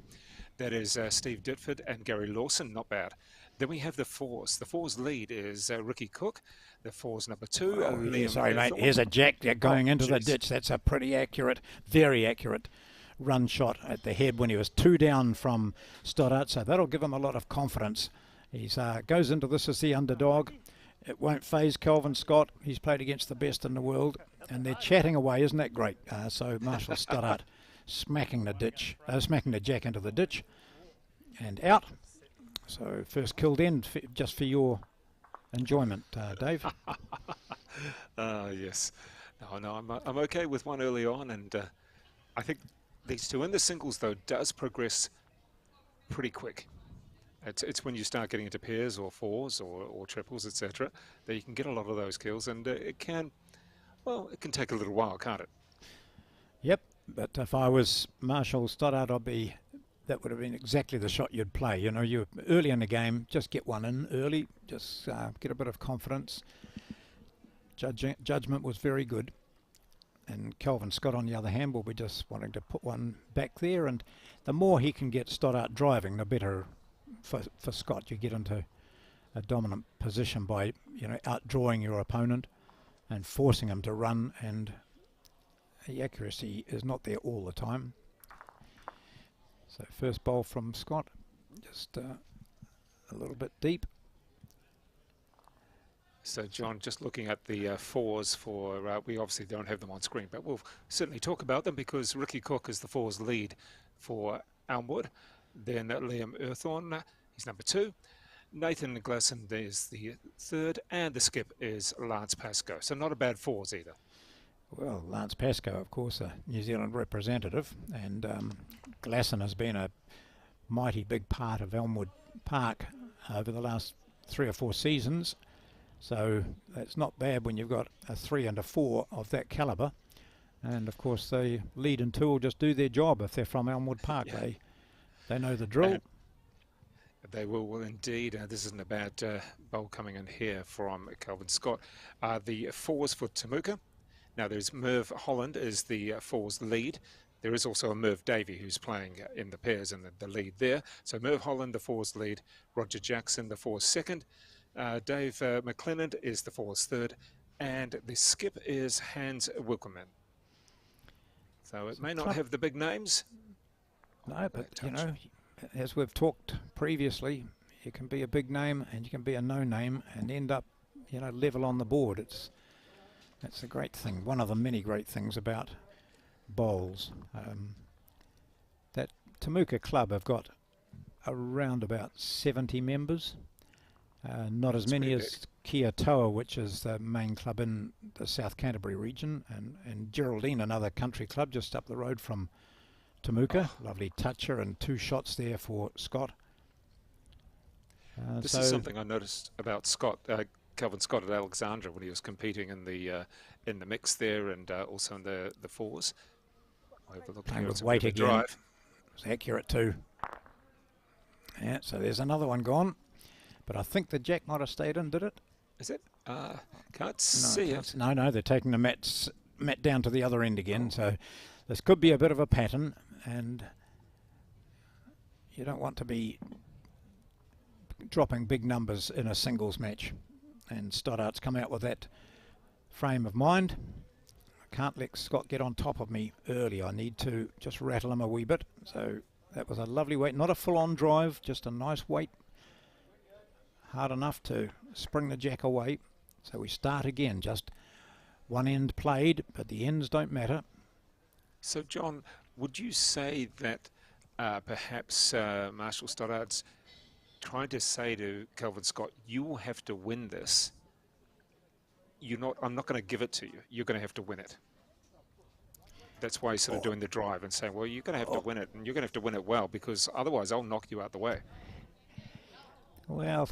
that is Steve Ditford and Gary Lawson, not bad. Then we have the fours. The fours lead is Ricky Cook. The fours number 2. Liam sorry, mate. Here's a jack going into the ditch. That's a pretty accurate, very accurate run shot at the head when he was 2 down from Stoddart, so that'll give him a lot of confidence. He goes into this as the underdog. It won't faze Kelvin Scott. He's played against the best in the world, and they're chatting away. Isn't that great? So Marshall Stoddart smacking the jack into the ditch and out. So first killed end just for your enjoyment, Dave. Yes. No, I'm okay with one early on, and I think these 2 in the singles, though, does progress pretty quick. It's when you start getting into pairs or fours or triples, etc., that you can get a lot of those kills, and it can take a little while, can't it? Yep, but if I was Marshall Stoddart, that would have been exactly the shot you'd play. You know, you're early in the game, just get one in early, just get a bit of confidence. Judgment was very good. And Kelvin Scott, on the other hand, will be just wanting to put one back there. And the more he can get Stoddart driving, the better for Scott. You get into a dominant position by, outdrawing your opponent and forcing him to run, and the accuracy is not there all the time. So first bowl from Scott, just a little bit deep. So, John, just looking at the fours for, we obviously don't have them on screen, but we'll certainly talk about them because Ricky Cook is the fours lead for Elmwood. Then Liam Earthorn, he's number 2. Nathan Glasson is the 3rd, and the skip is Lance Pascoe. So not a bad fours either. Well, Lance Pascoe, of course, a New Zealand representative, and Glasson has been a mighty big part of Elmwood Park over the last 3 or 4 seasons. So that's not bad when you've got a 3 and a 4 of that calibre. And of course, the lead and 2 will just do their job if they're from Elmwood Park. Yeah. They know the drill. They will indeed. This isn't a bad bowl coming in here from Kelvin Scott. The fours for Temuka. Now there's Merv Holland is the fours lead. There is also a Merv Davey who's playing in the pairs in the lead there. So Merv Holland, the fours lead. Roger Jackson, the fours second. Dave McLennan is the fours third. And the skip is Hans Wilkerman. So it may not have the big names. No, but as we've talked previously, you can be a big name and you can be a no name and end up, level on the board. That's a great thing. One of the many great things about bowls. That Temuka club have got around about 70 members. Not as many as Kia Toa, which is the main club in the South Canterbury region, and Geraldine, another country club just up the road from Temuka. Lovely toucher and 2 shots there for Scott. This is something I noticed about Scott, Kelvin Scott at Alexandra when he was competing in the mix there, and also in the fours. Playing with weight again. It's accurate too. Yeah, so there's another one gone. But I think the jack might have stayed in, did it? Is it? Can't see it. No, they're taking the mat down to the other end again. So this could be a bit of a pattern, and you don't want to be dropping big numbers in a singles match. And Stoddart's come out with that frame of mind. I can't let Scott get on top of me early. I need to just rattle him a wee bit. So that was a lovely weight. Not a full-on drive, just a nice weight. Hard enough to spring the jack away. So we start again, just one end played, but the ends don't matter. So, John, would you say that perhaps Marshall Stoddart's trying to say to Kelvin Scott, you will have to win this. I'm not going to give it to you. You're going to have to win it. That's why he's sort of doing the drive and saying, well, you're going to have to win it, and you're going to have to win it well, because otherwise I'll knock you out the way. Well,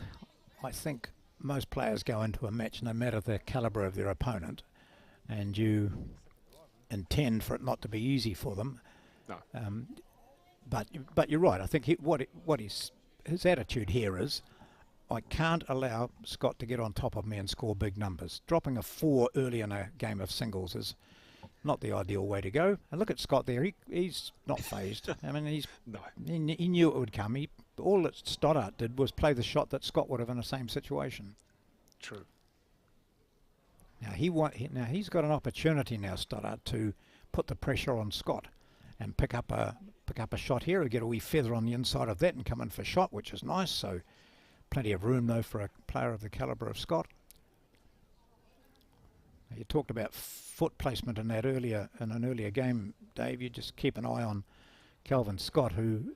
I think most players go into a match, no matter the calibre of their opponent, and you intend for it not to be easy for them. No. But you're right. I think his attitude here is, I can't allow Scott to get on top of me and score big numbers. Dropping a 4 early in a game of singles is not the ideal way to go. And look at Scott there. He's not phased. I mean, he knew it would come. All that Stoddart did was play the shot that Scott would have in the same situation. True. Now he's got an opportunity now, Stoddart, to put the pressure on Scott and pick up a shot here, or get a wee feather on the inside of that and come in for shot, which is nice. So plenty of room though for a player of the calibre of Scott. You talked about foot placement in an earlier game, Dave. You just keep an eye on Kelvin Scott, who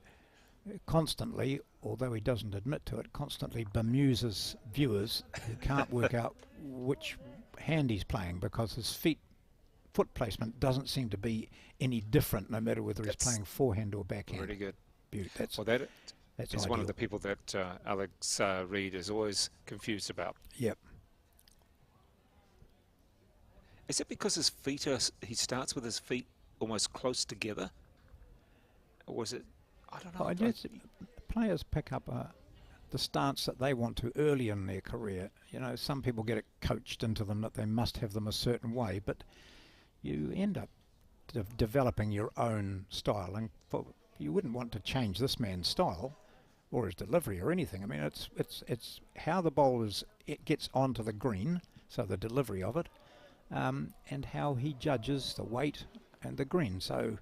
constantly, although he doesn't admit to it, constantly bemuses viewers who can't work out which hand he's playing, because his foot placement doesn't seem to be any different, no matter whether he's playing forehand or backhand. Really good. That's he's one of the people that Alex Reid is always confused about. Yep. Is it because his feet he starts with his feet almost close together? Or was it, I don't know. Players pick up the stance that they want to early in their career. Some people get it coached into them that they must have them a certain way, but you end up developing your own style, and you wouldn't want to change this man's style or his delivery or anything. I mean, it's how the bowl it gets onto the green, so the delivery of it, and how he judges the weight and the green. So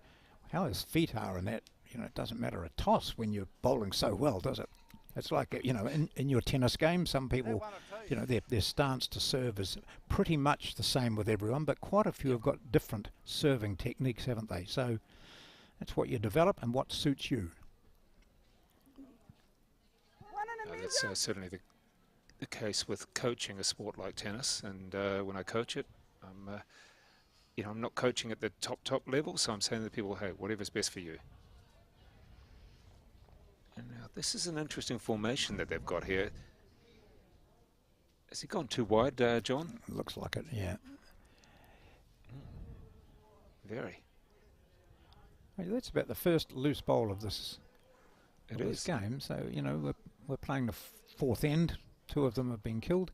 how his feet are in that, it doesn't matter a toss when you're bowling so well, does it? It's like, in your tennis game, some people, their stance to serve is pretty much the same with everyone, but quite a few have got different serving techniques, haven't they? So that's what you develop and what suits you. That's certainly the case with coaching a sport like tennis. And when I coach it, I'm not coaching at the top level, so I'm saying to people, hey, whatever's best for you. And now this is an interesting formation that they've got here. Has he gone too wide, John? Looks like it, yeah. Very. Hey, that's about the first loose bowl of this It game. So, we're playing the fourth end. 2 of them have been killed.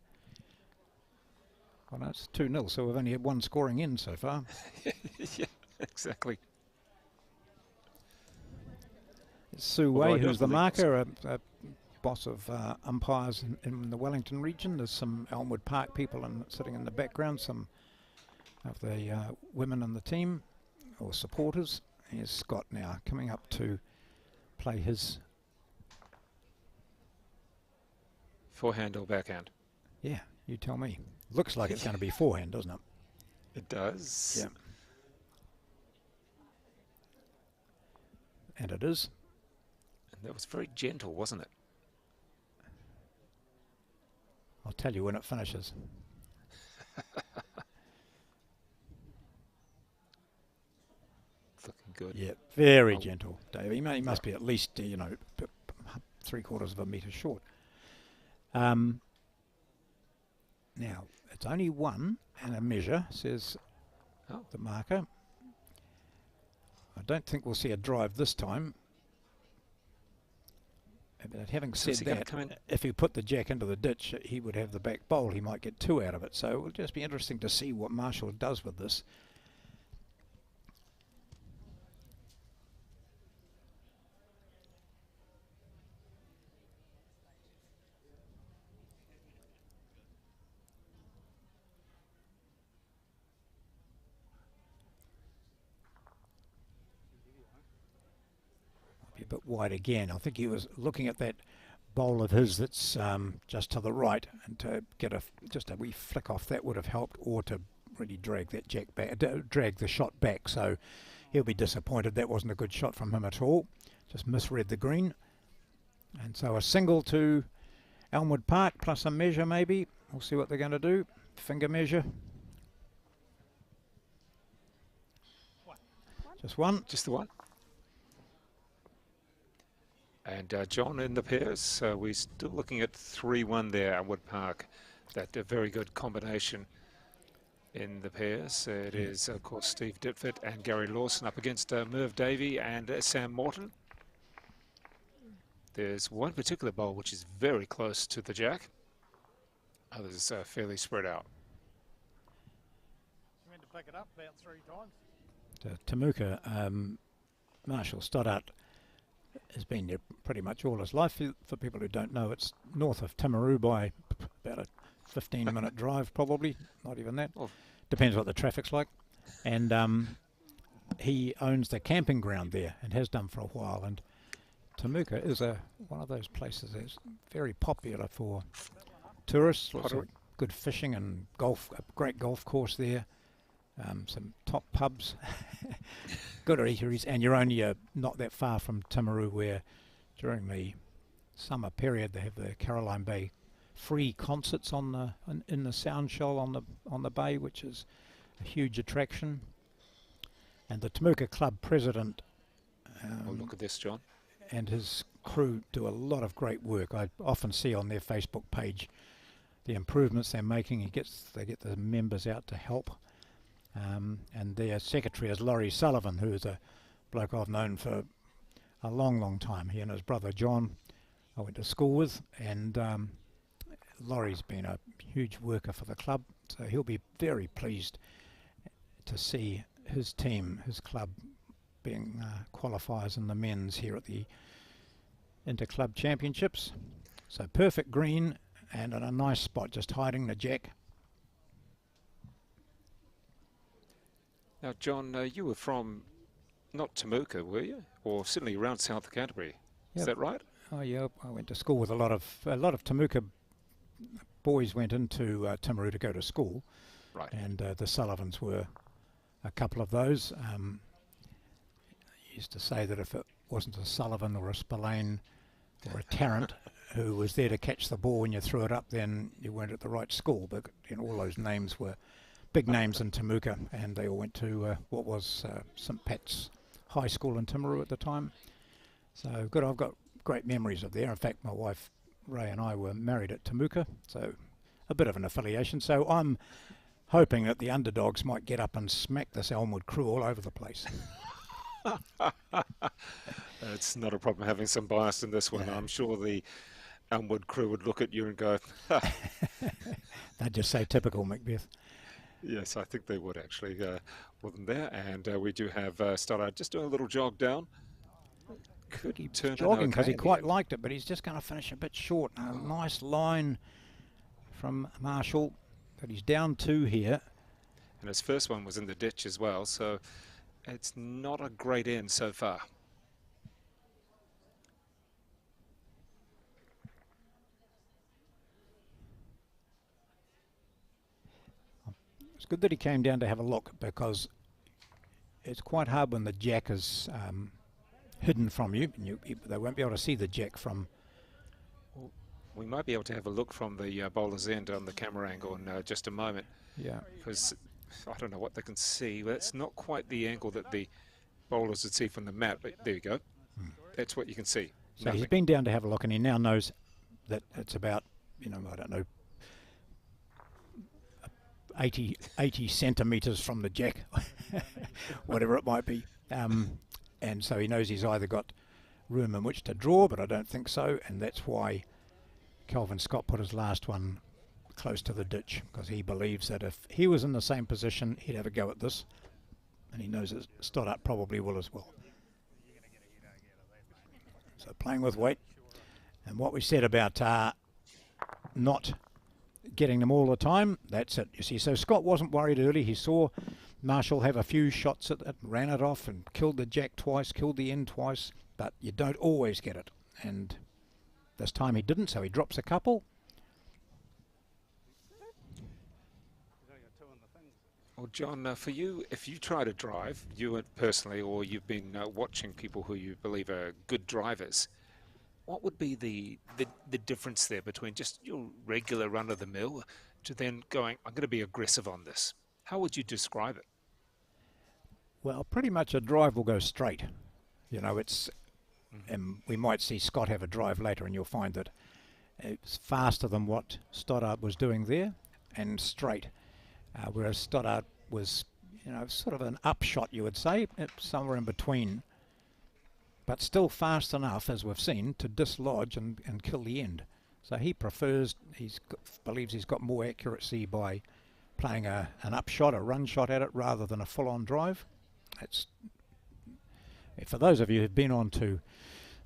Well, no, it's 2-0, so we've only had 1 scoring end so far. Yeah, exactly. It's Sue Although Wei, I who's the don't marker, a boss of umpires in the Wellington region. There's some Elmwood Park people sitting in the background, some of the women in the team or supporters. Here's Scott now coming up to play his... Forehand or backhand? Yeah, you tell me. Looks like it's going to be forehand, doesn't it? It does. Yeah. And it is. And that was very gentle, wasn't it? I'll tell you when it finishes. Looking good. Yeah, very gentle, Dave. He must be at least, 3/4 of a metre short. Now, it's only 1 and a measure, says the marker. I don't think we'll see a drive this time. But having said that, if he put the jack into the ditch, he would have the back bowl. He might get 2 out of it. So it will just be interesting to see what Marshall does with this. A bit wide again. I think he was looking at that bowl of his that's just to the right, and to get just a wee flick off that would have helped, or to really drag that jack back, drag the shot back. So he'll be disappointed. That wasn't a good shot from him at all. Just misread the green. And so a single to Elmwood Park plus a measure maybe. We'll see what they're going to do. Finger measure. Just 1. Just the 1. And John in the pairs, we're still looking at 3-1 there, Elmwood Park. That a very good combination in the pairs. It is, of course, Steve Ditford and Gary Lawson up against Merv Davey and Sam Morton. There's one particular bowl which is very close to the jack. Others are fairly spread out. You meant to pick it up about 3 times. Temuka, Marshall Stoddart has been there pretty much all his life. For people who don't know, it's north of Timaru by about a 15-minute drive, probably, not even that. Oh. Depends what the traffic's like. And he owns the camping ground there and has done for a while. And Temuka is one of those places that's very popular for tourists. Lots of good fishing and golf, a great golf course there. Some top pubs, good eateries, and you're only not that far from Timaru, where during the summer period they have the Caroline Bay free concerts in the sound shoal on the bay, which is a huge attraction. And the Temuka Club president, Look at this, John, and his crew do a lot of great work. I often see on their Facebook page the improvements they're making. They get the members out to help. And their secretary is Laurie Sullivan, who is a bloke I've known for a long time. He and his brother John I went to school with, and Laurie's been a huge worker for the club, so he'll be very pleased to see his team, his club, being qualifiers in the men's here at the Interclub Championships. So perfect green and in a nice spot, just hiding the jack. Now, John, you were from not Temuka, were you? Or certainly around south of Canterbury. Is Yep. that right? Oh yeah, I went to school with a lot of Temuka boys went into Timaru to go to school, Right. and the Sullivans were a couple of those. Used to say that if it wasn't a Sullivan or a Spillane or a Tarrant who was there to catch the ball when you threw it up, then you weren't at the right school. But all those names were big names in Temuka, and they all went to what was St Pat's High School in Timaru at the time. So good, I've got great memories of there. In fact, my wife Ray and I were married at Temuka, so a bit of an affiliation. So I'm hoping that the underdogs might get up and smack this Elmwood crew all over the place. It's not a problem having some bias in this one. I'm sure the Elmwood crew would look at you and go, They'd just say typical Macbeth. yes, I think they would actually, wasn't there? And we do have Stoddard just doing a little jog down. Could Keep turn in jogging because he okay. quite liked it, but he's just going to finish a bit short. A nice line from Marshall, but he's down 2 here. And his first one was in the ditch as well, so it's not a great end so far. It's good that he came down to have a look, because it's quite hard when the jack is hidden from you, and they won't be able to see the jack from. We might be able to have a look from the bowler's end on the camera angle in just a moment, Yeah, because I don't know what they can see. Well, that's not quite the angle that the bowlers would see from the mat, but there you go. That's what you can see. so he's Nothing. been down to have a look, and he now knows that it's about, I don't know, 80 centimetres from the jack, whatever it might be. And so he knows he's either got room in which to draw, but I don't think so, and that's why Kelvin Scott put his last one close to the ditch, because he believes that if he was in the same position, he'd have a go at this, and he knows that Stoddart probably will as well. So playing with weight, and what we said about not getting them all the time, that's it, you see. So Scott wasn't worried early. He saw Marshall have a few shots at it, ran it off and killed the jack twice, killed the end twice, but you don't always get it, and this time he didn't, so he drops a couple. Well, John, for you, if you try to drive, you personally, or you've been watching people who you believe are good drivers, what would be the difference there between just your regular run-of-the-mill to then going, I'm going to be aggressive on this? How would you describe it? Well, pretty much a drive will go straight. It's, and we might see Scott have a drive later, and you'll find that it's faster than what Stoddart was doing there, and straight. Whereas Stoddart was, sort of an upshot, you would say, somewhere in between, but still fast enough, as we've seen, to dislodge and kill the end. So he believes he's got more accuracy by playing an upshot, a run shot at it, rather than a full-on drive. For those of you who've been on to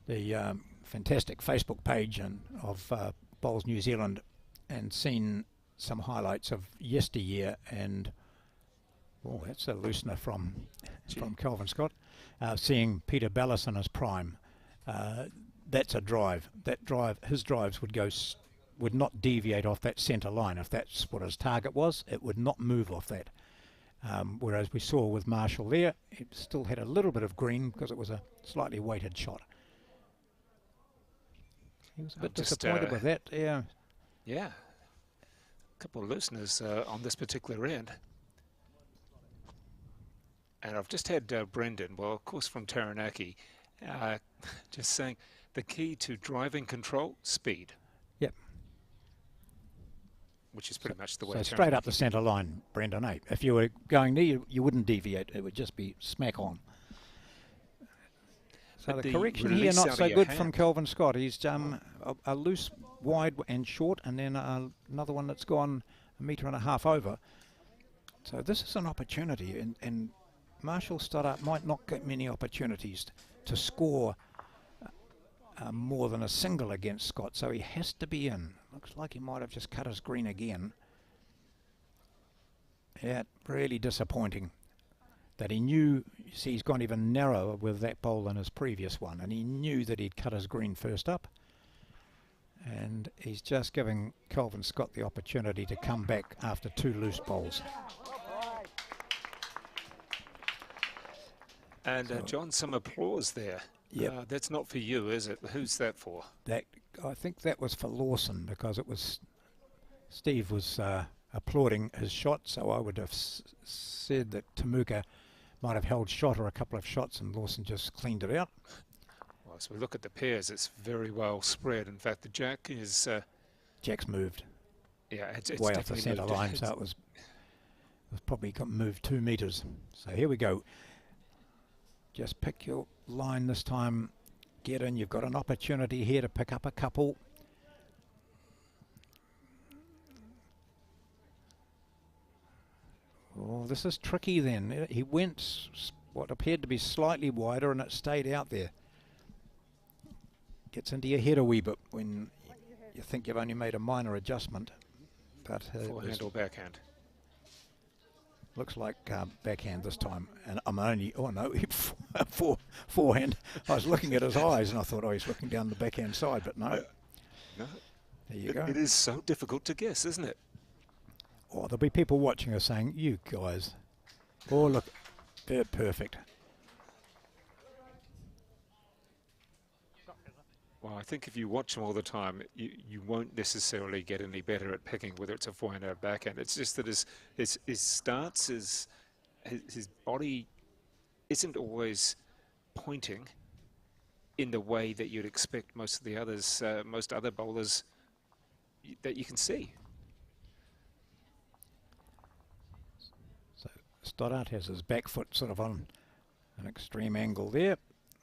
the fantastic Facebook page of Bowls New Zealand and seen some highlights of yesteryear, and that's a loosener from Kelvin Scott. Seeing Peter Ballas in his prime, that's a drive. His drives would not deviate off that centre line. If that's what his target was, it would not move off that. Whereas we saw with Marshall there, it still had a little bit of green because it was a slightly weighted shot. He was a bit disappointed with that. Yeah. Yeah. A couple of looseners on this particular end. And I've just had Brendan, well, of course, from Taranaki, just saying the key to driving control, speed. Yep. Which is pretty much the way. So straight up the centre line, Brendan. If you were going there, you wouldn't deviate. It would just be smack on. So But the the correction here release not out so of your good from hand. Kelvin Scott. He's a loose, wide and short, and then another one that's gone 1.5 meters over. So this is an opportunity, and Marshall Stoddart might not get many opportunities to score more than a single against Scott, so he has to be in. Looks like he might have just cut his green again. Yeah, really disappointing that he knew. You see, he's gone even narrower with that bowl than his previous one, and he knew that he'd cut his green first up, and he's just giving Kelvin Scott the opportunity to come back after 2 loose bowls. And John, some applause there. Yep. That's not for you, is it? Who's that for? That, I think that was for Lawson, because it was Steve was applauding his shot, so I would have said that Temuka might have held shot or a couple of shots and Lawson just cleaned it out. Well, as we look at the pairs, it's very well spread. In fact, the jack is... Jack's moved yeah, it's way off the definitely centre moved. line, so it was probably got moved 2 metres. So here we go. Just pick your line this time. Get in. You've got an opportunity here to pick up a couple. Oh, this is tricky then. He went what appeared to be slightly wider and it stayed out there. Gets into your head a wee bit when you think you've only made a minor adjustment. But Forehand or backhand? looks like backhand this time. And I'm only, oh no, forehand. I was looking at his eyes and I thought, oh, he's looking down the backhand side, but no. No. There you go. It is so difficult to guess, isn't it? Oh, there'll be people watching us saying, you guys. Oh, look, they're perfect. Well, I think if you watch him all the time, you won't necessarily get any better at picking whether it's a forehand or a backhand. It's just that his stance, his body isn't always pointing in the way that you'd expect most of the others, most other bowlers that you can see. So Stoddart has his back foot sort of on an extreme angle there.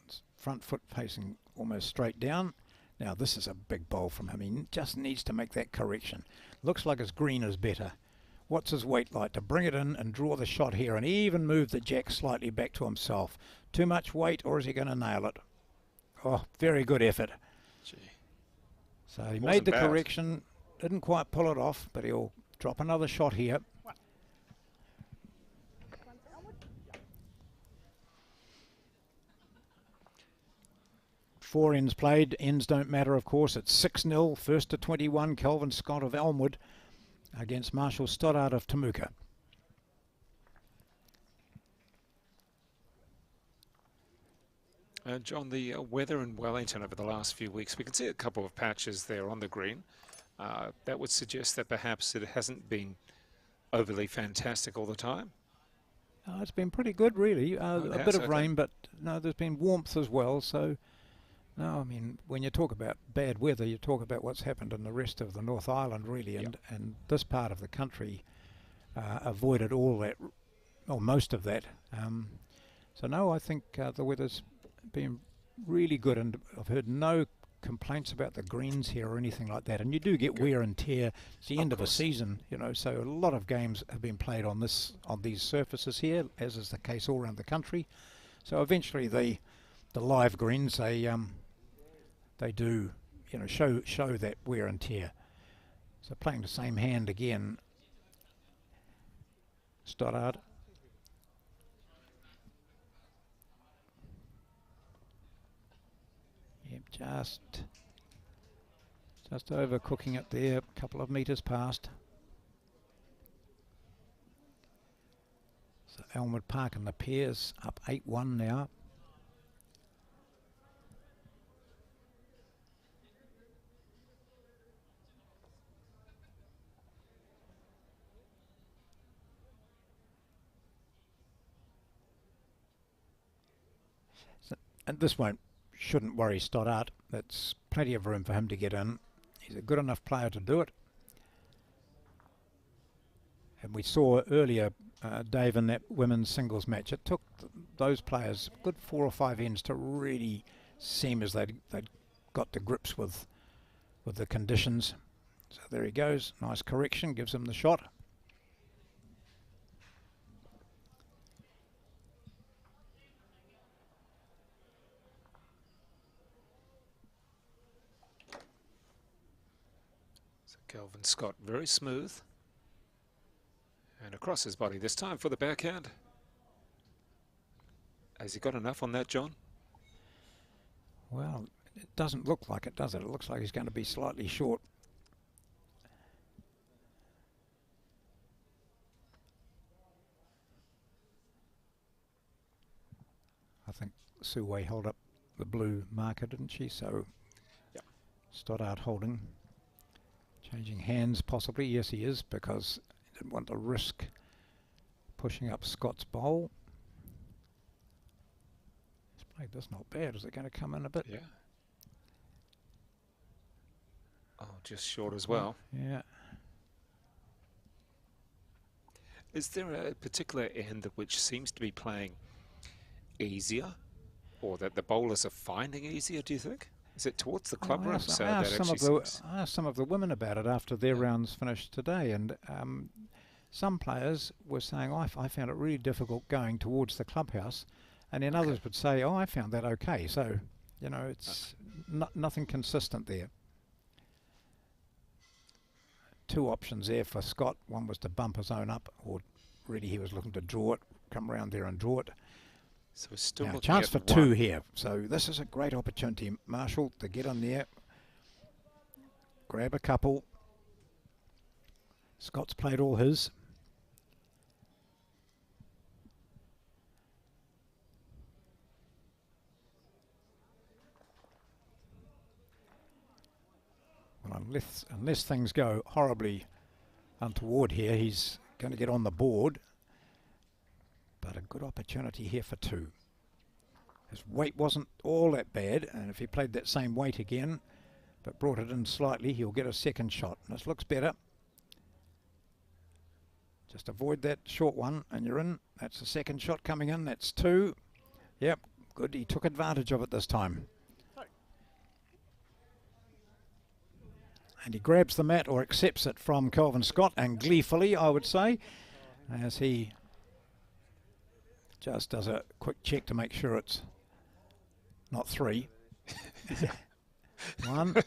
His front foot facing almost straight down. Now this is a big bowl from him. He just needs to make that correction. Looks like his green is better. What's his weight like to bring it in and draw the shot here and even move the jack slightly back to himself? Too much weight, or is he going to nail it? Oh, very good effort. Gee. So he Wasn't made the bad. correction, didn't quite pull it off, but he'll drop another shot here. Four ends played. Ends don't matter, of course. It's 6-0. First to 21. Kelvin Scott of Elmwood against Marshall Stoddart of Temuka. John, the weather in Wellington over the last few weeks, we can see a couple of patches there on the green. That would suggest that perhaps it hasn't been overly fantastic all the time. It's been pretty good, really. A it bit has, of okay. rain, but no, there's been warmth as well. So, no, I mean, when you talk about bad weather, you talk about what's happened in the rest of the North Island, really, and this part of the country avoided all that, or most of that. So, no, I think the weather's been really good, and I've heard no complaints about the greens here or anything like that. And you do get wear and tear. It's the end of a season, you know, so a lot of games have been played on these surfaces here, as is the case all around the country. So eventually the live greens, they do, you know, show that wear and tear. So playing the same hand again, Stoddart. Yep, just overcooking it there, a couple of metres past. So Elmwood Park and the pairs up 8-1 now. And this shouldn't worry Stoddart. That's plenty of room for him to get in. He's a good enough player to do it. And we saw earlier, Dave, in that women's singles match, it took those players a good 4 or 5 ends to really seem as they'd got to grips with the conditions. So there he goes. Nice correction, gives him the shot. Kelvin Scott, very smooth. And across his body this time for the backhand. Has he got enough on that, John? Well, it doesn't look like it, does it? It looks like he's going to be slightly short. I think Sue Wei held up the blue marker, didn't she? So Yep. Stoddart holding. Changing hands possibly. Yes, he is, because he didn't want to risk pushing up Scott's bowl. He's played this not bad. Is it going to come in a bit? Yeah. Oh, just short as well. Yeah. Is there a particular end which seems to be playing easier, or that the bowlers are finding easier, do you think? Is it towards the club room? So that actually seems... I asked some of the women about it after their rounds finished today, and some players were saying, I found it really difficult going towards the clubhouse, and then others would say, I found that okay. So, you know, it's nothing consistent there. Two options there for Scott. One was to bump his own up, or really he was looking to draw it, come around there and draw it. So we're still Now, looking chance at for one. two here. So this is a great opportunity, Marshall, to get in there, grab a couple. Scott's played all his. Well, unless things go horribly untoward here, he's going to get on the board. But a good opportunity here for two. His weight wasn't all that bad, and if he played that same weight again, but brought it in slightly, he'll get a second shot. And this looks better. Just avoid that short one, and you're in. That's the second shot coming in. That's two. Yep, good. He took advantage of it this time. And he grabs the mat, or accepts it from Kelvin Scott, and gleefully, I would say, as he just does a quick check to make sure it's not three. One.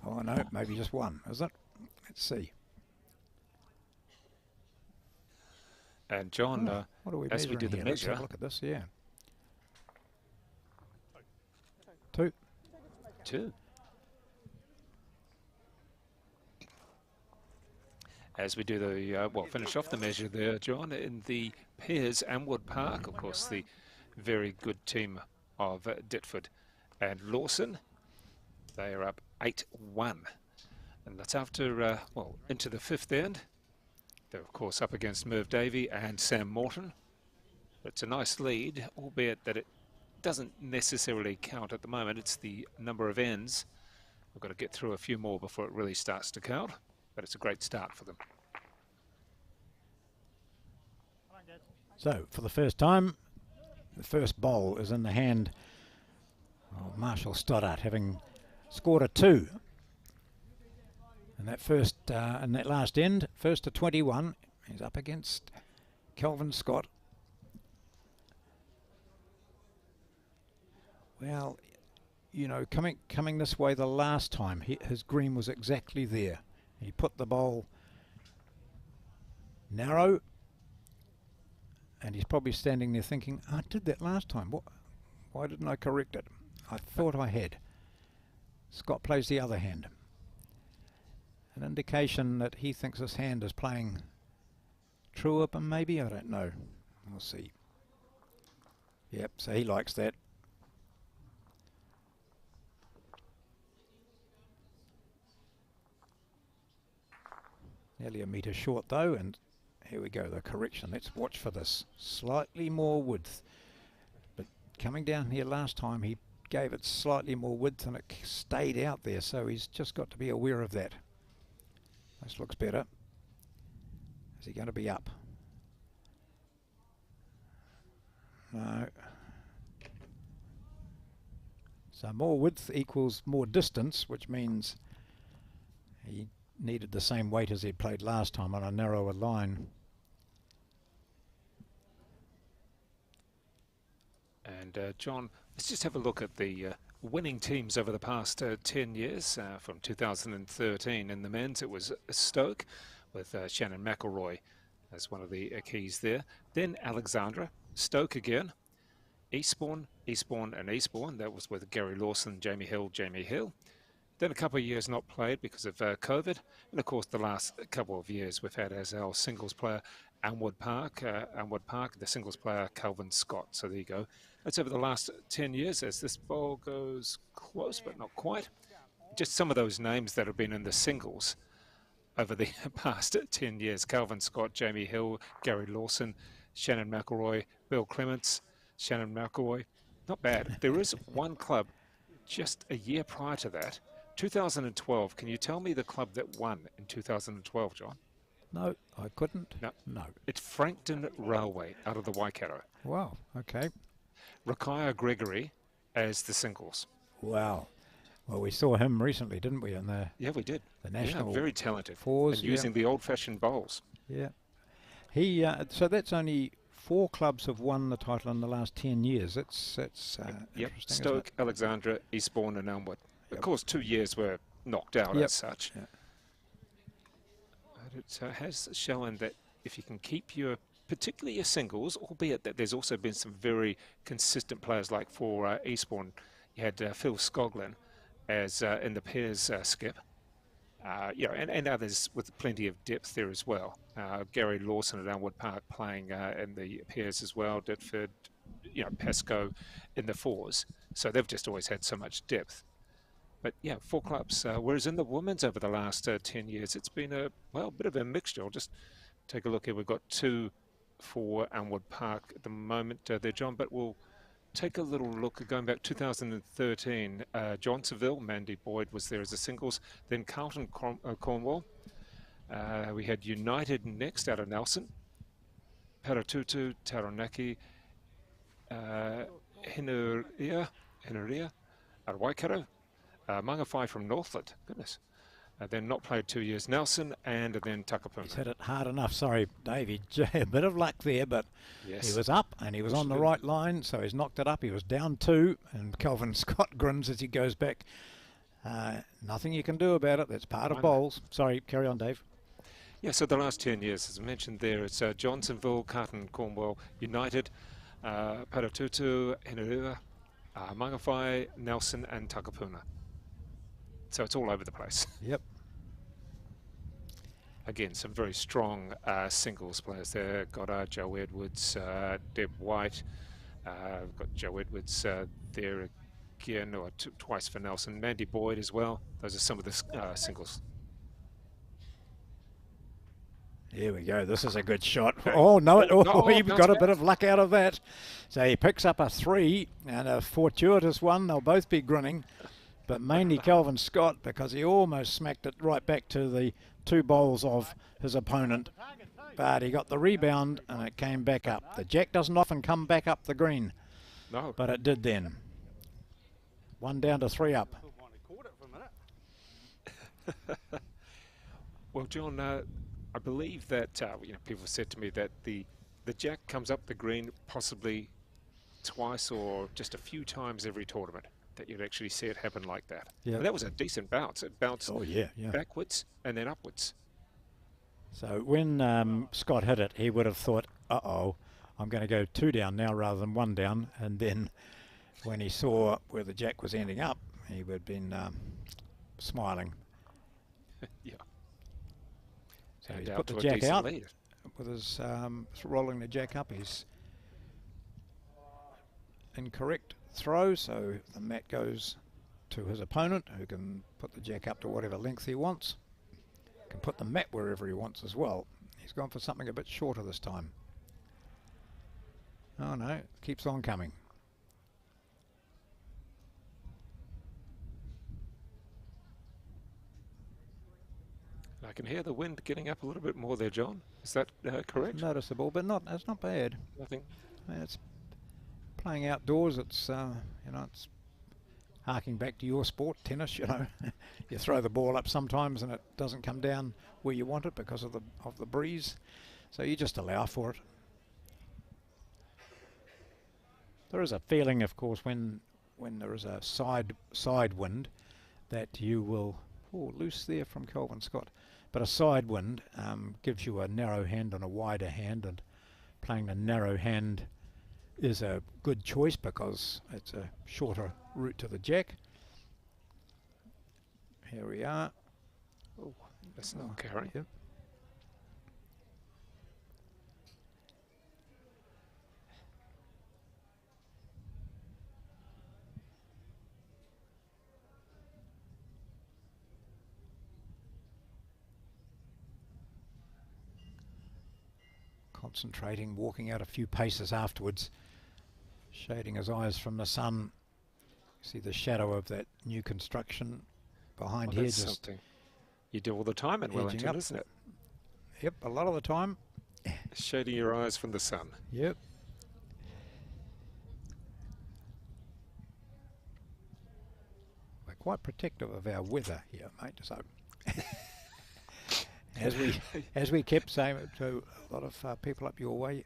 Oh no, maybe just one, is it? Let's see. And John, What are we as we do measuring the here? Let's have measure, a look at this, yeah. Two. two. As we do the, finish off the measure there, John, in the pairs, Amwood Park, of course, the very good team of Ditford and Lawson. They are up 8-1. And that's after, into the fifth end. They're, of course, up against Merv Davey and Sam Morton. It's a nice lead, albeit that it doesn't necessarily count at the moment. It's the number of ends. We've got to get through a few more before it really starts to count. But it's a great start for them. So, for the first time, the first bowl is in the hand of Marshall Stoddart, having scored a two. And that first, in that last end, first to 21, he's up against Kelvin Scott. Well, you know, coming this way the last time, his green was exactly there. He put the bowl narrow, and he's probably standing there thinking, I did that last time. Why didn't I correct it? I thought I had. Scott plays the other hand. An indication that he thinks this hand is playing truer, but maybe, I don't know. We'll see. Yep, so he likes that. Nearly a metre short though, and here we go, the correction. Let's watch for this. Slightly more width. But coming down here last time, he gave it slightly more width and it stayed out there, so he's just got to be aware of that. This looks better. Is he going to be up? No. So more width equals more distance, which means he needed the same weight as he played last time on a narrower line. And John, let's just have a look at the winning teams over the past 10 years. From 2013 in the men's, it was Stoke with Shannon McElroy as one of the keys there. Then Alexandra, Stoke again, Eastbourne, and Eastbourne. That was with Gary Lawson, Jamie Hill. Then a couple of years not played because of COVID. And of course, the last couple of years we've had as our singles player Elmwood Park, the singles player Calvin Scott. So there you go. That's over the last 10 years as this bowl goes close, but not quite. Just some of those names that have been in the singles over the past 10 years. Calvin Scott, Jamie Hill, Gary Lawson, Shannon McElroy, Bill Clements, Shannon McElroy. Not bad. There is one club just a year prior to that, 2012. Can you tell me the club that won in 2012, John? No, I couldn't. No. It's Frankton Railway out of the Waikato. Wow, okay. Rakaya Gregory as the singles. Wow. Well, we saw him recently, didn't we, in Yeah, we did. the national very talented. fours. And using the old-fashioned bowls. Yeah. He so that's only 4 clubs have won the title in the last 10 years. It's interesting. Yep. Isn't Stoke, it? Alexandra, Eastbourne and Elmwood. Yep. Of course, 2 years were knocked out Yep. as such. Yeah. But it has shown that if you can keep particularly your singles, albeit that there's also been some very consistent players, like for Eastbourne, you had Phil Skoglin as in the pairs skip. And others with plenty of depth there as well. Gary Lawson at Elmwood Park playing in the pairs as well. Ditford, Pascoe in the fours. So they've just always had so much depth. But yeah, 4 clubs. Whereas in the women's over the last 10 years, it's been a bit of a mixture. I'll just take a look here. We've got 2 for Elmwood Park at the moment there, John, but we'll take a little look going back 2013. Johnsonville, Mandy Boyd was there as a singles. Then Carlton Cornwall. We had United next out of Nelson. Paratutu, Taranaki, Hinuria out of Waikato. Mangawhai from Northland. Goodness. Then not played 2 years. Nelson and then Takapuna. He's hit it hard enough. Sorry, Dave. A bit of luck there, but Yes. he was up and he was on the right line, so he's knocked it up. He was down 2, and Calvin Scott grins as he goes back. Nothing you can do about it. That's part of bowls. Sorry, carry on, Dave. Yeah, so the last 10 years, as I mentioned there, it's Johnsonville, Carlton, Cornwall, United, Paratutu, Hinurua, Mangawhai, Nelson and Takapuna. So it's all over the place. Yep. Again, some very strong singles players there. Got Joe Edwards, Deb White. We've got Joe Edwards there again, or twice for Nelson. Mandy Boyd as well. Those are some of the singles. Here we go. This is a good shot. Oh, no. He got a bit of luck out of that. So he picks up a 3 and a fortuitous one. They'll both be grinning. But mainly Calvin Scott, because he almost smacked it right back to the 2 bowls of his opponent. But he got the rebound and it came back up. The jack doesn't often come back up the green. No. But it did then. 1 down to 3 up. Well, John, I believe that people said to me that the jack comes up the green possibly twice or just a few times every tournament, that you'd actually see it happen like that. Yeah. And that was a decent bounce. It bounced yeah. backwards and then upwards. So when Scott hit it, he would have thought, uh-oh, I'm going to go 2 down now rather than 1 down. And then when he saw where the jack was ending up, he would have been smiling. Yeah. So And he's out put the to a jack decent out lead. with his rolling the jack up. He's incorrect throw, so the mat goes to his opponent, who can put the jack up to whatever length he wants. Can put the mat wherever he wants as well. He's gone for something a bit shorter this time. Oh no, keeps on coming. I can hear the wind getting up a little bit more there, John. Is that correct? Noticeable, but it's not bad. Nothing. I mean, it's playing outdoors. It's it's harking back to your sport, tennis. You throw the ball up sometimes and it doesn't come down where you want it because of the breeze. So you just allow for it. There is a feeling, of course, when when there is a side wind, that you will, loose there from Kelvin Scott, but a side wind gives you a narrow hand and a wider hand, and playing the narrow hand is a good choice because it's a shorter route to the jack. Here we are. Oh, that's not carry. Yep. Concentrating, walking out a few paces afterwards, shading his eyes from the sun. See the shadow of that new construction behind here. That's Just something you do all the time in Wellington, up. isn't it? Yep, a lot of the time. Shading your eyes from the sun. Yep. We're quite protective of our weather here, mate. So, as we kept saying to a lot of people up your way,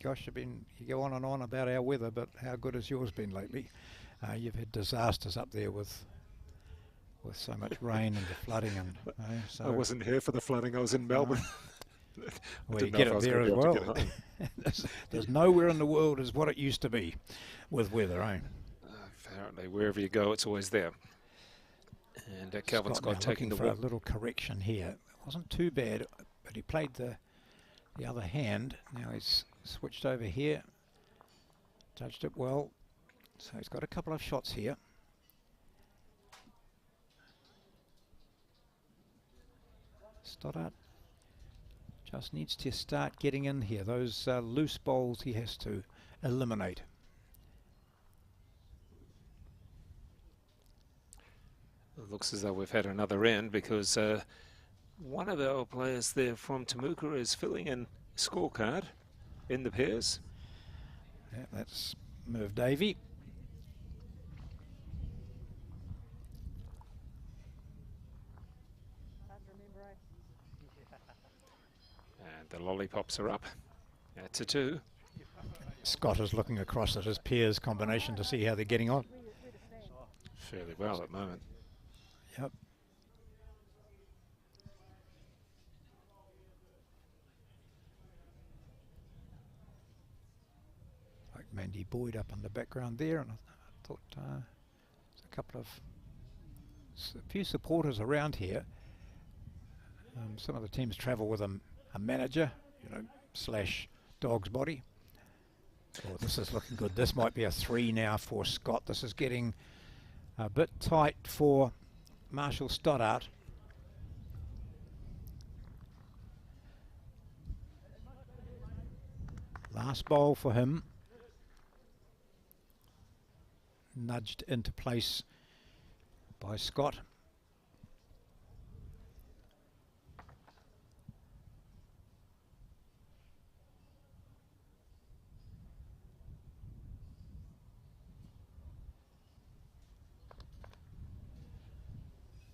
gosh, you go on and on about our weather, but how good has yours been lately? You've had disasters up there with so much rain and the flooding, and so I wasn't here for the flooding. I was in Melbourne. well, you get it there as well. There's nowhere in the world as what it used to be with weather, eh? Apparently, wherever you go, it's always there. And Kelvin Scott taking the for a walk. little correction here. It wasn't too bad, but he played the other hand. Now he's switched over here, judged it well. So he's got a couple of shots here. Stoddart just needs to start getting in here. Those loose bowls he has to eliminate. It looks as though we've had another end because one of our players there from Temuka is filling in scorecard in the pairs. Yeah, that's Merv Davey. And the lollipops are up. That's a 2. Scott is looking across at his peers combination to see how they're getting on. Fairly well at the moment. Yep. Like Mandy Boyd up in the background there, and I thought there's a few supporters around here. Some of the teams travel with a manager, / dog's body. Oh, this is looking good. This might be a 3 now for Scott. This is getting a bit tight for Marshall Stoddart. Last bowl for him. Nudged into place by Scott.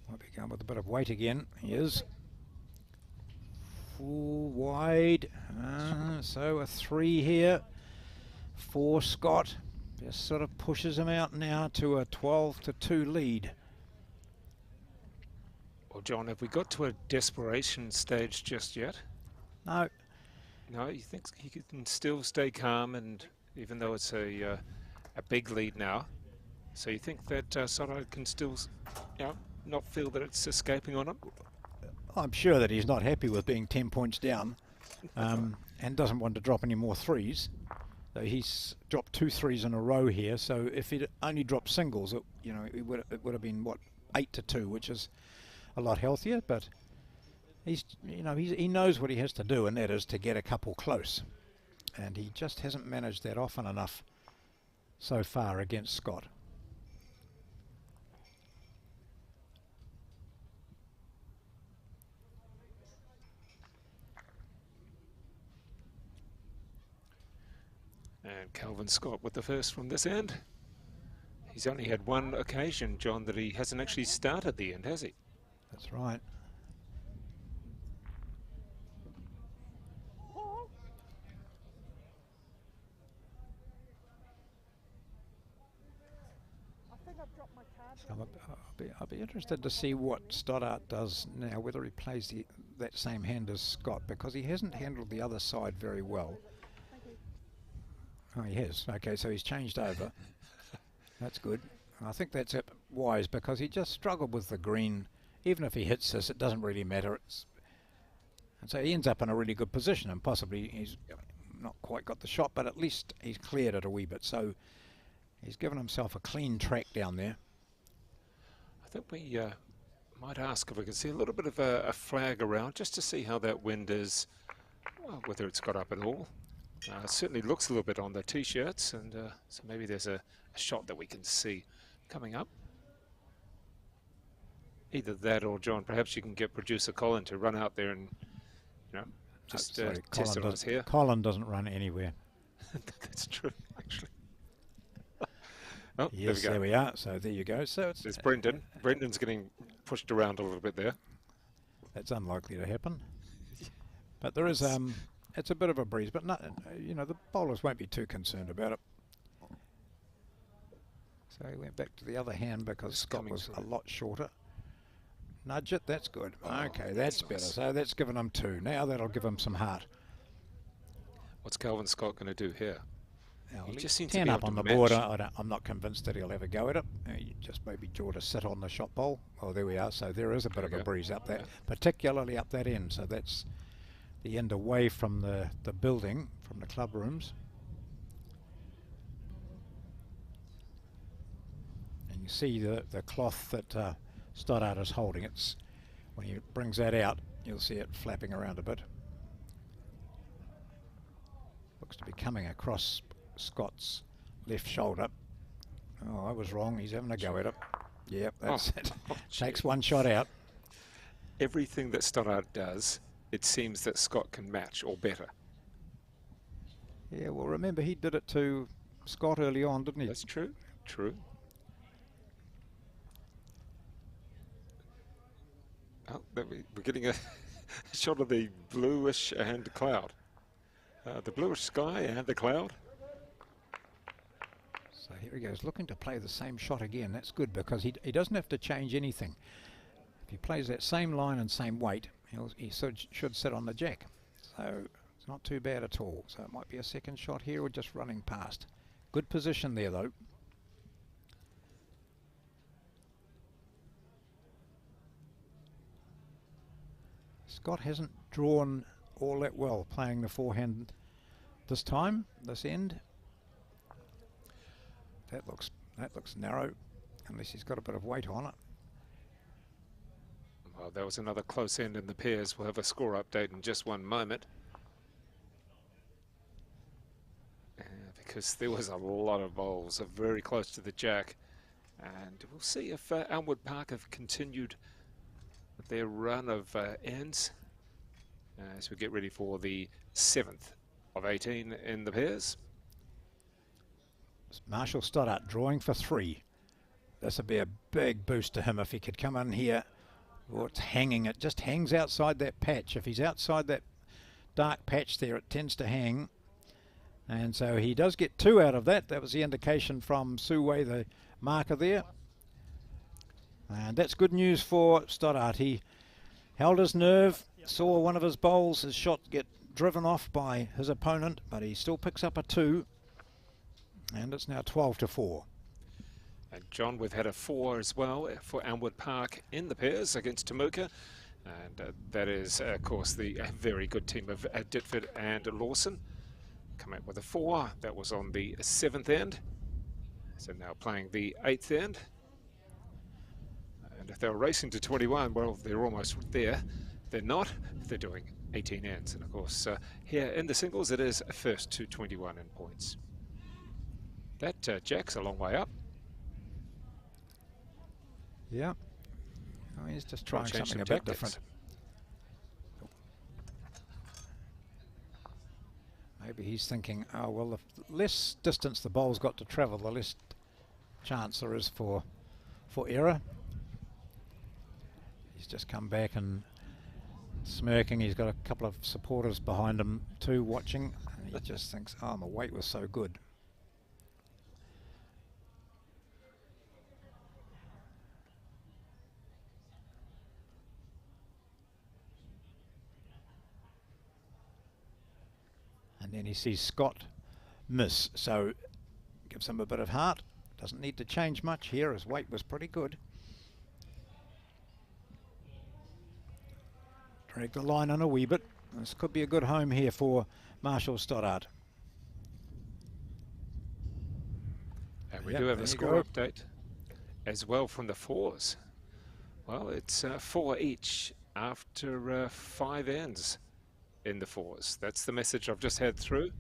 Might be going with a bit of weight again. He is. Full wide. So a 3 here for Scott. Just sort of pushes him out now to a 12-2 lead. Well, John, have we got to a desperation stage just yet? No. No, you think he can still stay calm, and even though it's a big lead now, so you think that Soto can still, not feel that it's escaping on him? I'm sure that he's not happy with being 10 points down, and doesn't want to drop any more 3s. So he's dropped 2 3s in a row here. So if he'd only dropped singles, it would have been what, 8-2, which is a lot healthier. But he knows what he has to do, and that is to get a couple close, and he just hasn't managed that often enough so far against Scott. And Kelvin Scott with the first from this end. He's only had one occasion, John, that he hasn't actually started the end, has he? That's right. So I'll be interested to see what Stoddart does now, whether he plays that same hand as Scott, because he hasn't handled the other side very well. Oh, he has. Okay, so he's changed over. That's good. And I think that's wise, because he just struggled with the green. Even if he hits this, it doesn't really matter. And so he ends up in a really good position, and possibly he's not quite got the shot, but at least he's cleared it a wee bit. So he's given himself a clean track down there. I think we might ask if we can see a little bit of a flag around, just to see how that wind is, well, whether it's got up at all. It certainly looks a little bit on the T-shirts, and so maybe there's a shot that we can see coming up. Either that, or John, perhaps you can get producer Colin to run out there and, you know, just test it on his hair. Colin doesn't run anywhere. That's true, actually. Oh, yes, there we are. So there you go. So there's Brendan. Brendan's getting pushed around a little bit there. That's unlikely to happen. But there is it's a bit of a breeze, but not, you know, the bowlers won't be too concerned about it. So he went back to the other hand because Scott was a lot shorter. Nudge it, that's good. Okay, that's better. So that's given him 2. Now that'll give him some heart. What's Calvin Scott going to do here? Now, He just seems to 10 be up able on to the board. match. I'm not convinced that he'll ever go at it. He just maybe draw to sit on the shot bowl. Well, there we are. So there is a bit of a breeze up there, particularly up that end. So that's the end away from the building, from the club rooms. And you see the cloth that Stoddart is holding. It's when he brings that out, you'll see it flapping around a bit. Looks to be coming across Scott's left shoulder. Oh, I was wrong. He's having a go at it. Yep, that's it. Takes one shot out. Everything that Stoddart does, it seems that Scott can match or better. Yeah, well, remember he did it to Scott early on, didn't he? That's true. True. Oh, we're getting a shot of the bluish and cloud. The bluish sky and the cloud. So here he goes, looking to play the same shot again. That's good, because he doesn't have to change anything. If he plays that same line and same weight, he should sit on the jack. So it's not too bad at all. So it might be a second shot here or just running past. Good position there, though. Scott hasn't drawn all that well playing the forehand this time, this end. That looks narrow, unless he's got a bit of weight on it. Well, that was another close end in the pairs. We'll have a score update in just one moment. Because there was a lot of bowls very close to the jack. And we'll see if Elmwood Park have continued their run of ends as we get ready for the 7th of 18 in the pairs. Marshall Stoddart drawing for 3. This would be a big boost to him if he could come in here. Oh, it's hanging. It just hangs outside that patch. If he's outside that dark patch there, it tends to hang. And so he does get 2 out of that. That was the indication from Suway, the marker there. And that's good news for Stoddart. He held his nerve, saw one of his bowls, his shot get driven off by his opponent, but he still picks up a 2. And it's now 12-4. And John, we've had a 4 as well for Elmwood Park in the pairs against Temuka. And that is, of course, the very good team of Ditford and Lawson. Come out with a 4. That was on the 7th end. So now playing the 8th end. And if they were racing to 21, well, they're almost there. They're not. They're doing 18 ends. And of course, here in the singles, it is first to 21 in points. That jack's a long way up. Yeah. Oh, he's just trying something a bit different. Maybe he's thinking, oh, well, the less distance the bowl's got to travel, the less chance there is for error. He's just come back and smirking. He's got a couple of supporters behind him too watching. And he just thinks, oh, my weight was so good. And then he sees Scott miss, so gives him a bit of heart. Doesn't need to change much here. His weight was pretty good. Drag the line in a wee bit. This could be a good home here for Marshall Stoddart. And we Yep, do have there a you score go. update as well from the fours. Well, it's 4 each after 5 ends in the fours. That's the message I've just had through.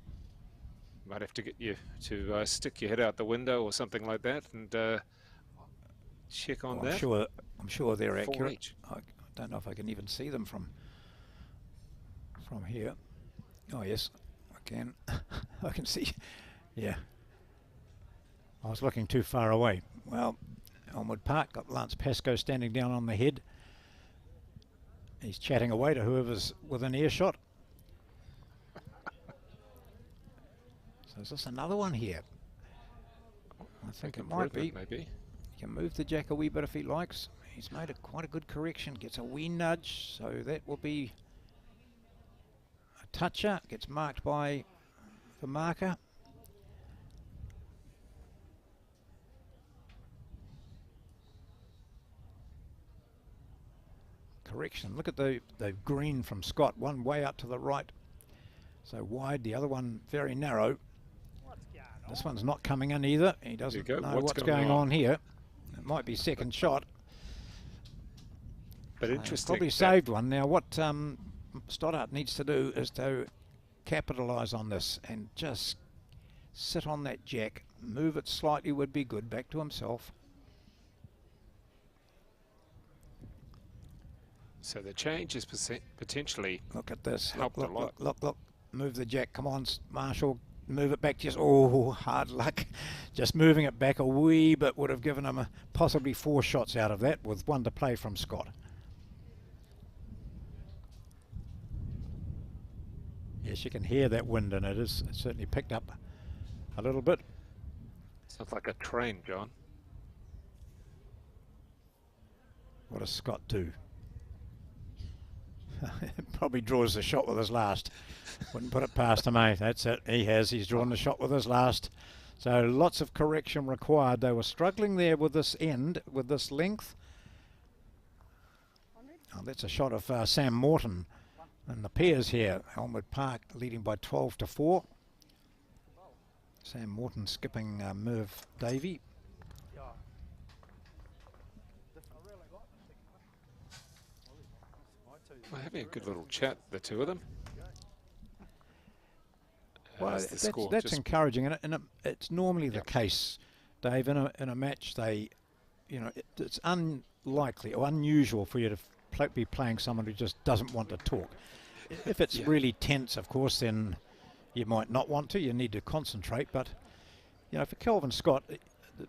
Might have to get you to stick your head out the window or something like that and check on Oh, that. I'm sure they're 4 accurate. each. I don't know if I can even see them from here. Oh yes, I can. I can see. Yeah. I was looking too far away. Well, Elmwood Park got Lance Pascoe standing down on the head. He's chatting away to whoever's within earshot. So is this another one here? I think it might be. Maybe. He can move the jack a wee bit if he likes. He's made quite a good correction. Gets a wee nudge, so that will be a toucher. Gets marked by the marker. Correction. Look at the green from Scott. One way out to the right, so wide. The other one very narrow. This one's not coming in either. He doesn't There you go. know what's going on here. It might be second shot. But interesting. Probably saved one. Now what Stoddart needs to do is to capitalise on this and just sit on that jack. Move it slightly would be good. Back to himself. So the change is potentially Look at this. helped a lot. Look. Move the jack. Come on, Marshall. Move it back. Just, oh, hard luck. Just moving it back a wee bit would have given him possibly 4 shots out of that, with 1 to play from Scott. Yes, you can hear that wind, and it's certainly picked up a little bit. Sounds like a train, John. What does Scott do? Probably draws the shot with his last. Wouldn't put it past him, eh? That's it. He's drawn the shot with his last. So lots of correction required. They were struggling there with this end, with this length. Oh, that's a shot of Sam Morton and the pairs here. Elmwood Park leading by 12-4. Sam Morton skipping Merv Davey. We're having a good little chat, the two of them. Well, As the score that's just- encouraging, and it's normally the case, Dave. In a match, it's unlikely or unusual for you to be playing someone who just doesn't want to talk. If it's really tense, of course, then you might not want to. You need to concentrate. But for Kelvin Scott,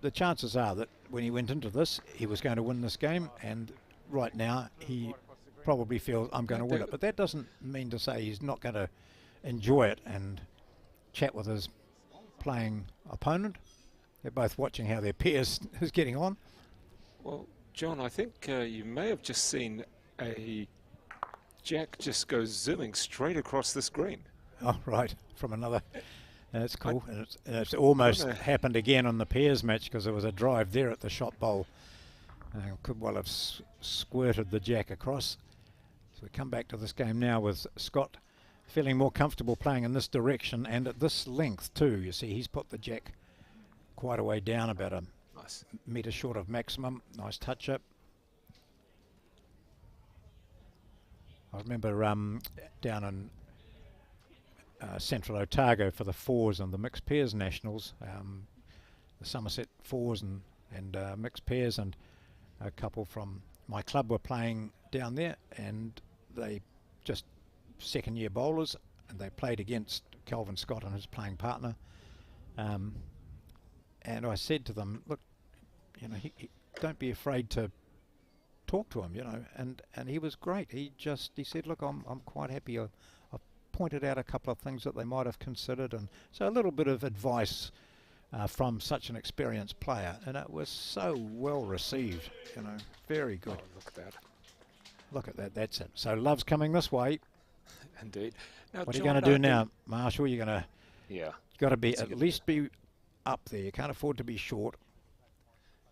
the chances are that when he went into this, he was going to win this game, and right now he probably feels I'm going to win it. But that doesn't mean to say he's not going to enjoy it and chat with his playing opponent. They're both watching how their peers is getting on. Well, John, I think you may have just seen a jack just go zooming straight across the screen. Oh, right, from another. That's cool. And it's almost happened again on the pairs match, because there was a drive there at the shot bowl. Could well have squirted the jack across. So we come back to this game now with Scott feeling more comfortable playing in this direction and at this length too. You see, he's put the jack quite a way down, about a metre short of maximum. Nice touch up. I remember down in Central Otago for the fours and the mixed pairs nationals, the Somerset fours and mixed pairs, and a couple from my club were playing down there, and they just second year bowlers, and they played against Kelvin Scott and his playing partner, and I said to them, look, don't be afraid to talk to him, and he was great. He said, look, I'm quite happy. I've pointed out a couple of things that they might have considered, and so a little bit of advice from such an experienced player, and it was so well received. Very good. Oh, look at that. Look at that. That's it. So Love's coming this way. Indeed. Now, What are you John, going to do the- now, Marshall? You're going to Yeah. got to be What's he at gonna least be up there. You can't afford to be short.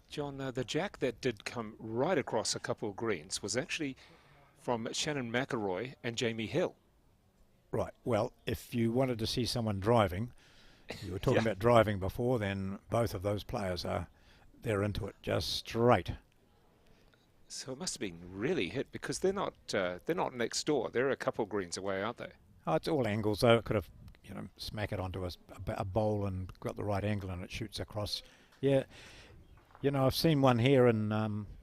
John, the jack that did come right across a couple of greens was actually from Shannon McElroy and Jamie Hill. Right. Well, if you wanted to see someone driving, you were talking Yeah. about driving before, then both of those players they're into it just straight. So it must have been really hit because they're not next door. They're a couple of greens away, aren't they? Oh, it's all angles though. It could have, smack it onto a bowl and got the right angle and it shoots across. Yeah. I've seen one here in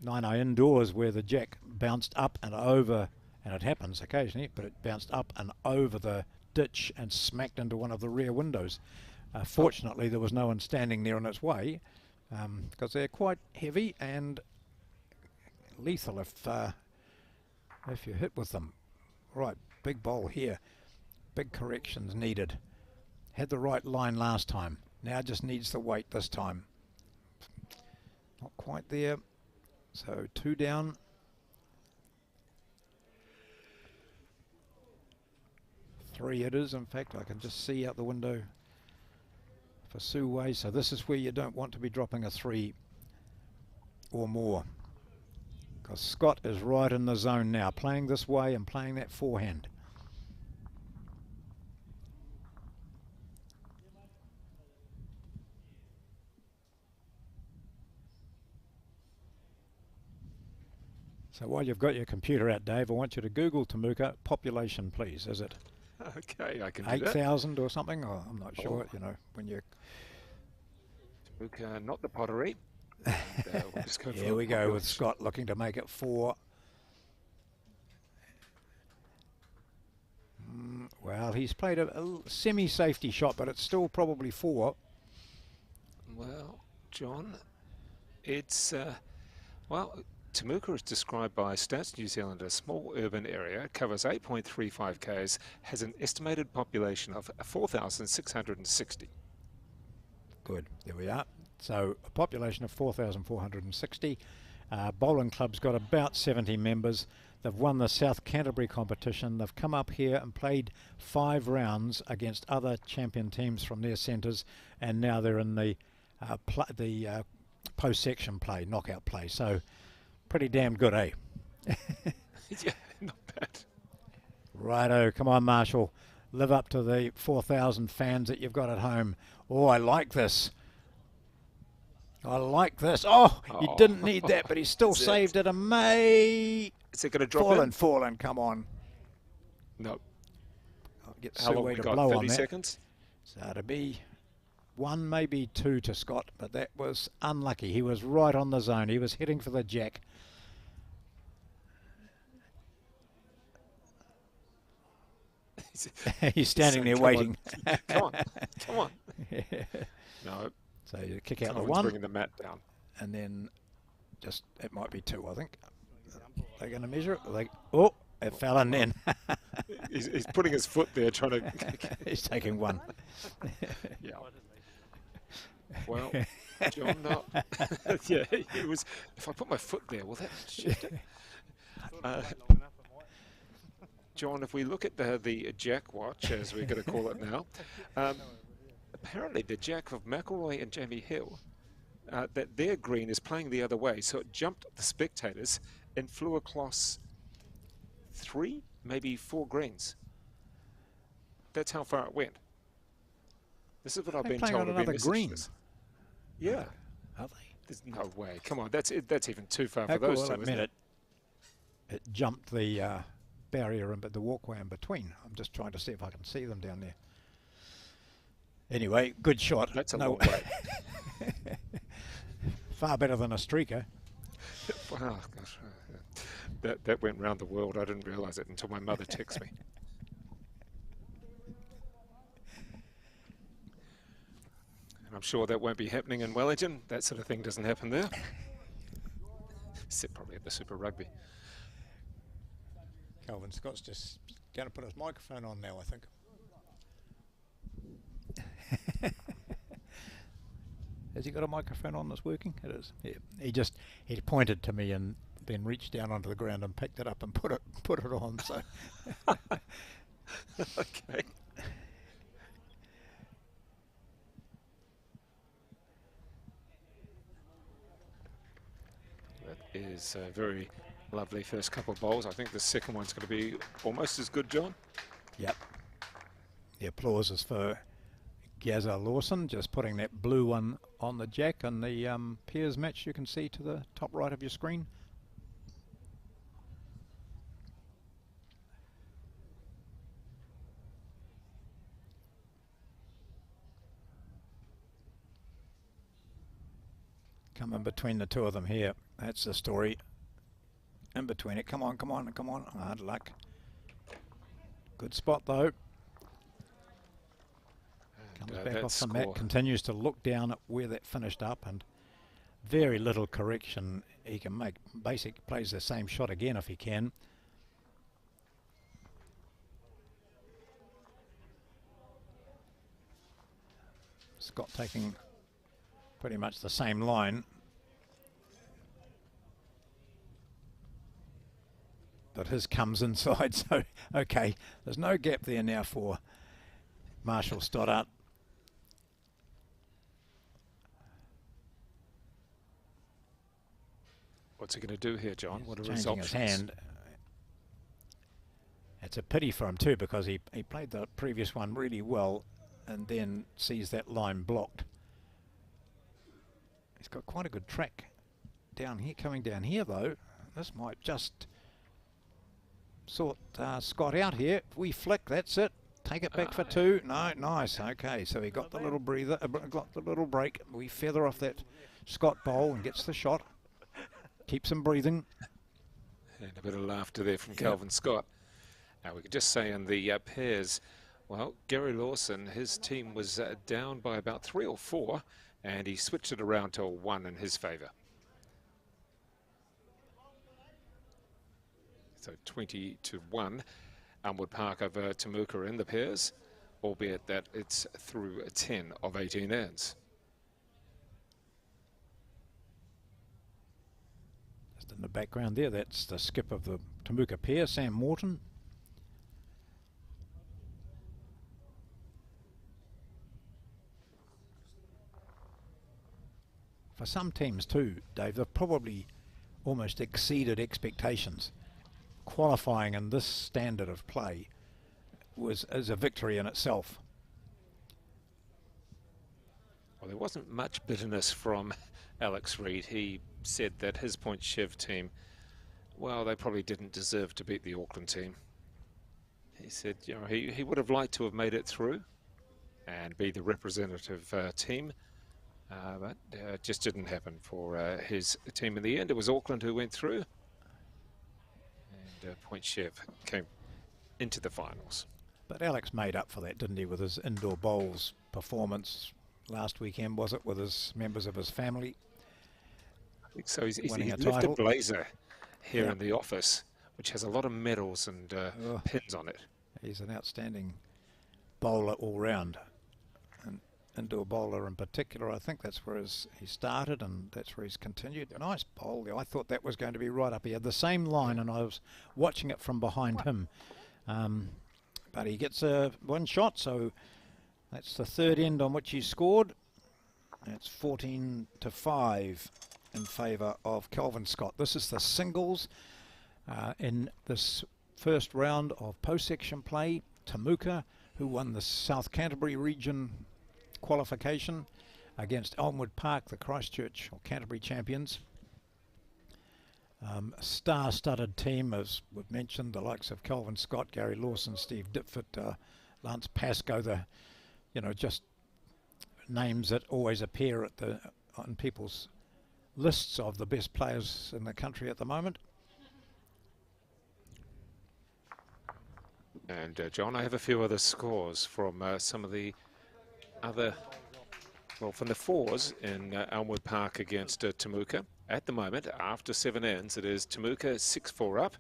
Naenae indoors where the jack bounced up and over, and it happens occasionally, but it bounced up and over the ditch and smacked into one of the rear windows. Fortunately, there was no one standing there in its way, because they're quite heavy and lethal if you hit with them. Right, big bowl here. Big corrections needed. Had the right line last time. Now just needs the weight this time. Not quite there. So 2 down. 3 it is. In fact, I can just see out the window for Sue Wei. So this is where you don't want to be dropping a 3 or more. Because Scott is right in the zone now, playing this way and playing that forehand. So while you've got your computer out, Dave, I want you to Google Temuka population, please. Is it Okay, I can do that. 8,000 or something? Oh, I'm not sure. When you Not the pottery. And, we'll just go here for we go with population. Scott looking to make it 4. Well, he's played a semi-safety shot, but it's still probably 4. Well, John, it's well, Temuka is described by Stats New Zealand as a small urban area, covers 8.35 k's, has an estimated population of 4,660. Good, there we are. So a population of 4,460. Bowling club's got about 70 members. They've won the South Canterbury competition. They've come up here and played 5 rounds against other champion teams from their centres, and now they're in the post-section play, knockout play. So pretty damn good, eh? Yeah, not bad. Righto, come on, Marshall. Live up to the 4,000 fans that you've got at home. Oh, I like this. I like this. Oh, he didn't need that, but he still That's it. saved it. May. Is it going to drop in? Fallen, come on. No. I'll get How long Suway we to got? blow 30 on that. seconds? So to be 1, maybe 2 to Scott, but that was unlucky. He was right on the zone. He was heading for the jack. He's standing there Come waiting. On. Come on. Come on. No. So you kick out the Someone's 1, bringing the mat down. and then just, it might be 2, I think. They're going to measure it. Oh, it fell in then. He's putting his foot there trying to... He's taking 1. Yeah. Well, John, no. Yeah, it was... If I put my foot there, will that shift it? John, if we look at the jack watch, as we're going to call it now, apparently the jack of McElroy and Jamie Hill, that their green is playing the other way, so it jumped the spectators and flew across 3, maybe 4 greens. That's how far it went. This is what I've They're been playing told. on I've been another messaged green. this. Yeah, Are they? there's no way. Come on, that's even too far How for those cool two. it Isn't meant it? it jumped the barrier and the walkway in between. I'm just trying to see if I can see them down there. Anyway, good shot. That's a long way. Far better than a streaker. Wow, gosh, that went round the world. I didn't realise it until my mother texted me. And I'm sure that won't be happening in Wellington. That sort of thing doesn't happen there. Except probably at the Super Rugby. Calvin Scott's just going to put his microphone on now, I think. Has he got a microphone on that's working? It is. Yeah. He pointed to me and then reached down onto the ground and picked it up and put it on. So Okay. That is a very lovely first couple of bowls. I think the second one's going to be almost as good, John. Yep. The applause is for Gazza Lawson, just putting that blue one on the jack and the pairs match you can see to the top right of your screen. Come in between the two of them here. That's the story. In between it. Come on, come on, come on. Hard luck. Good spot though. Comes back off the mat, continues to look down at where that finished up, and very little correction he can make. Basic plays the same shot again if he can. Scott taking pretty much the same line. But his comes inside, so okay, there's no gap there now for Marshall Stoddart. What's he going to do here, John? What are his Changing options? his hand. It's a pity for him too, because he played the previous one really well and then sees that line blocked. He's got quite a good track down here, coming down here though. This might just sort Scott out here. If we flick, that's it. Take it back for two. No, nice. Okay, so he got the little breather, got the little break. We feather off that Scott bowl and gets the shot. Keeps him breathing. And a bit of laughter there from Calvin Scott. Now we could just say in the pairs, well, Gary Lawson, his team was down by about 3 or 4, and he switched it around to a 1 in his favour. So 20-1, Elmwood Park over Temuka in the pairs, albeit that it's through 10 of 18 ends. Just in the background there, that's the skip of the Temuka pair, Sam Morton. For some teams too, Dave, they've probably almost exceeded expectations. Qualifying in this standard of play is a victory in itself. Well, there wasn't much bitterness from Alex Reid. He said that his Point Chev team, well, they probably didn't deserve to beat the Auckland team. He said, you know, he would have liked to have made it through and be the representative team, but it just didn't happen for his team in the end. It was Auckland who went through, and Point Chev came into the finals. But Alex made up for that, didn't he, with his indoor bowls performance last weekend, was it, with his members of his family? I think so. He's Winning a left a title. blazer here in the office, which has a lot of medals and pins on it. He's an outstanding bowler all round, an indoor bowler in particular. I think that's where he started, and that's where he's continued. A nice bowl. I thought that was going to be right up. He had the same line, and I was watching it from behind him. But he gets one shot, so that's the third end on which he scored. That's 14-5 in favour of Calvin Scott. This is the singles in this first round of post-section play. Temuka, who won the South Canterbury region qualification against Elmwood Park, the Christchurch or Canterbury champions. A star-studded team, as we've mentioned, the likes of Calvin Scott, Gary Lawson, Steve Dipford, Lance Pascoe, just names that always appear on people's lists of the best players in the country at the moment. And John, I have a few other scores from some of the other, well, from the fours in Elmwood Park against Temuka. At the moment, after 7 ends, it is Temuka 6-4 up.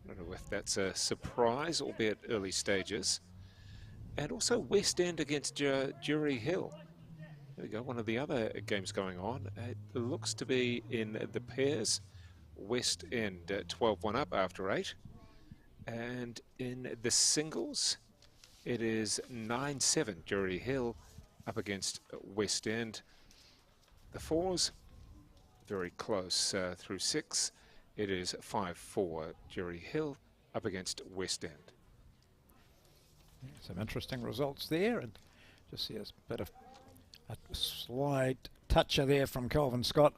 I don't know if that's a surprise, albeit early stages. And also West End against Jury Hill. There we go, one of the other games going on. It looks to be in the pairs. West End 12-1 up after 8. And in the singles, it is 9-7 Jury Hill up against West End. The fours, very close through 6. It is 5-4 Jury Hill up against West End. Some interesting results there, and just see a bit of a slight toucher there from Kelvin Scott.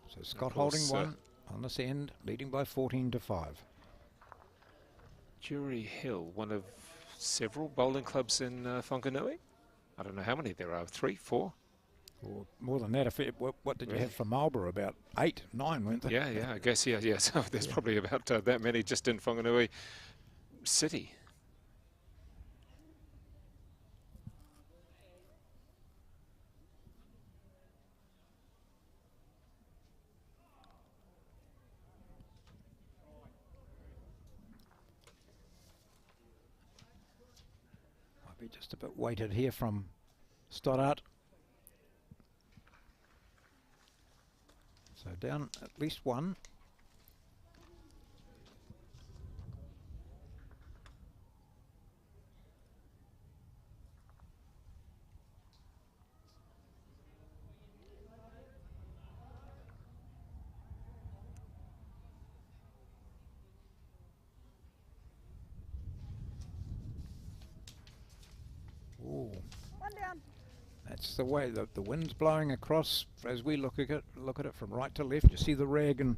So Scott holding one on this end, leading by 14-5. Jury Hill, one of several bowling clubs in Whanganui. I don't know how many there are, 3, 4? Or more than that. What did you have from Marlborough? About 8, 9, weren't they? Yeah, I guess, yeah. So there's probably about that many just in Whanganui City. Might be just a bit weighted here from Stoddart. So down at least one. Ooh. One down. That's the way the wind's blowing across as we look at it from right to left. You see the rag and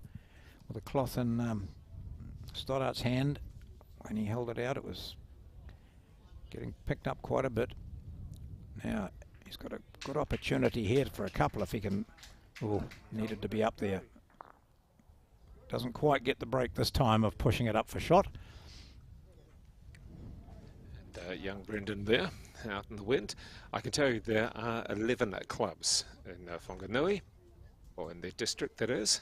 the cloth in Stoddart's hand. When he held it out, it was getting picked up quite a bit. Now he's got a good opportunity here for a couple if he can. Oh, needed to be up there. Doesn't quite get the break this time of pushing it up for shot. And young Brendan there, out in the wind. I can tell you there are 11 clubs in Whanganui, or in their district that is.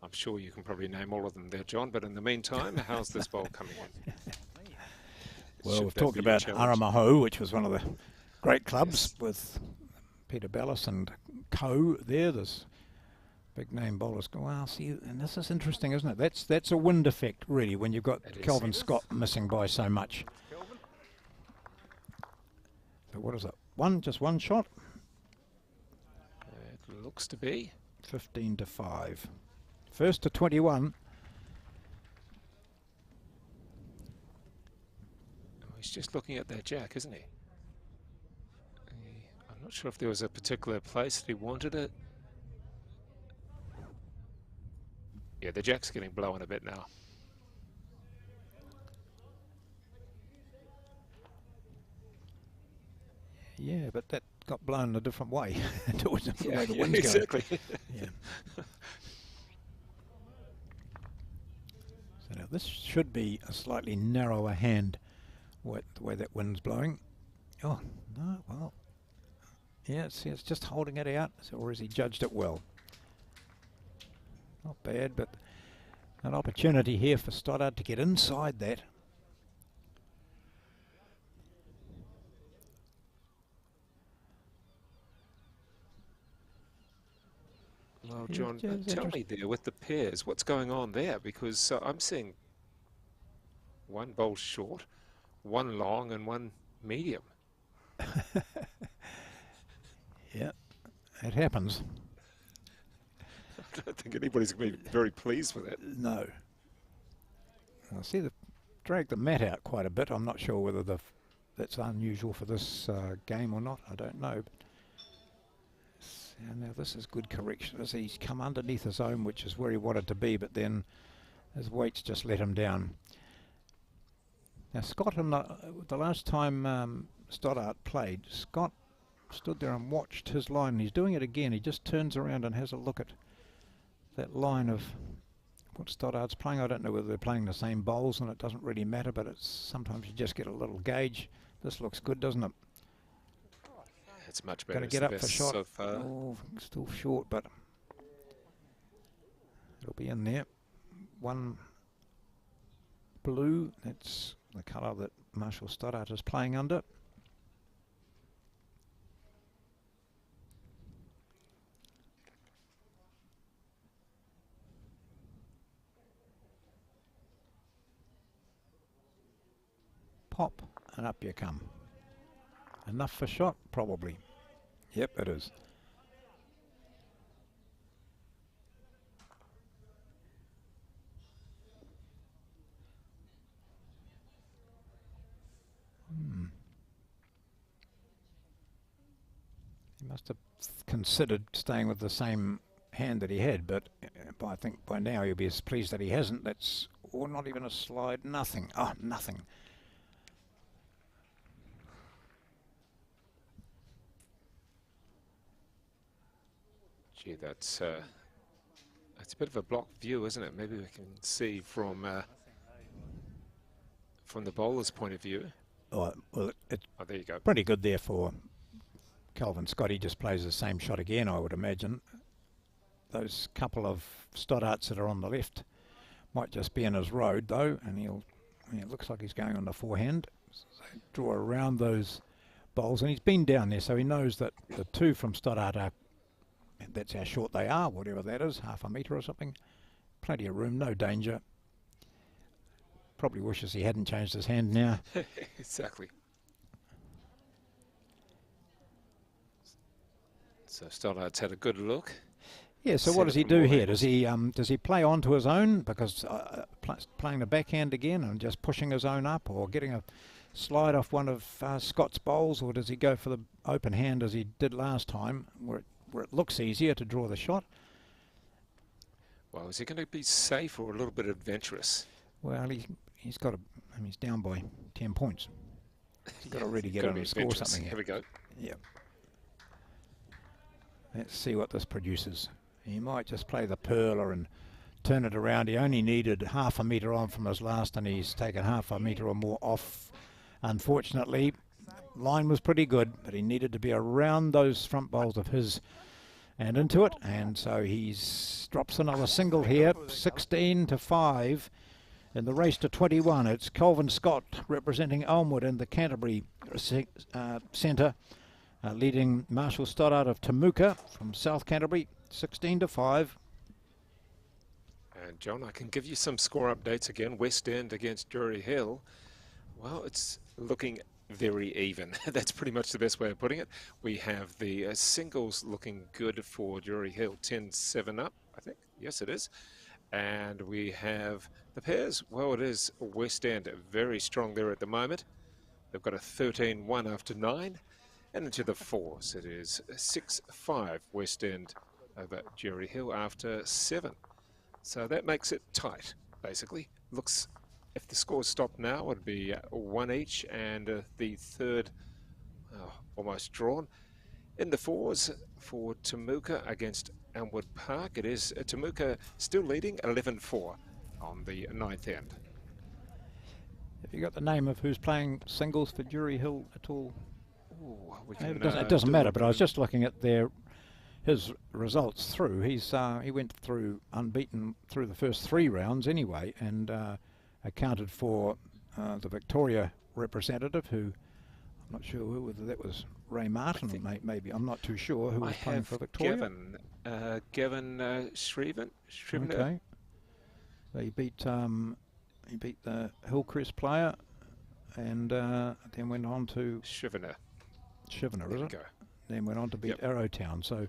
I'm sure you can probably name all of them there, John, but in the meantime, how's this bowl coming in? Well, we've talked about Aramaho, which was one of the great clubs with Peter Bellis and co there. There's big name bowlers go, well, see, and this is interesting, isn't it? That's a wind effect, really, when you've got Kelvin Scott missing by so much. So what is it? Just one shot? It looks to be 15-5. First to 21. Oh, he's just looking at that jack, isn't he? I'm not sure if there was a particular place that he wanted it. Yeah, the jack's getting blown a bit now. Yeah, but that got blown a different way. Towards the way the wind's exactly. going. Yeah. So now this should be a slightly narrower hand, the way that wind's blowing. Oh, no, well. Yeah, see, it's just holding it out, or has he judged it well? Not bad, but an opportunity here for Stoddart to get inside that. Well, John, tell me there with the pairs, what's going on there? Because I'm seeing one bowl short, one long, and one medium. Yeah, it happens. I don't think anybody's going to be very pleased with it. No. I see they've dragged the mat out quite a bit. I'm not sure whether that's unusual for this game or not. I don't know. But now this is good correction as he's come underneath his own, which is where he wanted to be, but then his weights just let him down. Now Scott, the last time Stoddart played, Scott stood there and watched his line. He's doing it again. He just turns around and has a look at that line of what Stoddart's playing. I don't know whether they're playing the same bowls, and it doesn't really matter, but it's sometimes you just get a little gauge. This looks good, doesn't it? It's much better. Going to get up for shot. So far. Oh, still short, but it'll be in there. One blue. That's the colour that Marshall Stoddart is playing under. Pop, and up you come. Enough for shot? Probably. Yep, it is. He must have considered staying with the same hand that he had, but I think by now he'll be as pleased that he hasn't. That's, or not even a slide, nothing. Oh, nothing. Gee, that's a bit of a blocked view, isn't it? Maybe we can see from the bowler's point of view. Oh, well, it's there you go. pretty good there for Kelvin Scott. He just plays the same shot again, I would imagine. Those couple of Stoddarts that are on the left might just be in his road, though, and it looks like he's going on the forehand. So draw around those bowls, and he's been down there, so he knows that the two from Stoddart are, that's how short they are, whatever that is, half a metre or something. Plenty of room, no danger. Probably wishes he hadn't changed his hand now. Exactly. So Stoddart's had a good look. Yeah, so what does he do here? Does he play on to his own, because playing the backhand again and just pushing his own up, or getting a slide off one of Scott's bowls, or does he go for the open hand as he did last time, where it looks easier to draw the shot? Well, is he going to be safe or a little bit adventurous? Well, he's got he's down by 10 points. He's got to really get on and score something. Here we go. Yeah. Let's see what this produces. He might just play the perler and turn it around. He only needed half a metre on from his last, and he's taken half a metre or more off. Unfortunately, line was pretty good, but he needed to be around those front bowls of his and into it, and so he's drops another single here. 16-5 in the race to 21. It's Kelvin Scott representing Elmwood in the Canterbury Centre, leading Marshall Stoddart of Temuka from South Canterbury, 16-5. And John, I can give you some score updates again. West End against Drury Hill. Well, it's looking very even. That's pretty much the best way of putting it. We have the singles looking good for Drury Hill, 10-7 up, I think. Yes, it is. And we have the pairs. Well, it is West End very strong there at the moment. They've got a 13-1 after 9. And into the fours, it is 6-5 West End over Drury Hill after 7. So that makes it tight, basically. Looks, if the scores stop now, it would be 1 each, and the third almost drawn. In the fours for Temuka against Elmwood Park, it is Temuka still leading 11-4 on the 9th end. Have you got the name of who's playing singles for Drury Hill at all? Ooh, It doesn't matter, but I was just looking at his results through. He went through unbeaten through the first 3 rounds anyway, and accounted for the Victoria representative, who I'm not sure whether that was Ray Martin or maybe. I'm not too sure who was playing for Victoria. Gavin Shriven. Okay. So he beat the Hillcrest player, and then went on to Shrivener, is it? Then went on to beat Arrowtown. So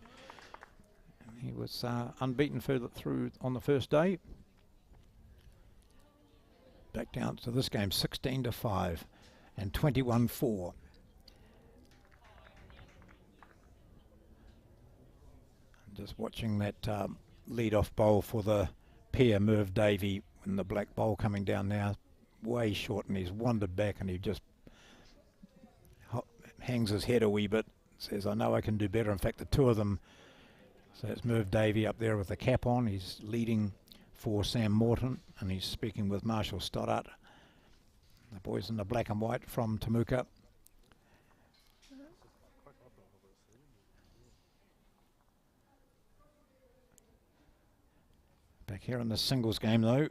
he was unbeaten further through on the first day. Back down to this game, 16-5 and 21-4. Just watching that lead-off bowl for the pair, Merv Davey, and the black bowl coming down now, way short, and he's wandered back, and he just hangs his head a wee bit, says, I know I can do better. In fact, the two of them, so it's Merv Davey up there with the cap on, he's leading for Sam Morton, and he's speaking with Marshall Stoddart, the boys in the black and white from Temuka. Back here in the singles game though,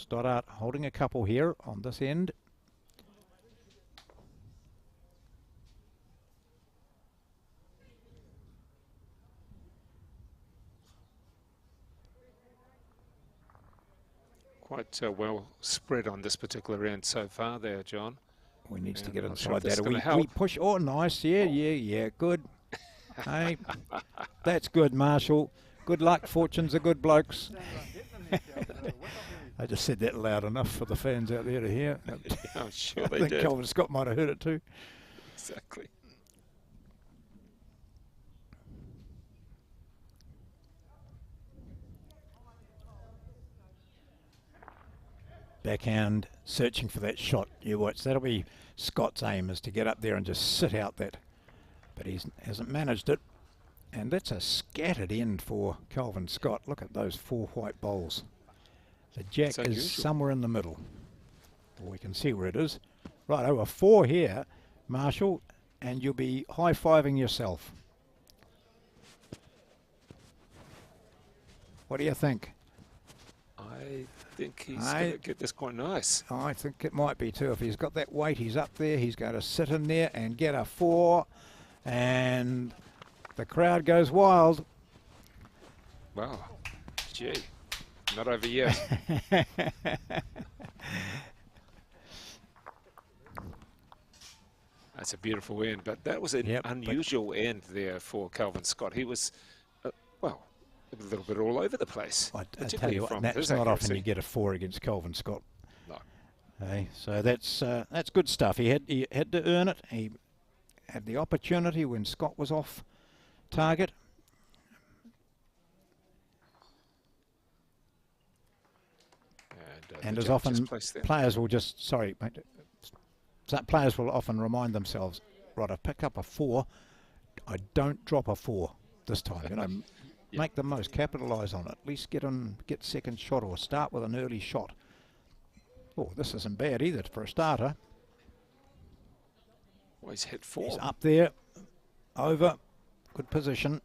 Stoddart holding a couple here on this end. Quite well spread on this particular end so far there, John. We need to And get I'm not sure inside if this that. is gonna We help. push. Oh, nice. Yeah. Good. Hey, that's good, Marshall. Good luck. Fortune's are good blokes. I just said that loud enough for the fans out there to hear. I'm sure I they think did. Calvin Scott might have heard it too. Exactly. Backhand, searching for that shot. You watch. That'll be Scott's aim, is to get up there and just sit out that. But he hasn't managed it. And that's a scattered end for Calvin Scott. Look at those 4 white bowls. The jack It's is unusual. somewhere in the middle. Well, we can see where it is. Right, over 4 here, Marshall, and you'll be high-fiving yourself. What do you think? I think he's going to get this quite nice. I think it might be too. If he's got that weight, he's up there. He's going to sit in there and get a 4. And the crowd goes wild. Wow. Gee. Not over yet. That's a beautiful end, but that was an Yep, unusual end there for Calvin Scott. He was, well, a little bit all over the place. I tell particularly you what, from that's his not often accuracy. you get a 4 against Calvin Scott. No. Hey, so that's good stuff. He had to earn it. He had the opportunity when Scott was off target. And the as judge often just placed there. players will just, sorry, mate, players will often remind themselves, right, I pick up a 4, I don't drop a 4 this time. You know, Yeah. make the most, capitalise on it. At least get second shot or start with an early shot. Oh, this isn't bad either for a starter. Well, he's hit 4. He's up there, over, good position.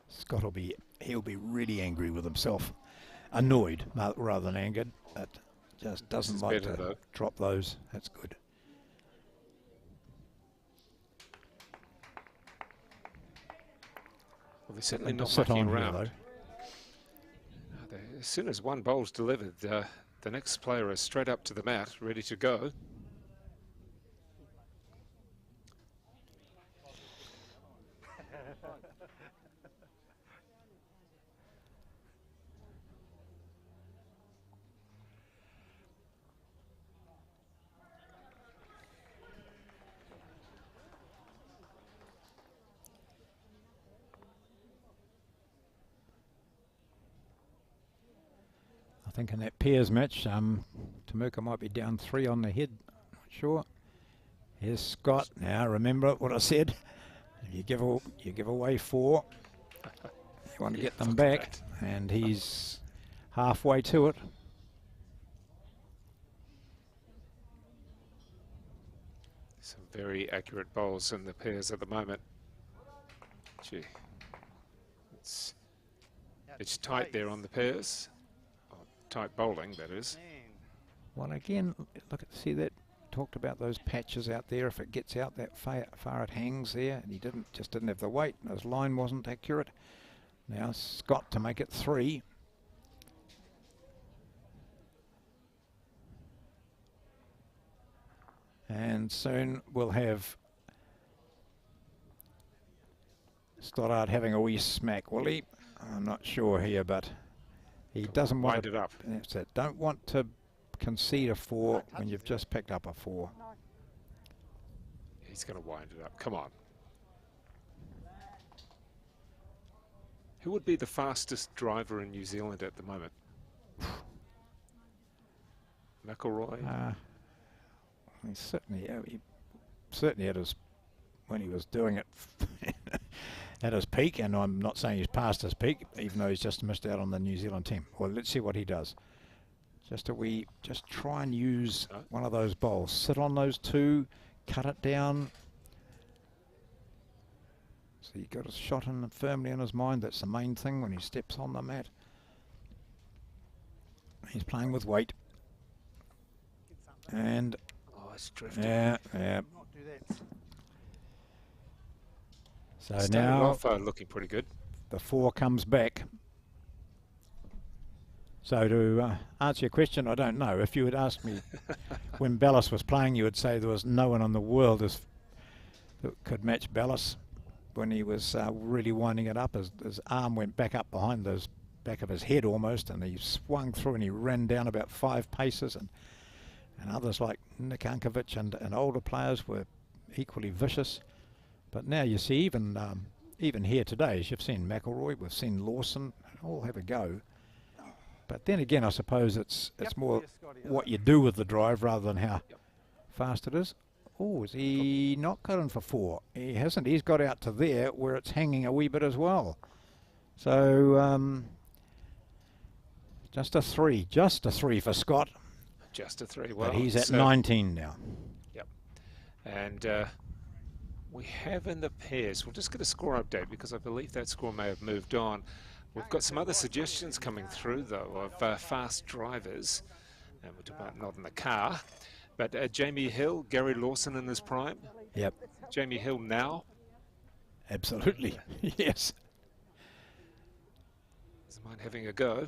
Scott he'll be really angry with himself, annoyed rather than angered. But just doesn't is like better, to though. drop those. That's good. Well, they're certainly Nothing to not sit mucking on here, around. though. As soon as one bowl's delivered, the next player is straight up to the mat, ready to go. I think in that pairs match, Temuka might be down 3 on the head. Not sure. Here's Scott. Now remember what I said. You give away 4. You want to get them look at back, that. and he's halfway to it. Some very accurate bowls in the pairs at the moment. Gee, it's tight there on the pairs. Oh, tight bowling, that is. Well, again, see that? Talked about those patches out there. If it gets out that far it hangs there, and he just didn't have the weight. His line wasn't accurate. Now Scott to make it 3. And soon we'll have Stoddart having a wee smack, will he? I'm not sure here, but he doesn't want Wind to. it up. That's it. Don't want to concede a 4 when you've just picked up a 4. He's going to wind it up. Come on. Who would be the fastest driver in New Zealand at the moment? McIlroy? He certainly had his, when he was doing it at his peak, and I'm not saying he's past his peak, even though he's just missed out on the New Zealand team. Well, let's see what he does. Just try and use one of those bowls. Sit on those two, cut it down. So he got a shot in firmly in his mind. That's the main thing when he steps on the mat. He's playing with weight. And it's drifting. yeah. So Started now off looking pretty good. the 4 comes back. So to answer your question, I don't know. If you had asked me when Bellis was playing, you would say there was no one in the world that could match Bellis when he was really winding it up. His arm went back up behind the back of his head almost, and he swung through and he ran down about 5 paces. And others like Nick Ankovic and older players were equally vicious. But now you see even here today, as you've seen McIlroy, we've seen Lawson, all have a go. But then again, I suppose it's more what you do with the drive rather than how fast it is. Oh, is he not got in for 4? He hasn't. He's got out to there where it's hanging a wee bit as well. So just a 3. Just a 3 for Scott. Just a 3. Well, but he's at 19 now. Yep. And we have in the pairs, we'll just get a score update because I believe that score may have moved on. We've got some other suggestions coming through, though, of fast drivers. And we're talking about not in the car. But Jamie Hill, Gary Lawson in his prime. Yep. Jamie Hill now. Absolutely. Yes. Doesn't mind having a go.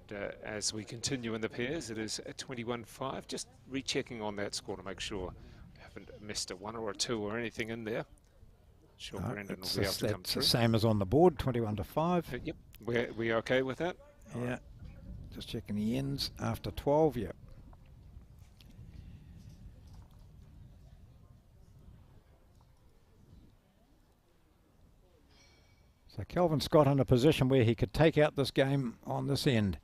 And as we continue in the pairs, it is at 21-5. Just rechecking on that score to make sure we haven't missed a 1 or a 2 or anything in there. Sure, Brendan will be able to come that's through. the same as on the board, 21-5. Yep, we okay with that? Yeah, just checking the ends after 12, yep. So Kelvin Scott in a position where he could take out this game on this end.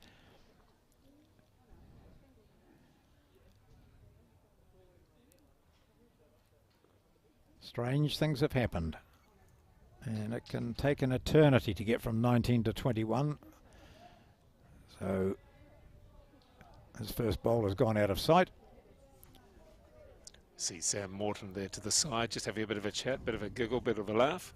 Strange things have happened, and it can take an eternity to get from 19 to 21. So his first bowl has gone out of sight. See Sam Morton there to the side, just having a bit of a chat, bit of a giggle, bit of a laugh.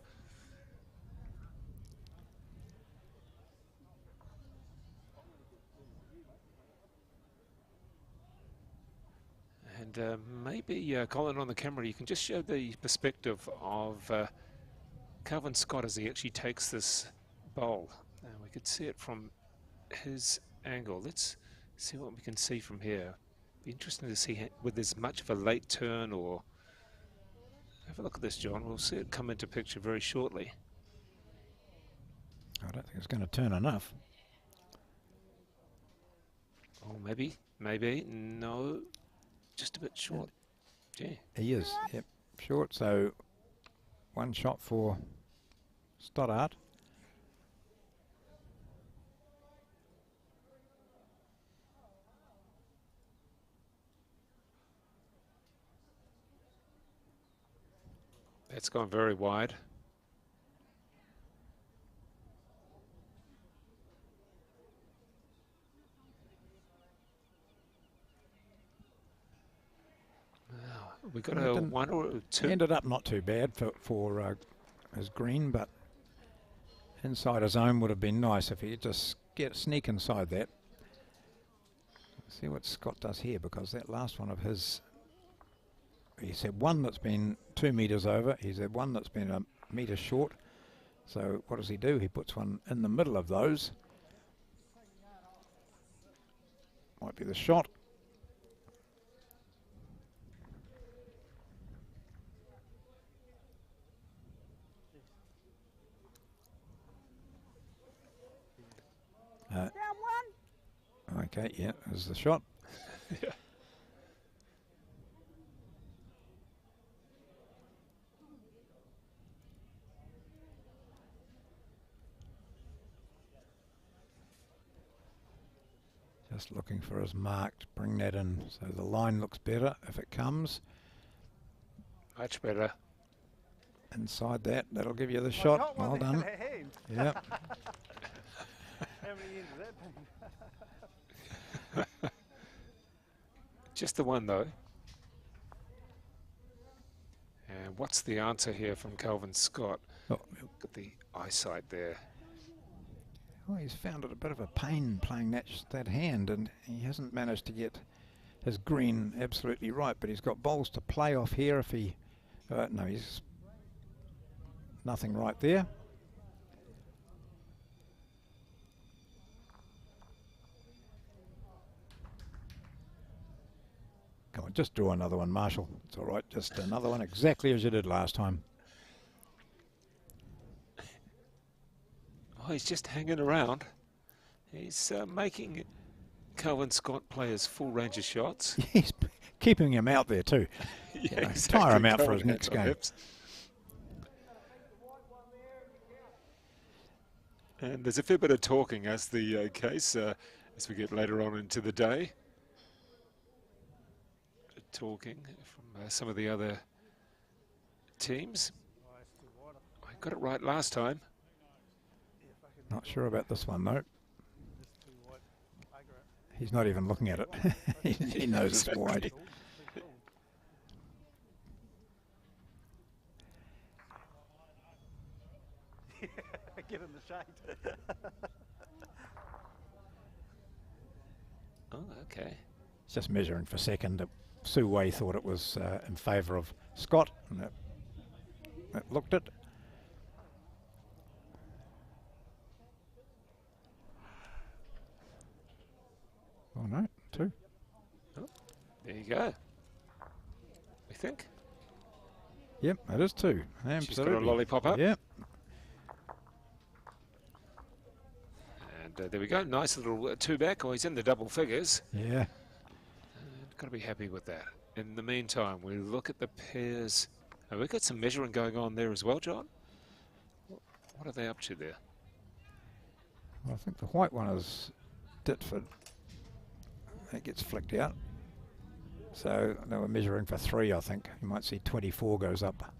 And maybe, Colin, on the camera, you can just show the perspective of Calvin Scott as he actually takes this bowl. We could see it from his angle. Let's see what we can see from here. Be interesting to see whether there's much of a late turn or... Have a look at this, John. We'll see it come into picture very shortly. I don't think it's going to turn enough. Oh, maybe, no. Just a bit short. Yeah. He is, yep, short. So 1 shot for Stoddart. That's gone very wide. We got a 1 or 2. Ended up not too bad for his green, but inside his own would have been nice if he could just sneak inside that. Let's see what Scott does here, because that last one of his, he's had one that's been 2 metres over, he's had one that's been a metre short. So what does he do? He puts one in the middle of those. Might be the shot. Okay, yeah, there's the shot. Yeah. Just looking for his mark to bring that in so the line looks better if it comes. Much better. Inside that, that'll give you the I shot. got one Well in done. that hand. Yeah. How many ends has that been? Just the one, though. And what's the answer here from Calvin Scott? Oh, Look at the eyesight there. well, he's found it a bit of a pain playing that hand, and he hasn't managed to get his green absolutely right, but he's got bowls to play off here if he... no, he's nothing right there. Come on, just draw another one, Marshall. It's all right, just another one exactly as you did last time. Oh, he's just hanging around. He's making Calvin Scott play his full range of shots. He's keeping him out there too. Yeah, know, exactly. tire him out for Calvin his next hands on game. hips. And there's a fair bit of talking as the case as we get later on into the day. Talking from some of the other teams. I got it right last time. Not sure about this one though. He's not even looking at it. He knows it's wide. Get in the shade. Oh, okay. It's just measuring for second. Sue Way thought it was in favour of Scott, and it looked it. Oh no, two. Oh, there you go. We think. Yep, it is two. Absolutely. She's got a lollipop up. Yep. And there we go. Nice little two back. Oh, he's in the double figures. Yeah. Got to be happy with that. In the meantime, we look at the pairs. Oh, we've got some measuring going on there as well, John. What are they up to there? Well, I think the white one is Ditford. That gets flicked out. So they were measuring for three, I think. You might see 24 goes up.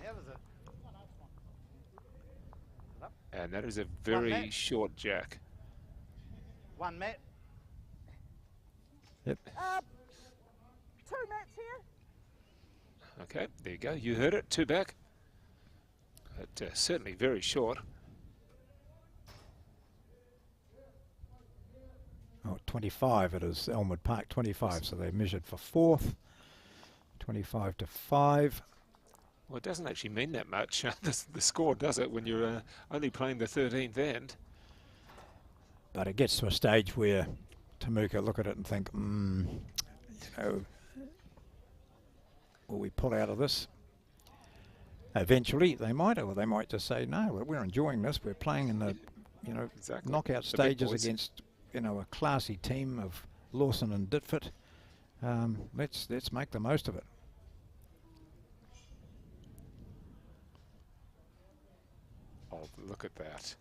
How is it? And that is a very match. short jack. One mat. Yep. Two mats here. Okay, there you go. You heard it. Two back. But certainly very short. Oh, 25 it is, Elmwood Park 25, so they measured for fourth, 25 to 5. Well, it doesn't actually mean that much, the score, does it, when you're only playing the 13th end? But it gets to a stage where Temuka look at it and think, you know, will we pull out of this? Eventually they might, or they might just say, no, we're enjoying this, we're playing in the, you know, Exactly. knockout The big stages boys. against, you know, a classy team of Lawson and Ditford. Let's make the most of it. Oh, look at that.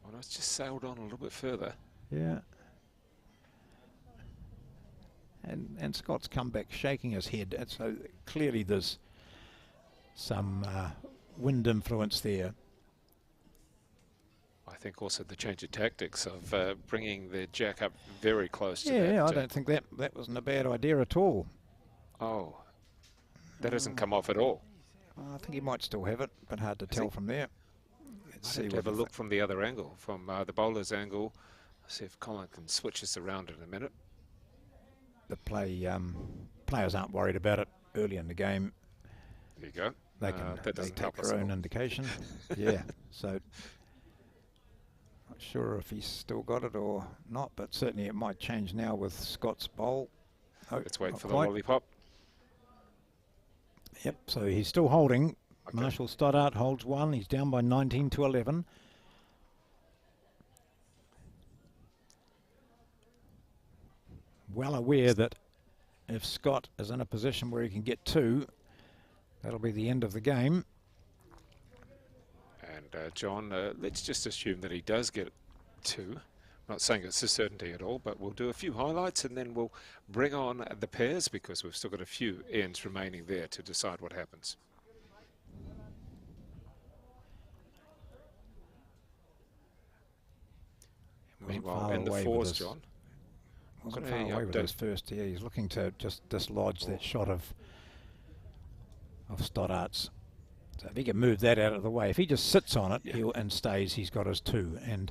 Well, it's just sailed on a little bit further. Yeah. And Scott's come back shaking his head, and so clearly there's some wind influence there. I think also the change of tactics of bringing the jack up very close to Yeah, that. I don't think that wasn't a bad idea at all. Oh, that hasn't come off at all. I think he might still have it, but hard to Has tell he? from there. Let's I'd see have to have what a you look think. from the other angle, from the bowler's angle. See if Colin can switch this around in a minute. The players aren't worried about it early in the game. There you go. They can that they doesn't take help us their at own all. indication. Yeah, so not sure if he's still got it or not, but certainly it might change now with Scott's bowl. Oh, Let's wait not for the quite. lollipop. Yep, so he's still holding. Okay. Marshall Stoddart holds one. He's down by 19 to 11. Well aware that if Scott is in a position where he can get two, that'll be the end of the game. And John, let's just assume that he does get two. Not saying it's a certainty at all, but we'll do a few highlights and then we'll bring on the pairs because we've still got a few ends remaining there to decide what happens. Meanwhile, in the fours, John. Wasn't far away with his first. Yeah, he's looking to just dislodge that shot of Stoddard's. So if he can move that out of the way, if he just sits on it and stays, he's got his 2. And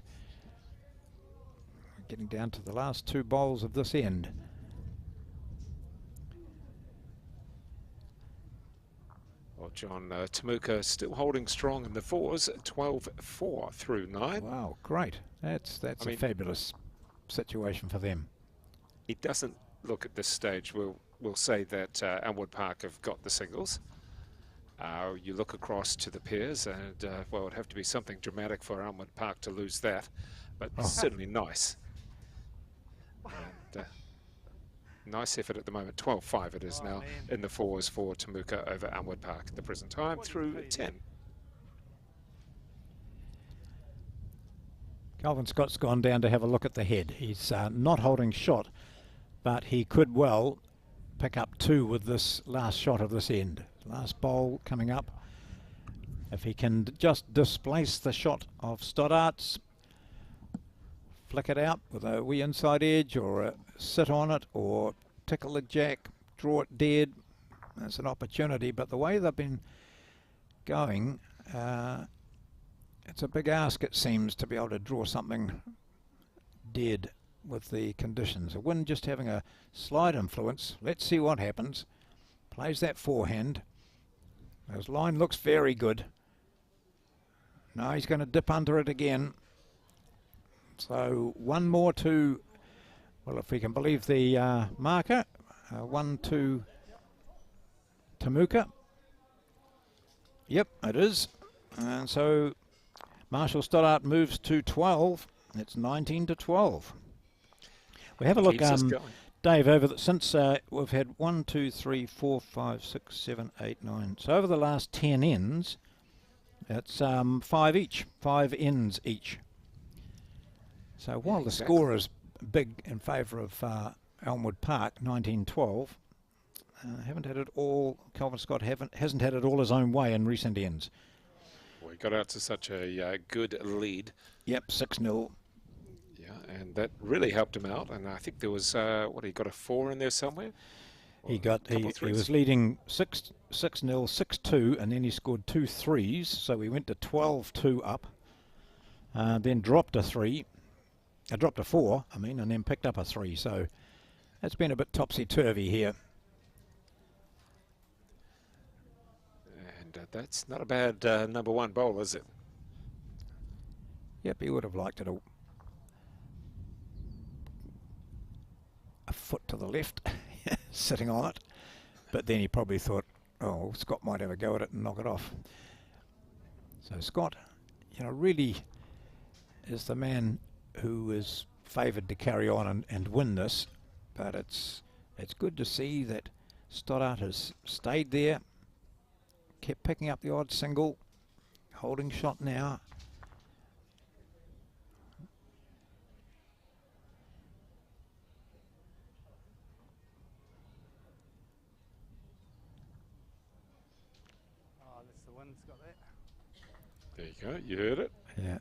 getting down to the last 2 bowls of this end. Well, John, Temuka still holding strong in the fours, 12-4 through 9. Wow, great. That's a fabulous situation for them. It doesn't look at this stage. We'll say that Elmwood Park have got the singles. You look across to the pairs, and well, it'd have to be something dramatic for Elmwood Park to lose that, but certainly nice. And, nice effort at the moment. 12-5 it is now in the fours for Temuka over Elmwood Park at the present time through 10. Calvin Scott's gone down to have a look at the head. He's not holding shot, but he could well pick up 2 with this last shot of this end. Last bowl coming up. If he can just displace the shot of Stoddard's, flick it out with a wee inside edge, or sit on it, or tickle the jack, draw it dead, that's an opportunity. But the way they've been going, it's a big ask, it seems, to be able to draw something dead with the conditions. The wind just having a slight influence. Let's see what happens. Plays that forehand. His line looks very good. Now he's going to dip under it again. So 1 more to, well, if we can believe the marker, 1 to Temuka. Yep, it is. And so Marshall Stoddard moves to 12. It's 19-12. We have a look, Dave, since we've had 1, 2, 3, 4, 5, 6, 7, 8, 9. So over the last 10 ends, it's 5 each, 5 ends each. So while the score is big in favour of Elmwood Park, 19-12, haven't had it all. Calvin Scott hasn't had it all his own way in recent ends. We got out to such a good lead. Yep, 6-0. And that really helped him out. And I think there was, he got a 4 in there somewhere? He was leading 6-0, 6-2, and then he scored 2 threes. So we went to 12-2 up, then dropped a 4, and then picked up a 3. So it's been a bit topsy-turvy here. And that's not a bad number 1 bowl, is it? Yep, he would have liked it a foot to the left, sitting on it. But then he probably thought, oh, Scott might have a go at it and knock it off. So Scott, really is the man who is favoured to carry on and win this. But it's good to see that Stoddard has stayed there, kept picking up the odd single, holding shot now. There you go, you heard it. Yeah.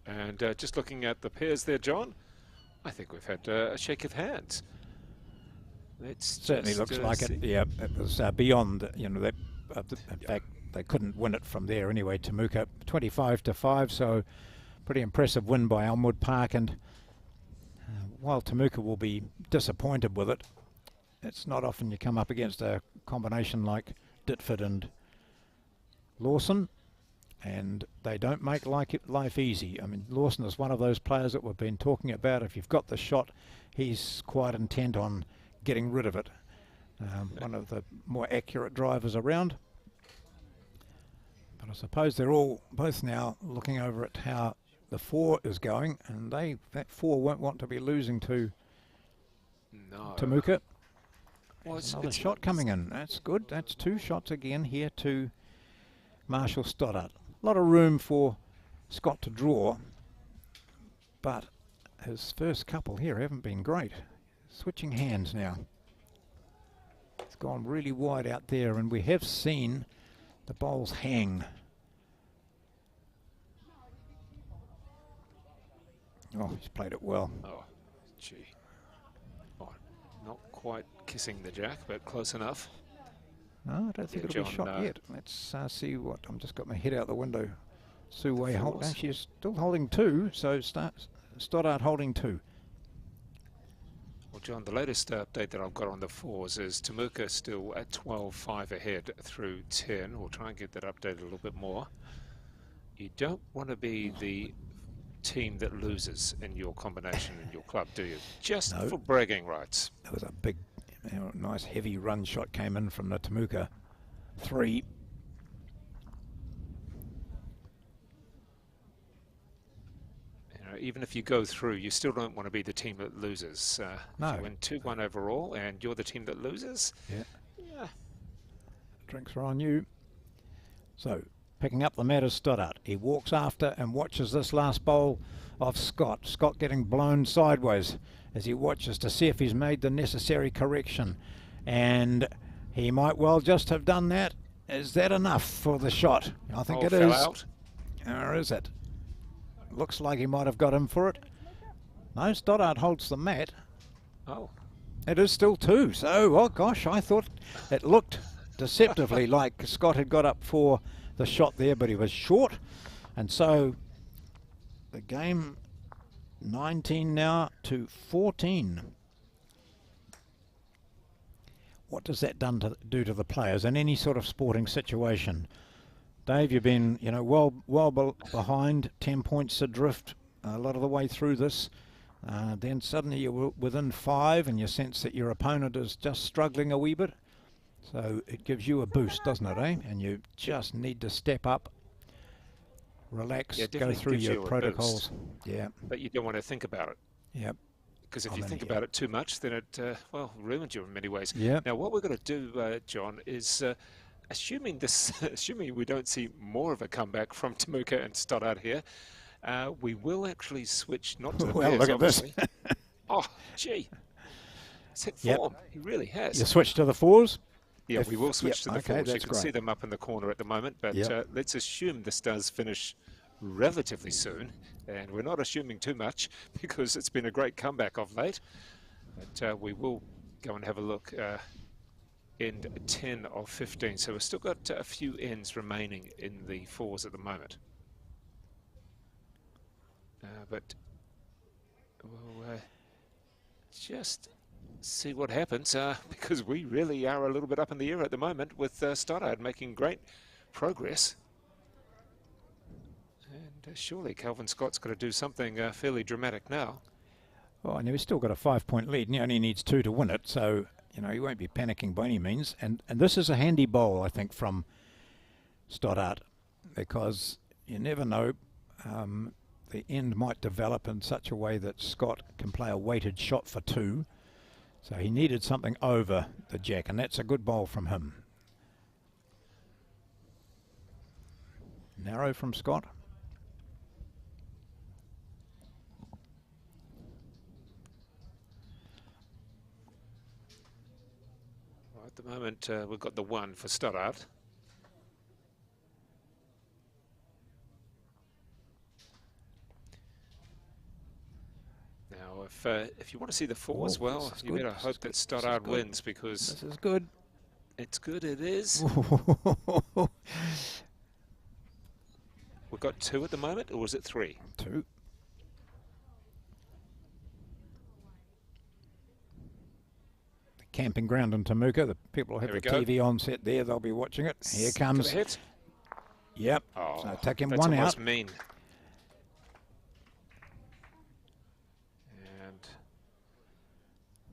And just looking at the pairs there, John, I think we've had a shake of hands. Certainly looks like it. Yeah, it was beyond, in fact, they couldn't win it from there anyway. Temuka 25-5, so pretty impressive win by Elmwood Park. And while Temuka will be disappointed with it, it's not often you come up against a combination like Ditford and Lawson, and they don't make life easy. I mean, Lawson is one of those players that we've been talking about. If you've got the shot, he's quite intent on getting rid of it. One of the more accurate drivers around. But I suppose they're all both now looking over at how the 4 is going, and that 4 won't want to be losing to Temuka. Well, another shot coming in. That's good. That's 2 shots again here to Marshall Stoddard. A lot of room for Scott to draw, but his first couple here haven't been great. Switching hands now. It's gone really wide out there, and we have seen the bowls hang. Oh, he's played it well. Oh, gee. Oh, not quite kissing the jack, but close enough. No, I don't think Yeah, it'll be John, shot yet. Let's see what. I'm just got my head out the window. Sue Wei holding. fours. She's still holding 2, so Stoddart holding 2. Well, John, the latest update that I've got on the fours is Temuka still at 12-5 ahead through 10. We'll try and get that updated a little bit more. You don't want to be the team that loses in your combination in your club, do you? Just No. for bragging rights. That was a big, nice heavy run shot came in from the Temuka 3. You know, even if you go through, you still don't want to be the team that loses. No. If you win 2-1 overall and you're the team that loses, Yeah. yeah. Drinks are on you. So, picking up the mat is Stoddart. He walks after and watches this last bowl of Scott. Scott getting blown sideways as he watches to see if he's made the necessary correction. And he might well just have done that. Is that enough for the shot? I think it fell is. out. Or is it? Looks like he might have got him for it. No, Stoddart holds the mat. Oh, It is still 2. So, oh gosh, I thought it looked deceptively like Scott had got up for the shot there, but he was short. And so the game 19 now to 14. What does that do to the players in any sort of sporting situation? Dave, you've been, well behind, 10 points adrift a lot of the way through this. Then suddenly you're within 5 and you sense that your opponent is just struggling a wee bit. So it gives you a boost, doesn't it, eh? And you just need to step up, relax, Yeah, it go definitely through gives your you a protocols. boost. Yeah, but you don't want to think about it. yep. Because if I you mean, think yeah. about it too much, then it, ruins you in many ways. Yeah. Now, what we're going to do, John, is assuming we don't see more of a comeback from Temuka and Stoddart here, we will actually switch not to the Well, pairs, look at this. obviously. Oh, gee. It's hit Yep. form. He really has. You switch to the 4s. Yeah, we will switch to the okay, fours. You that's can see great. them up in the corner at the moment, but Yep. let's assume this does finish relatively soon, and we're not assuming too much because it's been a great comeback of late. But we will go and have a look. End 10 of 15, so we've still got a few ends remaining in the fours at the moment. But we'll just see what happens because we really are a little bit up in the air at the moment with Stoddart making great progress. And surely Calvin Scott's got to do something fairly dramatic now. Oh, and he's still got a 5-point lead, and he only needs 2 to win it, so he won't be panicking by any means. And this is a handy bowl, I think, from Stoddart, because you never know. The end might develop in such a way that Scott can play a weighted shot for 2. So he needed something over the jack, and that's a good bowl from him. Narrow from Scott. Well, at the moment, we've got the 1 for Stoddart. Now, if you want to see the 4s, Oh, well, this is you good, better this hope is that good, this is Stoddart good. wins because This is good. it's good. It is. We've got 2 at the moment, or was it 3? 2. The camping ground in Temuka. The people have There the we go. TV on set there. They'll be watching it. Here Could comes. have hit. Yep. Oh, So take him that's 1 almost out. mean. And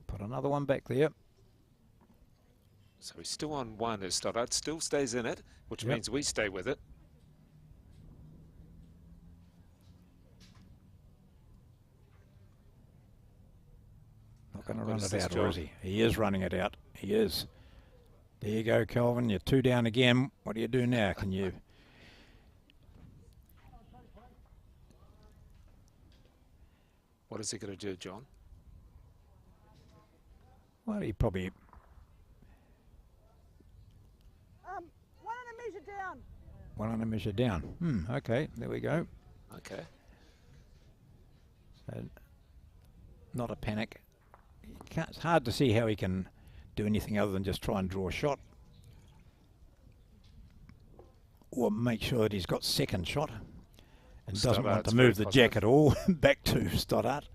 Put another one back there. so he's still on 1 as Stoddart, still stays in it, which Yep. means we stay with it. Not going to What run is it this, out, or is John? he? He is running it out. He is. There you go, Kelvin. You're 2 down again. What do you do now? Can you? What is he going to do, John? Well, he probably... One and a measure down. One and a measure down. Okay, there we go. Okay. So, not a panic. It's hard to see how he can do anything other than just try and draw a shot. Or make sure that he's got second shot. And doesn't want to move the jack at all. Back to Stoddart.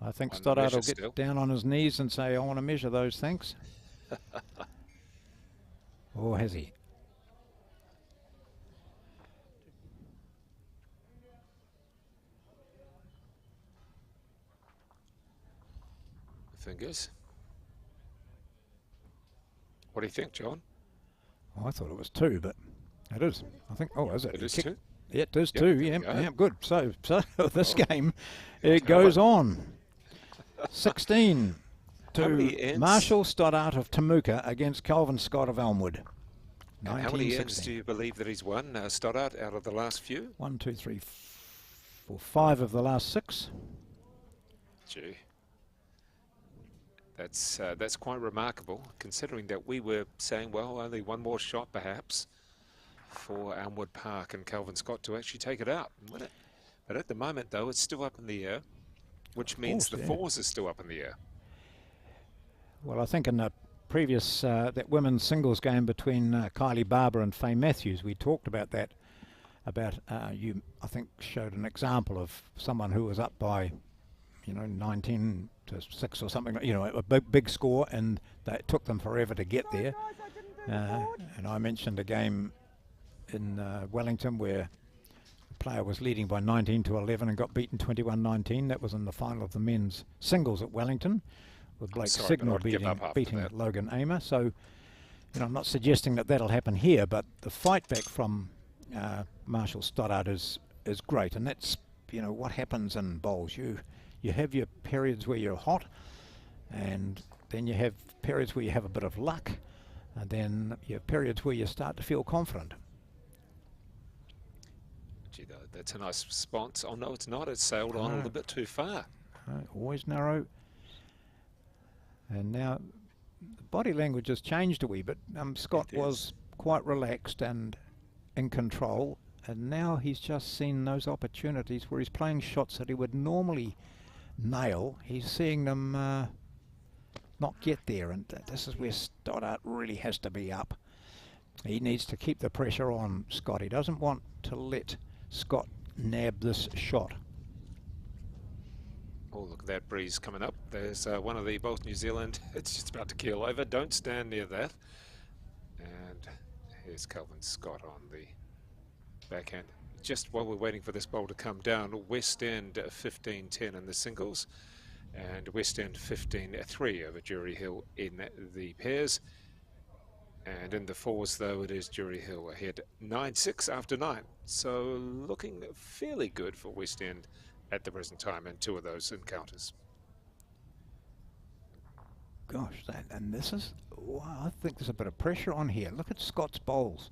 I think Stoddart will get down on his knees and say, I want to measure those, thanks. Or has he? Fingers. What do you think, John? Oh, I thought it was 2, but it is. I think. Oh, is it? It is 2. Yeah, it is 2. Yeah, good. So this game, it goes on. 16 to Marshall Stoddart of Temuka against Calvin Scott of Elmwood. How many ends do you believe that he's won, Stoddart, out of the last few? 1, 2, 3, 4, 5 of the last 6. Gee. That's quite remarkable, considering that we were saying, well, only one more shot perhaps for Elmwood Park and Calvin Scott to actually take it out and win it. But at the moment, though, it's still up in the air, which means the fours are still up in the air. Well, I think in the previous, that women's singles game between Kylie Barber and Faye Matthews, we talked about that, about you, I think, showed an example of someone who was up by, 19 to 6 or something, a big score, and it took them forever to get there. And I mentioned a game in Wellington where the player was leading by 19 to 11 and got beaten 21-19. That was in the final of the men's singles at Wellington, with Blake Signal beating Logan Amer. So, I'm not suggesting that that'll happen here, but the fight back from Marshall Stoddart is great, and that's what happens in bowls. You have your periods where you're hot, and then you have periods where you have a bit of luck, and then you have periods where you start to feel confident. Gee, that's a nice response. Oh, no, it's not. It's sailed on a little bit too far. Always narrow. And now the body language has changed a wee bit. Scott was quite relaxed and in control, and now he's just seen those opportunities where he's playing shots that he would normally nail. He's seeing them not get there, and this is where Stoddart really has to be up. He needs to keep the pressure on Scott. He doesn't want to let Scott nab this shot. Oh, look at that breeze coming up. There's one of the both New Zealand. It's just about to keel over. Don't stand near that. And here's Calvin Scott on the backhand. Just while we're waiting for this bowl to come down, West End 15-10 in the singles, and West End 15-3 over Jury Hill in the pairs. And in the fours, though, it is Jury Hill ahead 9-6 after 9. So looking fairly good for West End at the present time in 2 of those encounters. Gosh, and this is, wow, I think there's a bit of pressure on here. Look at Scott's bowls.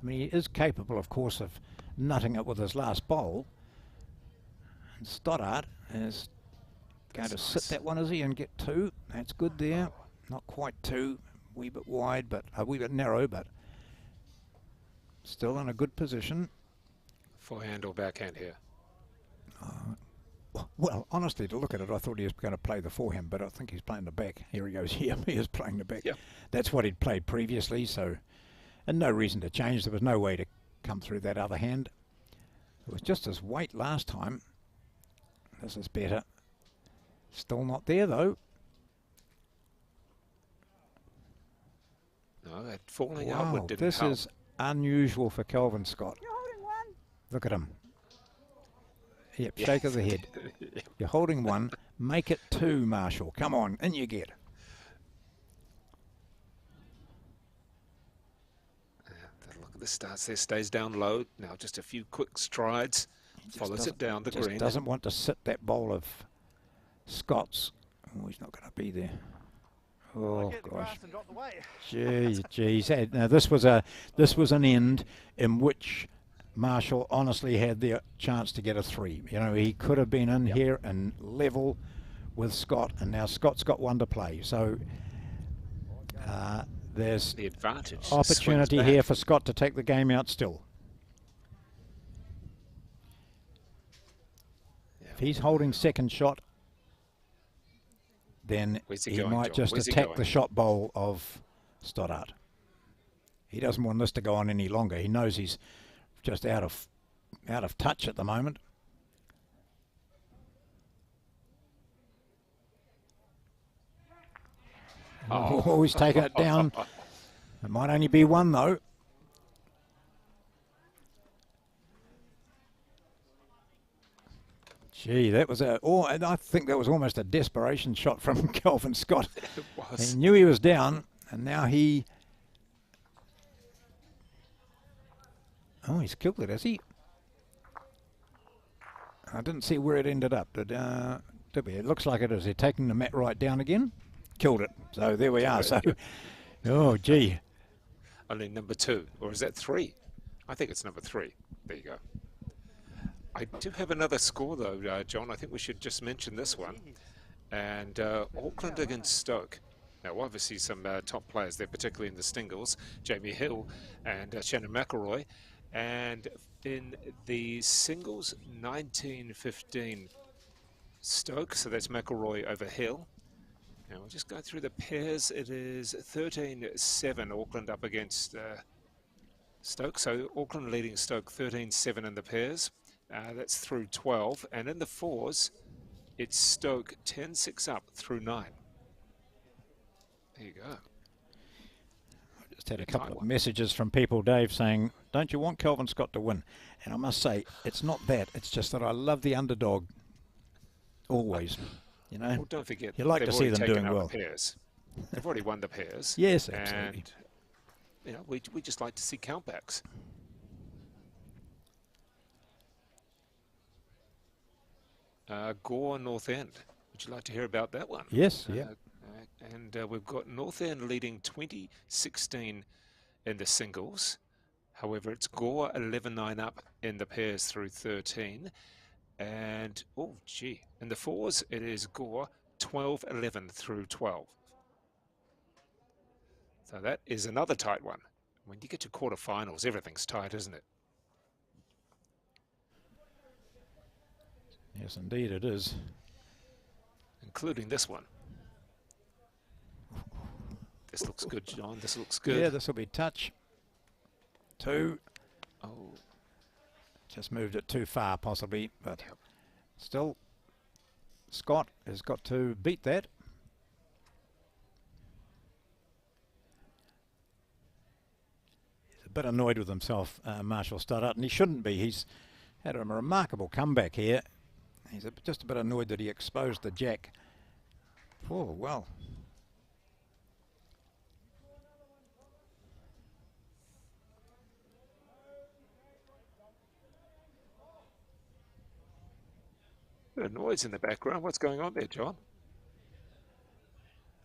I mean, he is capable, of course, of nutting it with his last bowl. And Stoddart is going to sit that one, is he, and get 2. That's good there. Not quite 2. A wee bit wide, but a wee bit narrow, but still in a good position. Forehand or backhand here? Well, honestly, to look at it, I thought he was going to play the forehand, but I think he's playing the back. Here he goes. Here he is playing the back. Yep. That's what he'd played previously, so, and no reason to change. There was no way to come through that other hand. It was just his weight last time. This is better. Still not there, though. No, that falling Wow, outward didn't this help. is unusual for Calvin Scott. You're holding one. Look at him. Yep, shake of the head. You're holding 1. Make it 2, Marshall. Come on, in you get. Look at this, starts there, stays down low. Now just a few quick strides. Follows it down the green. Doesn't want to sit that bowl of Scott's. Oh, he's not going to be there. Oh gosh. Geez. Now this was an end in which Marshall honestly had the chance to get a 3. You know, he could have been in here and level with Scott, and now Scott's got one to play. So there's The advantage. opportunity swings here back. for Scott to take the game out still. If he's holding second shot, then Where's he he going, might John? just Where's he attack going? the shot bowl of Stoddart. He doesn't want this to go on any longer. He knows he's just out of touch at the moment. Oh, he's taken it down. It might only be one though. Gee, that was and I think that was almost a desperation shot from Kelvin Scott. It was. He knew he was down, and now he... Oh, he's killed it, has he? I didn't see where it ended up. Did we? It looks like it is. They're taking the mat right down again. Killed it. So there we are. So, oh, gee. Only number 2, or is that 3? I think it's number 3. There you go. I do have another score though, John. I think we should just mention this one. And Auckland against Stoke. Now, obviously, some top players there, particularly in the singles, Jamie Hill and Shannon McElroy. And in the singles, 19-15 Stoke, so that's McElroy over Hill. Now, we'll just go through the pairs. It is 13-7 Auckland up against Stoke. So Auckland leading Stoke 13-7 in the pairs. That's through 12. And in the fours, it's Stoke 10-6 up through 9. There you go. Just had a couple of messages from people, Dave, saying, don't you want Kelvin Scott to win? And I must say, it's not that. It's just that I love the underdog always. You know, Well, don't forget, you like they've to see already them taken doing up well. the pairs. They've already won the pairs. Yes, absolutely. And, you know, we just like to see countbacks. Gore North End. Would you like to hear about that one? Yes, yeah. And we've got North End leading 20-16 in the singles. However, it's Gore 11-9 up in the pairs through 13. And, oh, gee, in the fours, it is Gore 12-11 through 12. So that is another tight one. When you get to quarterfinals, everything's tight, isn't it? Yes, indeed it is. Including this one. This looks good, John. This looks good. Yeah, this will be touch. 2. Oh, Just moved it too far, possibly, but Yep. still, Scott has got to beat that. He's a bit annoyed with himself, Marshall Stoddart, and he shouldn't be. He's had a remarkable comeback here. He's just a bit annoyed that he exposed the jack. Oh, well. bit of noise in the background. What's going on there, John?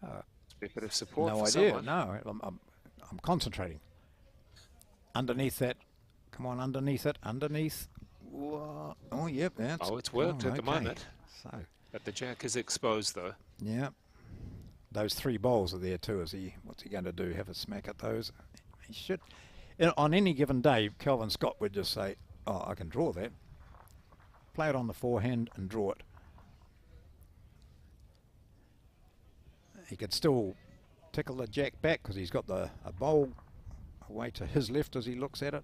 It's a bit of support No for idea. someone. No, I'm concentrating. Underneath that. Come on, underneath it. Underneath. Whoa. Oh, yep. That's, Oh, it's worked at the okay. moment. So, But the jack is exposed, though. yeah. Those 3 bowls are there too. What's he going to do? Have a smack at those? He should. On any given day, Kelvin Scott would just say, oh, I can draw that. Play it on the forehand and draw it. He could still tickle the jack back because he's got a bowl away to his left as he looks at it.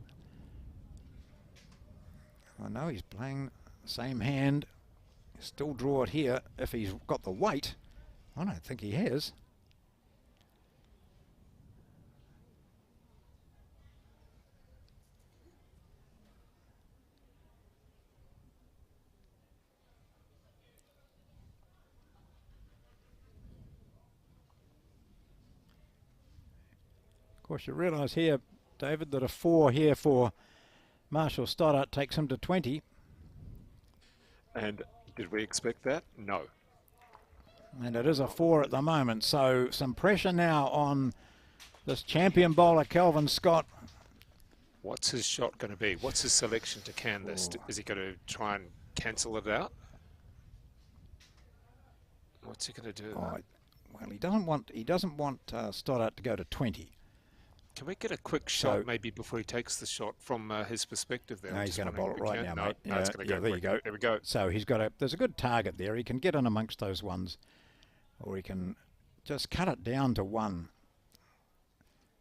I know he's playing the same hand. Still draw it here if he's got the weight. I don't think he has. Of course, you realise here, David, that a 4 here for Marshall Stoddart takes him to 20. And did we expect that? No. And it is a 4 at the moment, so some pressure now on this champion bowler, Kelvin Scott. What's his shot going to be? What's his selection to can this? Is he going to try and cancel it out? What's he going to do? Oh, well, he doesn't want Stoddart to go to 20. Can we get a quick shot So- maybe before he takes the shot from his perspective there? No, I'm he's just going to wondering bowl it if we right can. now, No, mate. no, it's going to go there you quick. go. There we go. So he's got there's a good target there. He can get in amongst those ones, or he can just cut it down to 1.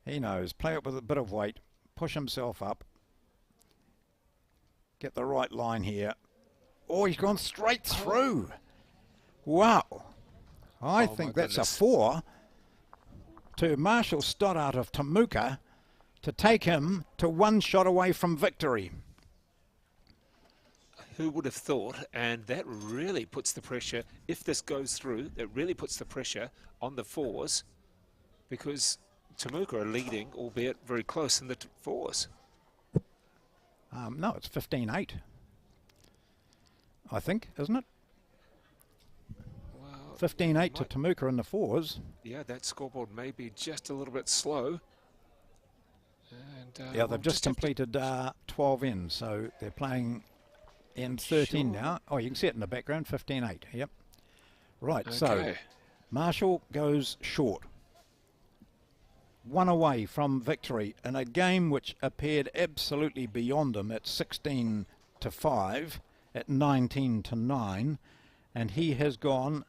He knows. Play it with a bit of weight, push himself up, get the right line here. Oh, he's gone straight through. Wow. I Oh, think my that's goodness. a 4 to Marshall Stoddart of Temuka to take him to 1 shot away from victory. Who would have thought? And that really puts the pressure, if this goes through, it really puts the pressure on the 4s, because Temuka are leading, albeit very close in the 4s. No, it's 15-8. I think, isn't it? Well, 15-8 to might- Temuka in the 4s. yeah, that scoreboard may be just a little bit slow. And, Yeah, we'll they've just have to- completed 12 ends, so they're playing end 13 Sure. now. Oh, you can see it in the background, 15-8. Yep. Right, so Okay. Marshall goes short. 1 away from victory in a game which appeared absolutely beyond him at 16-5, at 19-9, and he has gone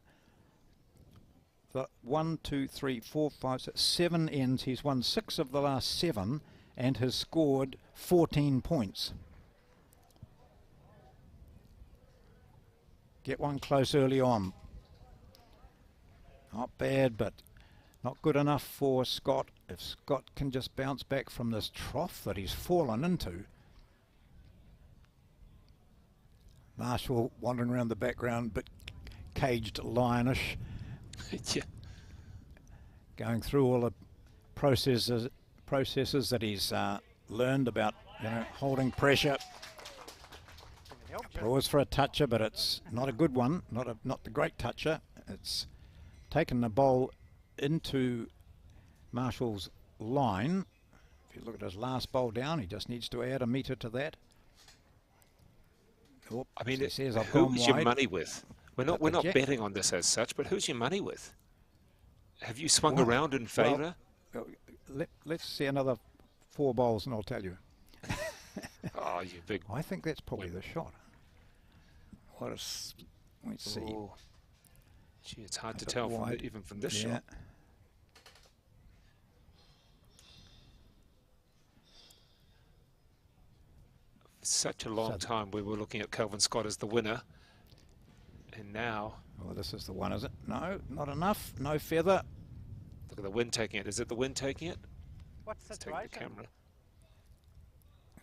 the 1, 2, 3, 4, 5, 6, 7 ends. He's won 6 of the last 7 and has scored 14 points. Get one close early on. Not bad, but not good enough for Scott. If Scott can just bounce back from this trough that he's fallen into. Marshall wandering around the background, but caged lionish, Yeah. going through all the processes that he's learned about, holding pressure. Applause for a toucher, but it's not a good one, not the great toucher. It's taken the bowl into Marshall's line. If you look at his last bowl down, he just needs to add a metre to that. Oh, I mean, he says I've gone who's your wide. money with? We're But not the jack- betting on this as such, but who's your money with? Have you swung Well, around in favour? Let's see another 4 bowls and I'll tell you. Oh, you big. I think that's probably the shot. Let's see. Oh. Gee, it's hard to A bit tell wide. even from this Yeah. shot. For such a long So- time we were looking at Kelvin Scott as the winner, and now Oh, this is the one, is it? No, not enough. No feather. look at the wind taking it. Is it the wind taking it? What's the Let's take the situation? camera.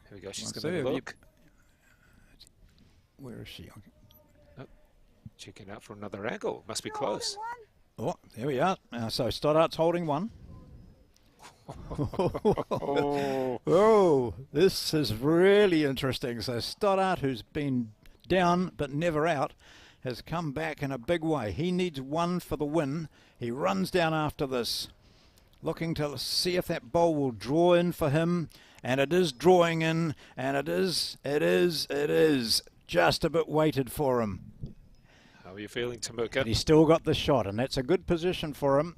Here we go. She's Let's going see, to have you- look. Where is she? Checking out for another angle. Must be You're holding close. one? Oh, there we are. So Stoddart's holding 1. Oh, Oh, this is really interesting. So Stoddart, who's been down but never out, has come back in a big way. He needs 1 for the win. He runs down after this, looking to see if that bowl will draw in for him. And it is drawing in, and it is just a bit weighted for him. how are you feeling, Temuka? But he's still got the shot, and that's a good position for him.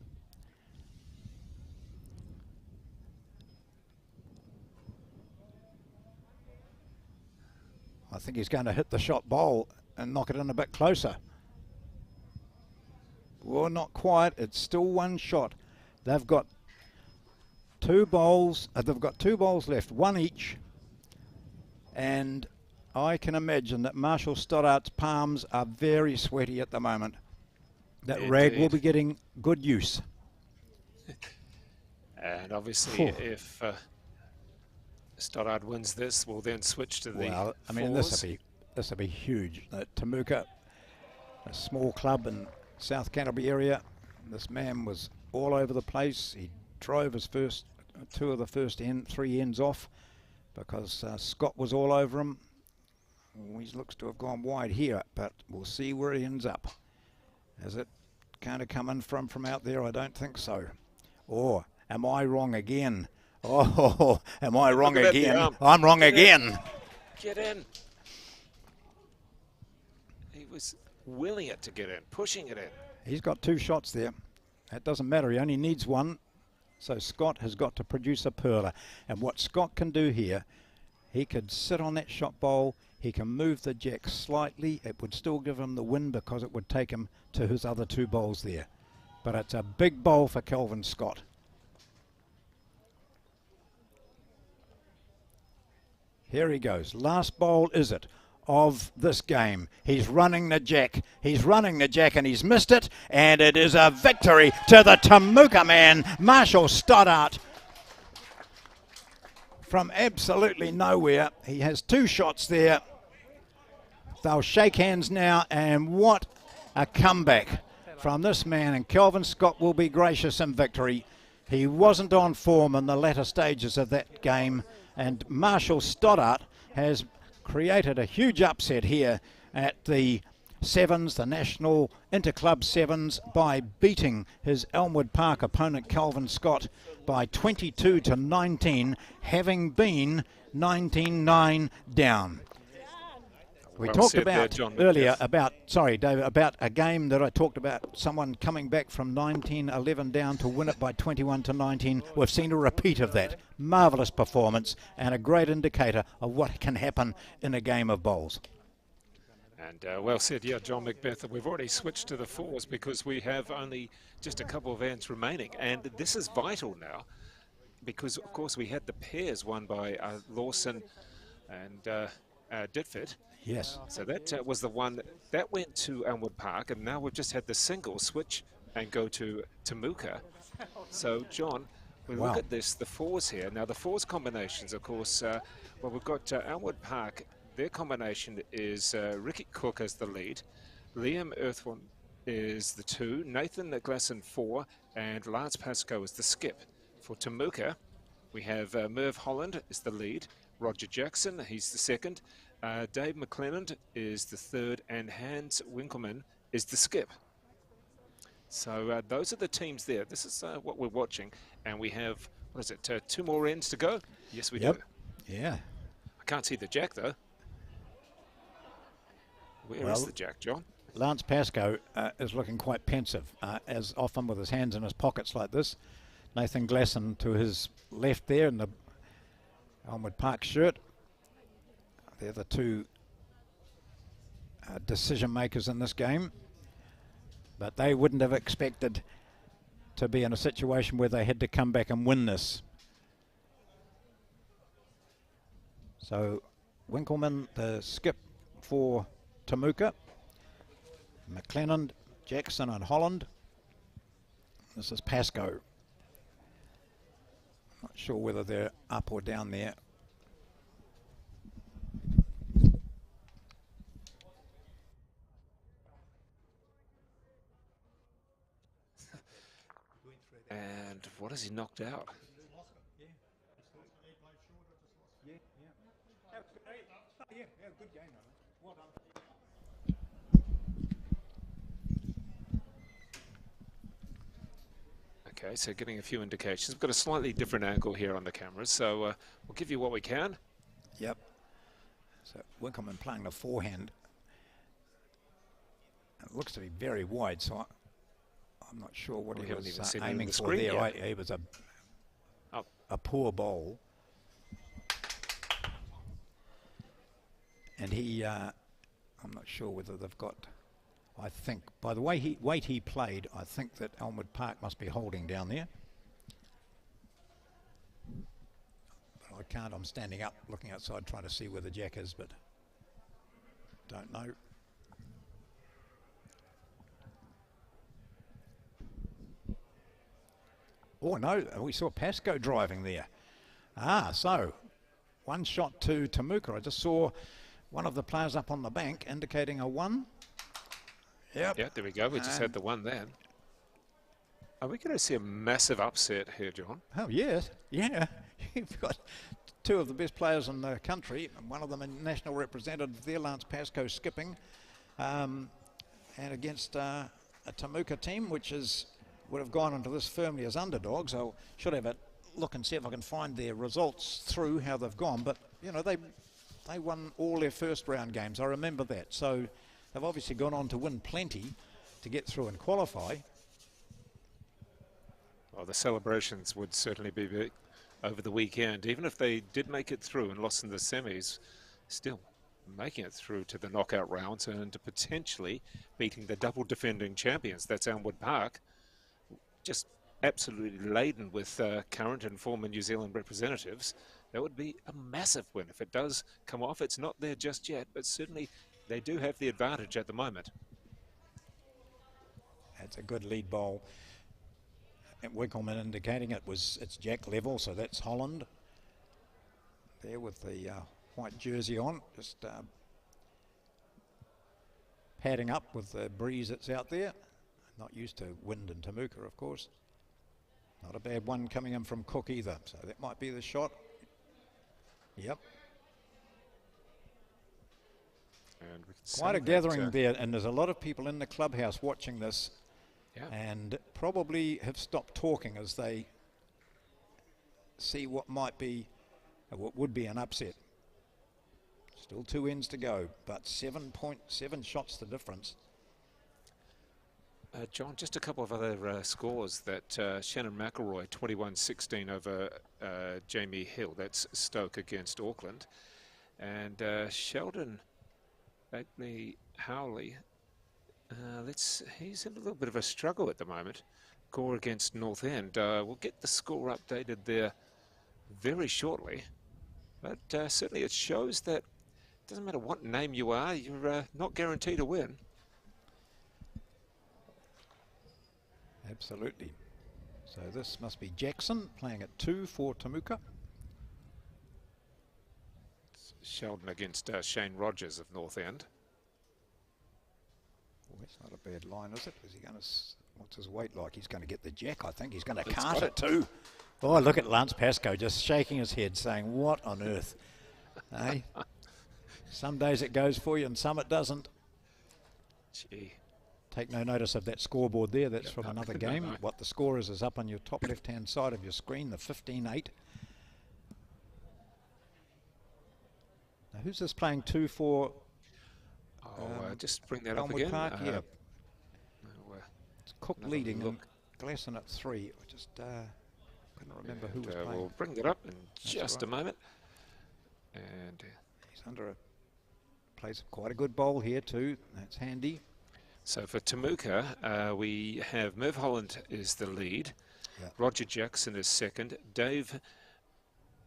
I think he's going to hit the shot bowl and knock it in a bit closer. Well, not quite. It's still 1 shot. They've got 2 bowls. They've got 2 bowls left, 1 each. And I can imagine that Marshall Stoddart's palms are very sweaty at the moment. That rag will Indeed. be getting good use. And obviously, Phew. if Stoddart wins this, we'll then switch to the Well, I mean, fours. this will be huge. Temuka, a small club in South Canterbury area. This man was all over the place. He drove his first 2 of the first 3 ends off because Scott was all over him. He looks to have gone wide here, but we'll see where he ends up. As it not going to come in from out there. I don't think so. Or am I wrong again? Oh, am I wrong Look at the again? arm. I'm wrong Get in. again. Get in. He was willing it to get in, pushing it in. He's got 2 shots there. That doesn't matter. He only needs 1. So Scott has got to produce a perler. And what Scott can do here, he could sit on that shot bowl. He can move the jack slightly. It would still give him the win because it would take him to his other 2 bowls there. But it's a big bowl for Kelvin Scott. Here he goes. Last bowl is it of this game. He's running the jack. He's running the jack and he's missed it. And it is a victory to the Temuka man, Marshall Stoddart. From absolutely nowhere. He has 2 shots there. They'll shake hands now, and what a comeback from this man. And Kelvin Scott will be gracious in victory. He wasn't on form in the latter stages of that game, and Marshall Stoddart has created a huge upset here at the Sevens, the National Interclub Sevens, by beating his Elmwood Park opponent Kelvin Scott by 22 to 19, having been 19-9 down. We Well talked said there, about John earlier Macbeth. about, sorry David, about a game that I talked about, someone coming back from 19-11 down to win it by 21 to 19. We've seen a repeat of that. Marvellous performance and a great indicator of what can happen in a game of bowls. And well said, yeah, John Macbeth. We've already switched to the 4s because we have only just a couple of hands remaining. And this is vital now because, of course, we had the pairs won by Lawson and Ditford. Yes. So that was the one that went to Elmwood Park, and now we've just had the single switch and go to Temuka. So, John, we Wow. look at this, the 4s here. Now, the 4s combinations, of course, well, we've got Elmwood Park. Their combination is Ricky Cook as the lead, Liam Earthworm is the 2, Nathan Glasson 4, and Lance Pascoe is the skip. For Temuka, we have Merv Holland is the lead, Roger Jackson, he's the 2nd, Dave McLennan is the 3rd, and Hans Winkelmann is the skip. So those are the teams there. This is what we're watching, and we have, what is it, 2 more ends to go? Yes, we Yep. do. Yeah. I can't see the jack, though. Where is the jack, John? Lance Pascoe is looking quite pensive, as often with his hands in his pockets like this. Nathan Glasson to his left there in the Elmwood Park shirt. They're the 2 decision makers in this game. But they wouldn't have expected to be in a situation where they had to come back and win this. So Winkelmann, the skip for Temuka, McLennan, Jackson and Holland. This is Pascoe. Not sure whether they're up or down there. And what has he knocked out? Okay, so getting a few indications. We've got a slightly different angle here on the cameras, so we'll give you what we can. Yep. So Winkelmann playing the forehand. It looks to be very wide, so I'm not sure what We he haven't was even seen it on aiming the for screen there. yet. It was Oh. a poor bowl. And he, I'm not sure whether they've got, I think, by the way weight he played, I think that Elmwood Park must be holding down there. But I can't, I'm standing up, looking outside, trying to see where the jack is, but don't know. Oh no, we saw Pascoe driving there. So 1 shot to Temuka. I just saw one of the players up on the bank indicating a 1. Yep. Yeah, there we go. We just had the 1 then. Are we going to see a massive upset here, John? Oh yes, yeah. You've got 2 of the best players in the country, and one of them a national representative there, Lance Pascoe, skipping, and against a a Temuka team which would have gone into this firmly as underdogs. I should have a look and see if I can find their results through how they've gone. But you know, they won all their first round games. I remember that. So they've obviously gone on to win plenty to get through and qualify. Well, the celebrations would certainly be big over the weekend. Even if they did make it through and lost in the semis, still making it through to the knockout rounds and potentially beating the double defending champions. That's Elmwood Park. Just absolutely laden with current and former New Zealand representatives. That would be a massive win if it does come off. It's not there just yet, but certainly they do have the advantage at the moment. That's a good lead bowl. And Winkleman indicating it's Jack Level, so that's Holland. There with the white jersey on, just padding up with the breeze that's out there. Not used to wind in Temuka, of course. Not a bad one coming in from Cook either, so that might be the shot. Yep. And we can Quite a say gathering that, there, and there's a lot of people in the clubhouse watching this. Yeah. And probably have stopped talking as they see what might be, what would be an upset. Still 2 ends to go, but 7.7 shots the difference. John, just a couple of other scores that Shannon McElroy 21-16 over Jamie Hill. That's Stoke against Auckland. And Sheldon Bagley Howley, he's in a little bit of a struggle at the moment. Gore against North End. We'll get the score updated there very shortly. But certainly it shows that it doesn't matter what name you are, you're not guaranteed to win. Absolutely. So this must be Jackson playing at 2 for Temuka. Sheldon against Shane Rogers of North End. Well, that's not a bad line, is it? Is he going to, what's his weight like? He's going to get the jack, I think. He's going to cart it too. Oh, look at Lance Pascoe just shaking his head saying, what on earth? Hey? Some days it goes for you and some it doesn't. Gee. Take no notice of that scoreboard there. That's from another game. No. What the score is up on your top left-hand side of your screen, the 15-8. Now, who's this playing 2 for? Just bring that Elmwood up again. Park, yeah. No, It's Cook leading and Glasson at 3. I just couldn't remember who was playing. We'll bring that up in just right. a moment. And he's under plays quite a good bowl here too. That's handy. So for Temuka, we have Merv Holland is the lead. Yeah. Roger Jackson is second. Dave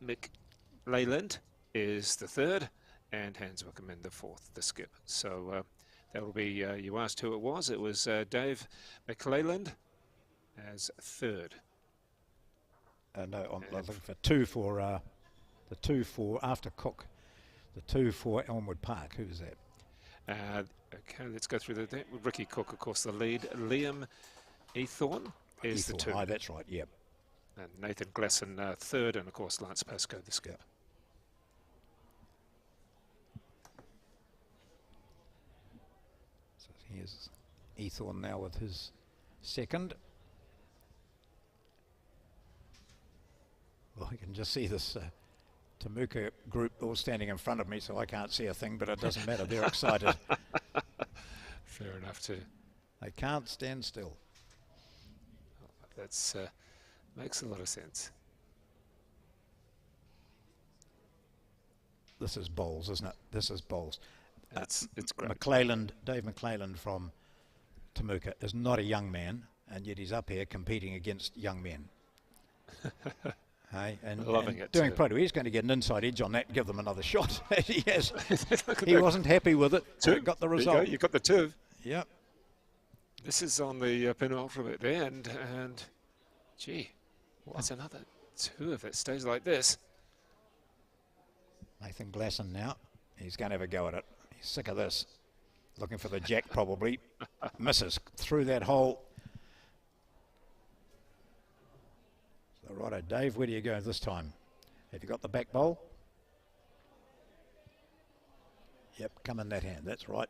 McLeland is the third. And Hans Wickerman the fourth, the skip. So that will be, you asked who it was. It was Dave McLeland as third. No, I'm looking for 2 for the 2 for after Cook. The 2 for Elmwood Park. Who's that? Okay, let's go through that. Ricky Cook, of course, the lead. Liam Ethorn is the 2. Oh, that's right, yep. And Nathan Glasson third, and of course Lance Pascoe the skip. Yep. So here's Ethorn now with his second. Well, I can just see this Temuka group all standing in front of me, so I can't see a thing, but it doesn't matter. They're excited. Fair enough too. They can't stand still. That's makes a lot of sense. This is bowls, isn't it? This is bowls. It's great. Dave McLeland from Temuka is not a young man, and yet he's up here competing against young men. Hey, and loving it doing too. pretty well. He's going to get an inside edge on that and give them another shot. He has. He wasn't happy with it. Two. Got the There result. you got the 2. Yep. This is on the penultimate end, and gee, that's another 2 if it stays like this. Nathan Glasson now. He's going to have a go at it. He's sick of this. Looking for the jack probably. Misses through that hole. So righto, Dave, where do you go this time? Have you got the back bowl? Yep, come in that hand. That's right.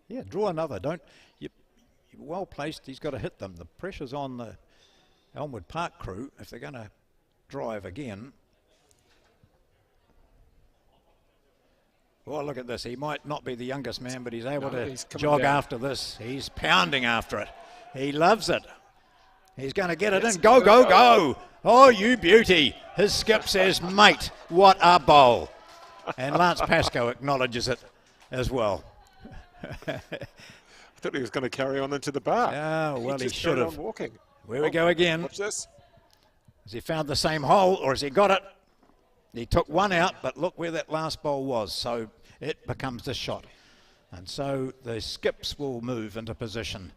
Yeah, draw another. Don't you? You're well placed. He's got to hit them. The pressure's on the Elmwood Park crew if they're going to drive again. Well, look at this. He might not be the youngest man, but he's able to he's coming jog down. after this. He's pounding after it. He loves it. He's going to get it Yes, in. Go, go, go. go. Oh, you beauty. His skip says, mate, what a bowl. And Lance Pascoe acknowledges it as well. I thought he was going to carry on into the bar. Oh, well, he just should carried have. on walking. Here we go again. Watch this. Has he found the same hole or has he got it? He took one out, but look where that last bowl was. So it becomes the shot. And so the skips will move into position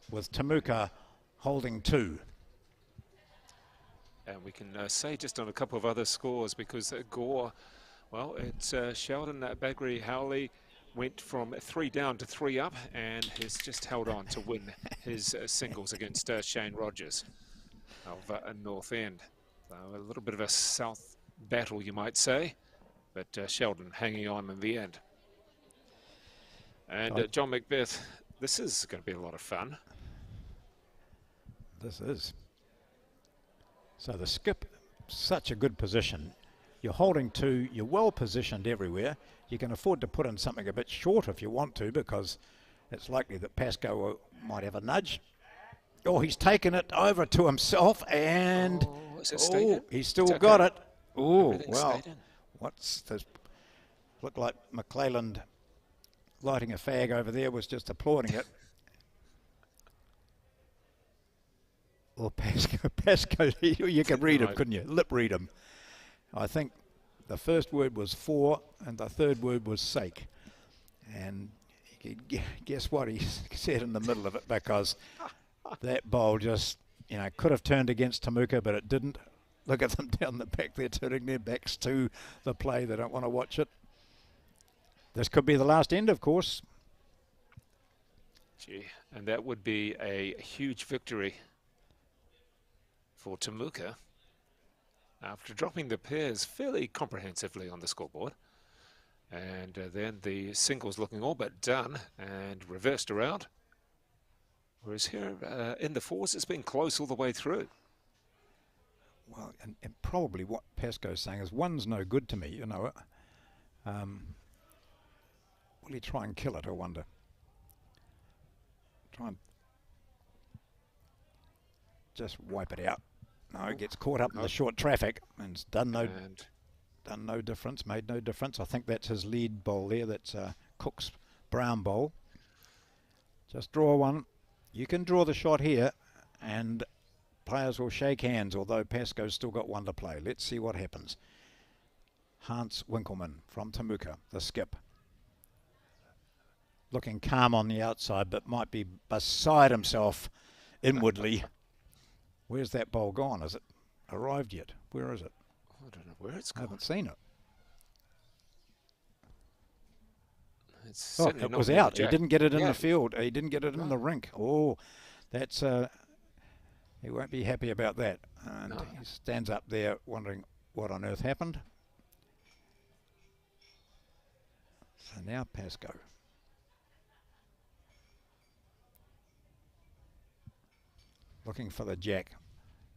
with Temuka holding 2. And we can say just on a couple of other scores because Gore, well, it's Sheldon Bagri Howley went from 3 down to 3 up and has just held on to win his singles against Shane Rogers of North End. So a little bit of a south battle, you might say, but Sheldon hanging on in the end. And John Macbeth, this is going to be a lot of fun. This is. So the skip, such a good position. You're holding 2, you're well positioned everywhere. You can afford to put in something a bit short if you want to because it's likely that Pascoe might have a nudge. Oh, he's taken it over to himself and is it stayed in? he's still It's okay. got it. Oh, Everything's well, stayed in. what's this? Looked like McClelland lighting a fag over there was just applauding it. Well, Pascoe, you could read him, Right. couldn't you? Lip read him. I think the first word was for and the third word was sake. And you could guess what he said in the middle of it because that bowl just, could have turned against Temuka, but it didn't. Look at them down the back. They're turning their backs to the play. They don't want to watch it. This could be the last end, of course. Gee, and that would be a huge victory for Temuka after dropping the pairs fairly comprehensively on the scoreboard. And then the singles looking all but done and reversed around. Whereas here in the fours, it's been close all the way through. Well, and probably what Pascoe's saying is one's no good to me, you know. Will he try and kill it, I wonder? Try and just wipe it out. No, he gets caught up in the short traffic and it's done no difference, made no difference. I think that's his lead bowl there. That's Cook's brown bowl. Just draw one. You can draw the shot here and players will shake hands, although Pascoe's still got one to play. Let's see what happens. Hans Winkelman from Temuka, the skip. Looking calm on the outside, but might be beside himself inwardly. Where's that bowl gone? Has it arrived yet? Where is it? I don't know where it's I gone. haven't seen it. It's Oh, certainly it not was been out. He jacked. didn't get it in Yeah. the field. He didn't get it in the rink. Oh, that's he won't be happy about that. And No. he stands up there wondering what on earth happened. So now Pascoe. Looking for the jack.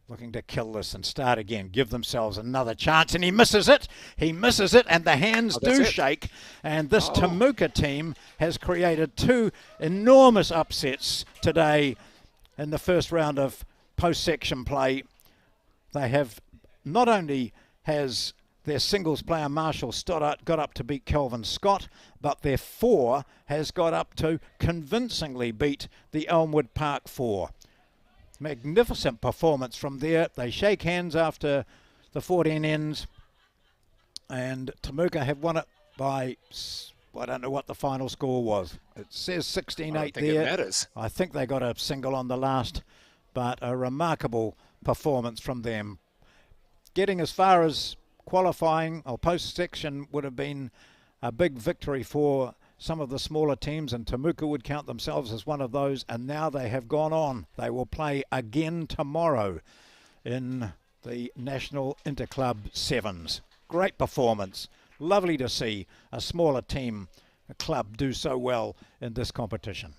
Looking to kill this and start again. Give themselves another chance. And he misses it. He misses it. And the hands that's do it. shake. And this Temuka team has created 2 enormous upsets today in the first round of post-section play. They have not only has their singles player Marshall Stoddart got up to beat Kelvin Scott, but their 4 has got up to convincingly beat the Elmwood Park 4. Magnificent performance from there. They shake hands after the 14 ends, and Temuka have won it by, I don't know what the final score was. It says 16-8 I don't think there. it matters. I think they got a single on the last, but a remarkable performance from them. Getting as far as qualifying or post-section would have been a big victory for some of the smaller teams, and Temuka would count themselves as one of those, and now they have gone on. They will play again tomorrow in the National Interclub Sevens. Great performance. Lovely to see a smaller team club do so well in this competition.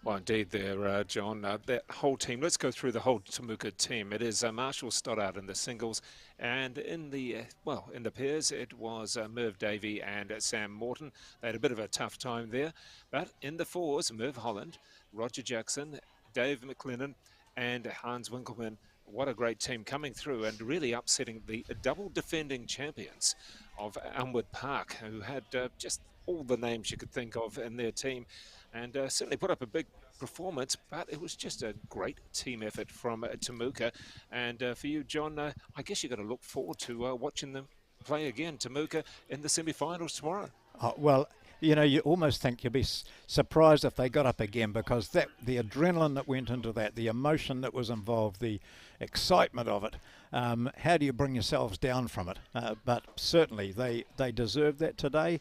Well, indeed, there, John. That whole team. Let's go through the whole Temuka team. It is Marshall Stoddart in the singles, and in the in the pairs, it was Merv Davey and Sam Morton. They had a bit of a tough time there, but in the fours, Merv Holland, Roger Jackson, Dave McLennan, and Hans Winkelmann. What a great team coming through and really upsetting the double defending champions of Elmwood Park, who had just all the names you could think of in their team, and certainly put up a big performance, but it was just a great team effort from Temuka. And for you, John, I guess you're going to look forward to watching them play again, Temuka, in the semi-finals tomorrow. Well, you know, you almost think you'd be surprised if they got up again, because the adrenaline that went into that, the emotion that was involved, the excitement of it, how do you bring yourselves down from it? But certainly they deserved that today.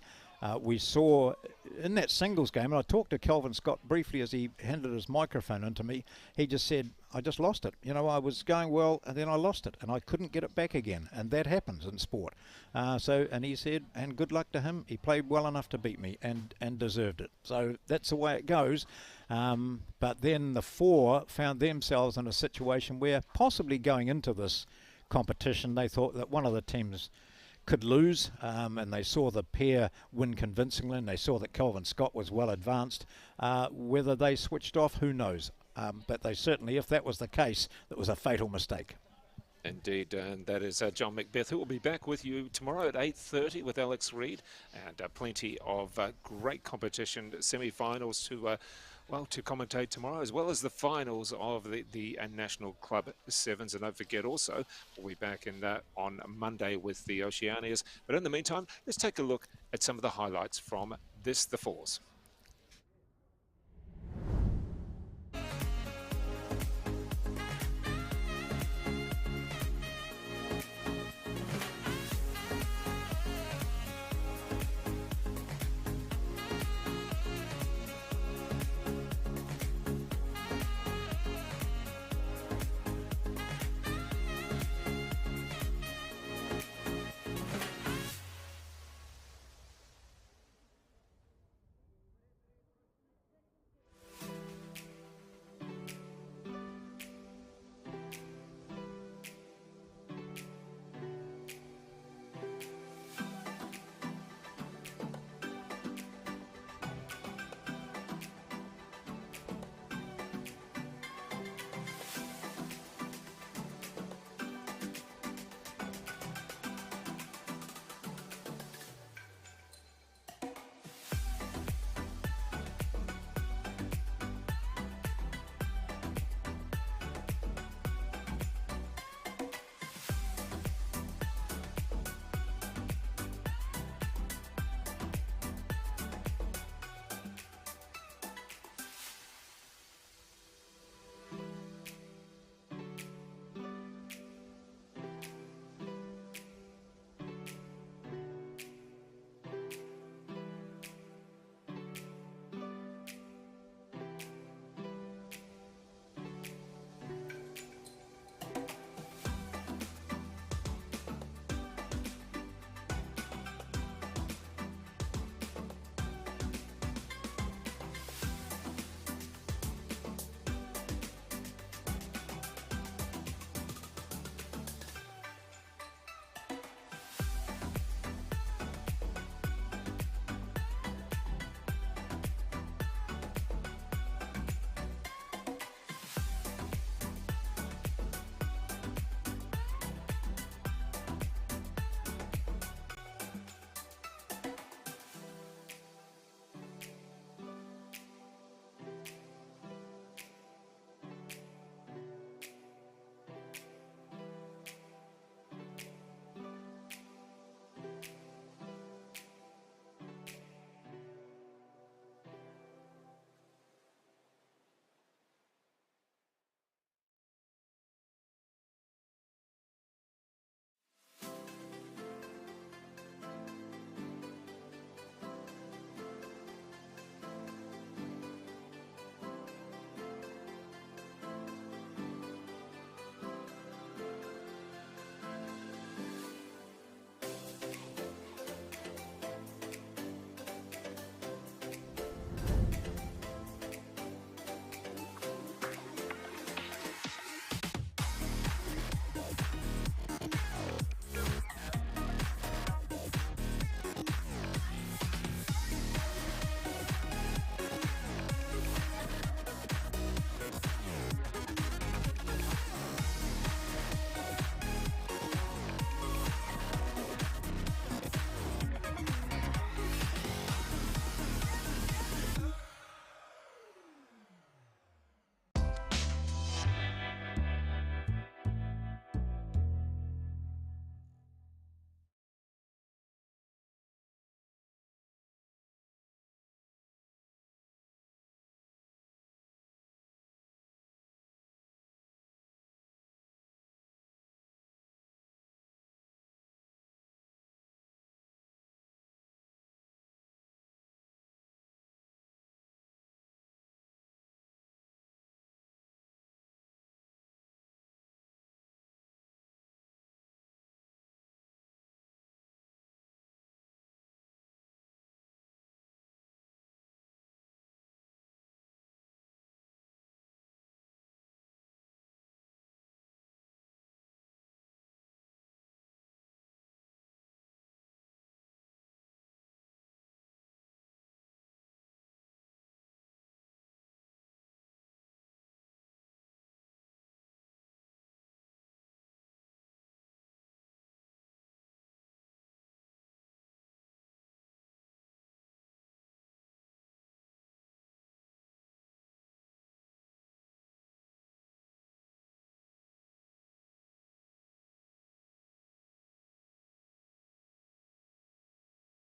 We saw in that singles game, and I talked to Kelvin Scott briefly as he handed his microphone into me. He just said, I just lost it. You know, I was going well and then I lost it and I couldn't get it back again. And that happens in sport. And he said, and good luck to him. He played well enough to beat me and deserved it. So that's the way it goes. But then the four found themselves in a situation where possibly going into this competition, they thought that one of the teams could lose, and they saw the pair win convincingly, and they saw that Kelvin Scott was well advanced. Whether they switched off, who knows? But they certainly, if that was the case, it was a fatal mistake. Indeed, and that is John Macbeth, who will be back with you tomorrow at 8:30 with Alex Reid, and plenty of great competition, semi-finals to commentate tomorrow, as well as the finals of the National Club Sevens. And don't forget also, we'll be back on Monday with the Oceanias. But in the meantime, let's take a look at some of the highlights from the Fours.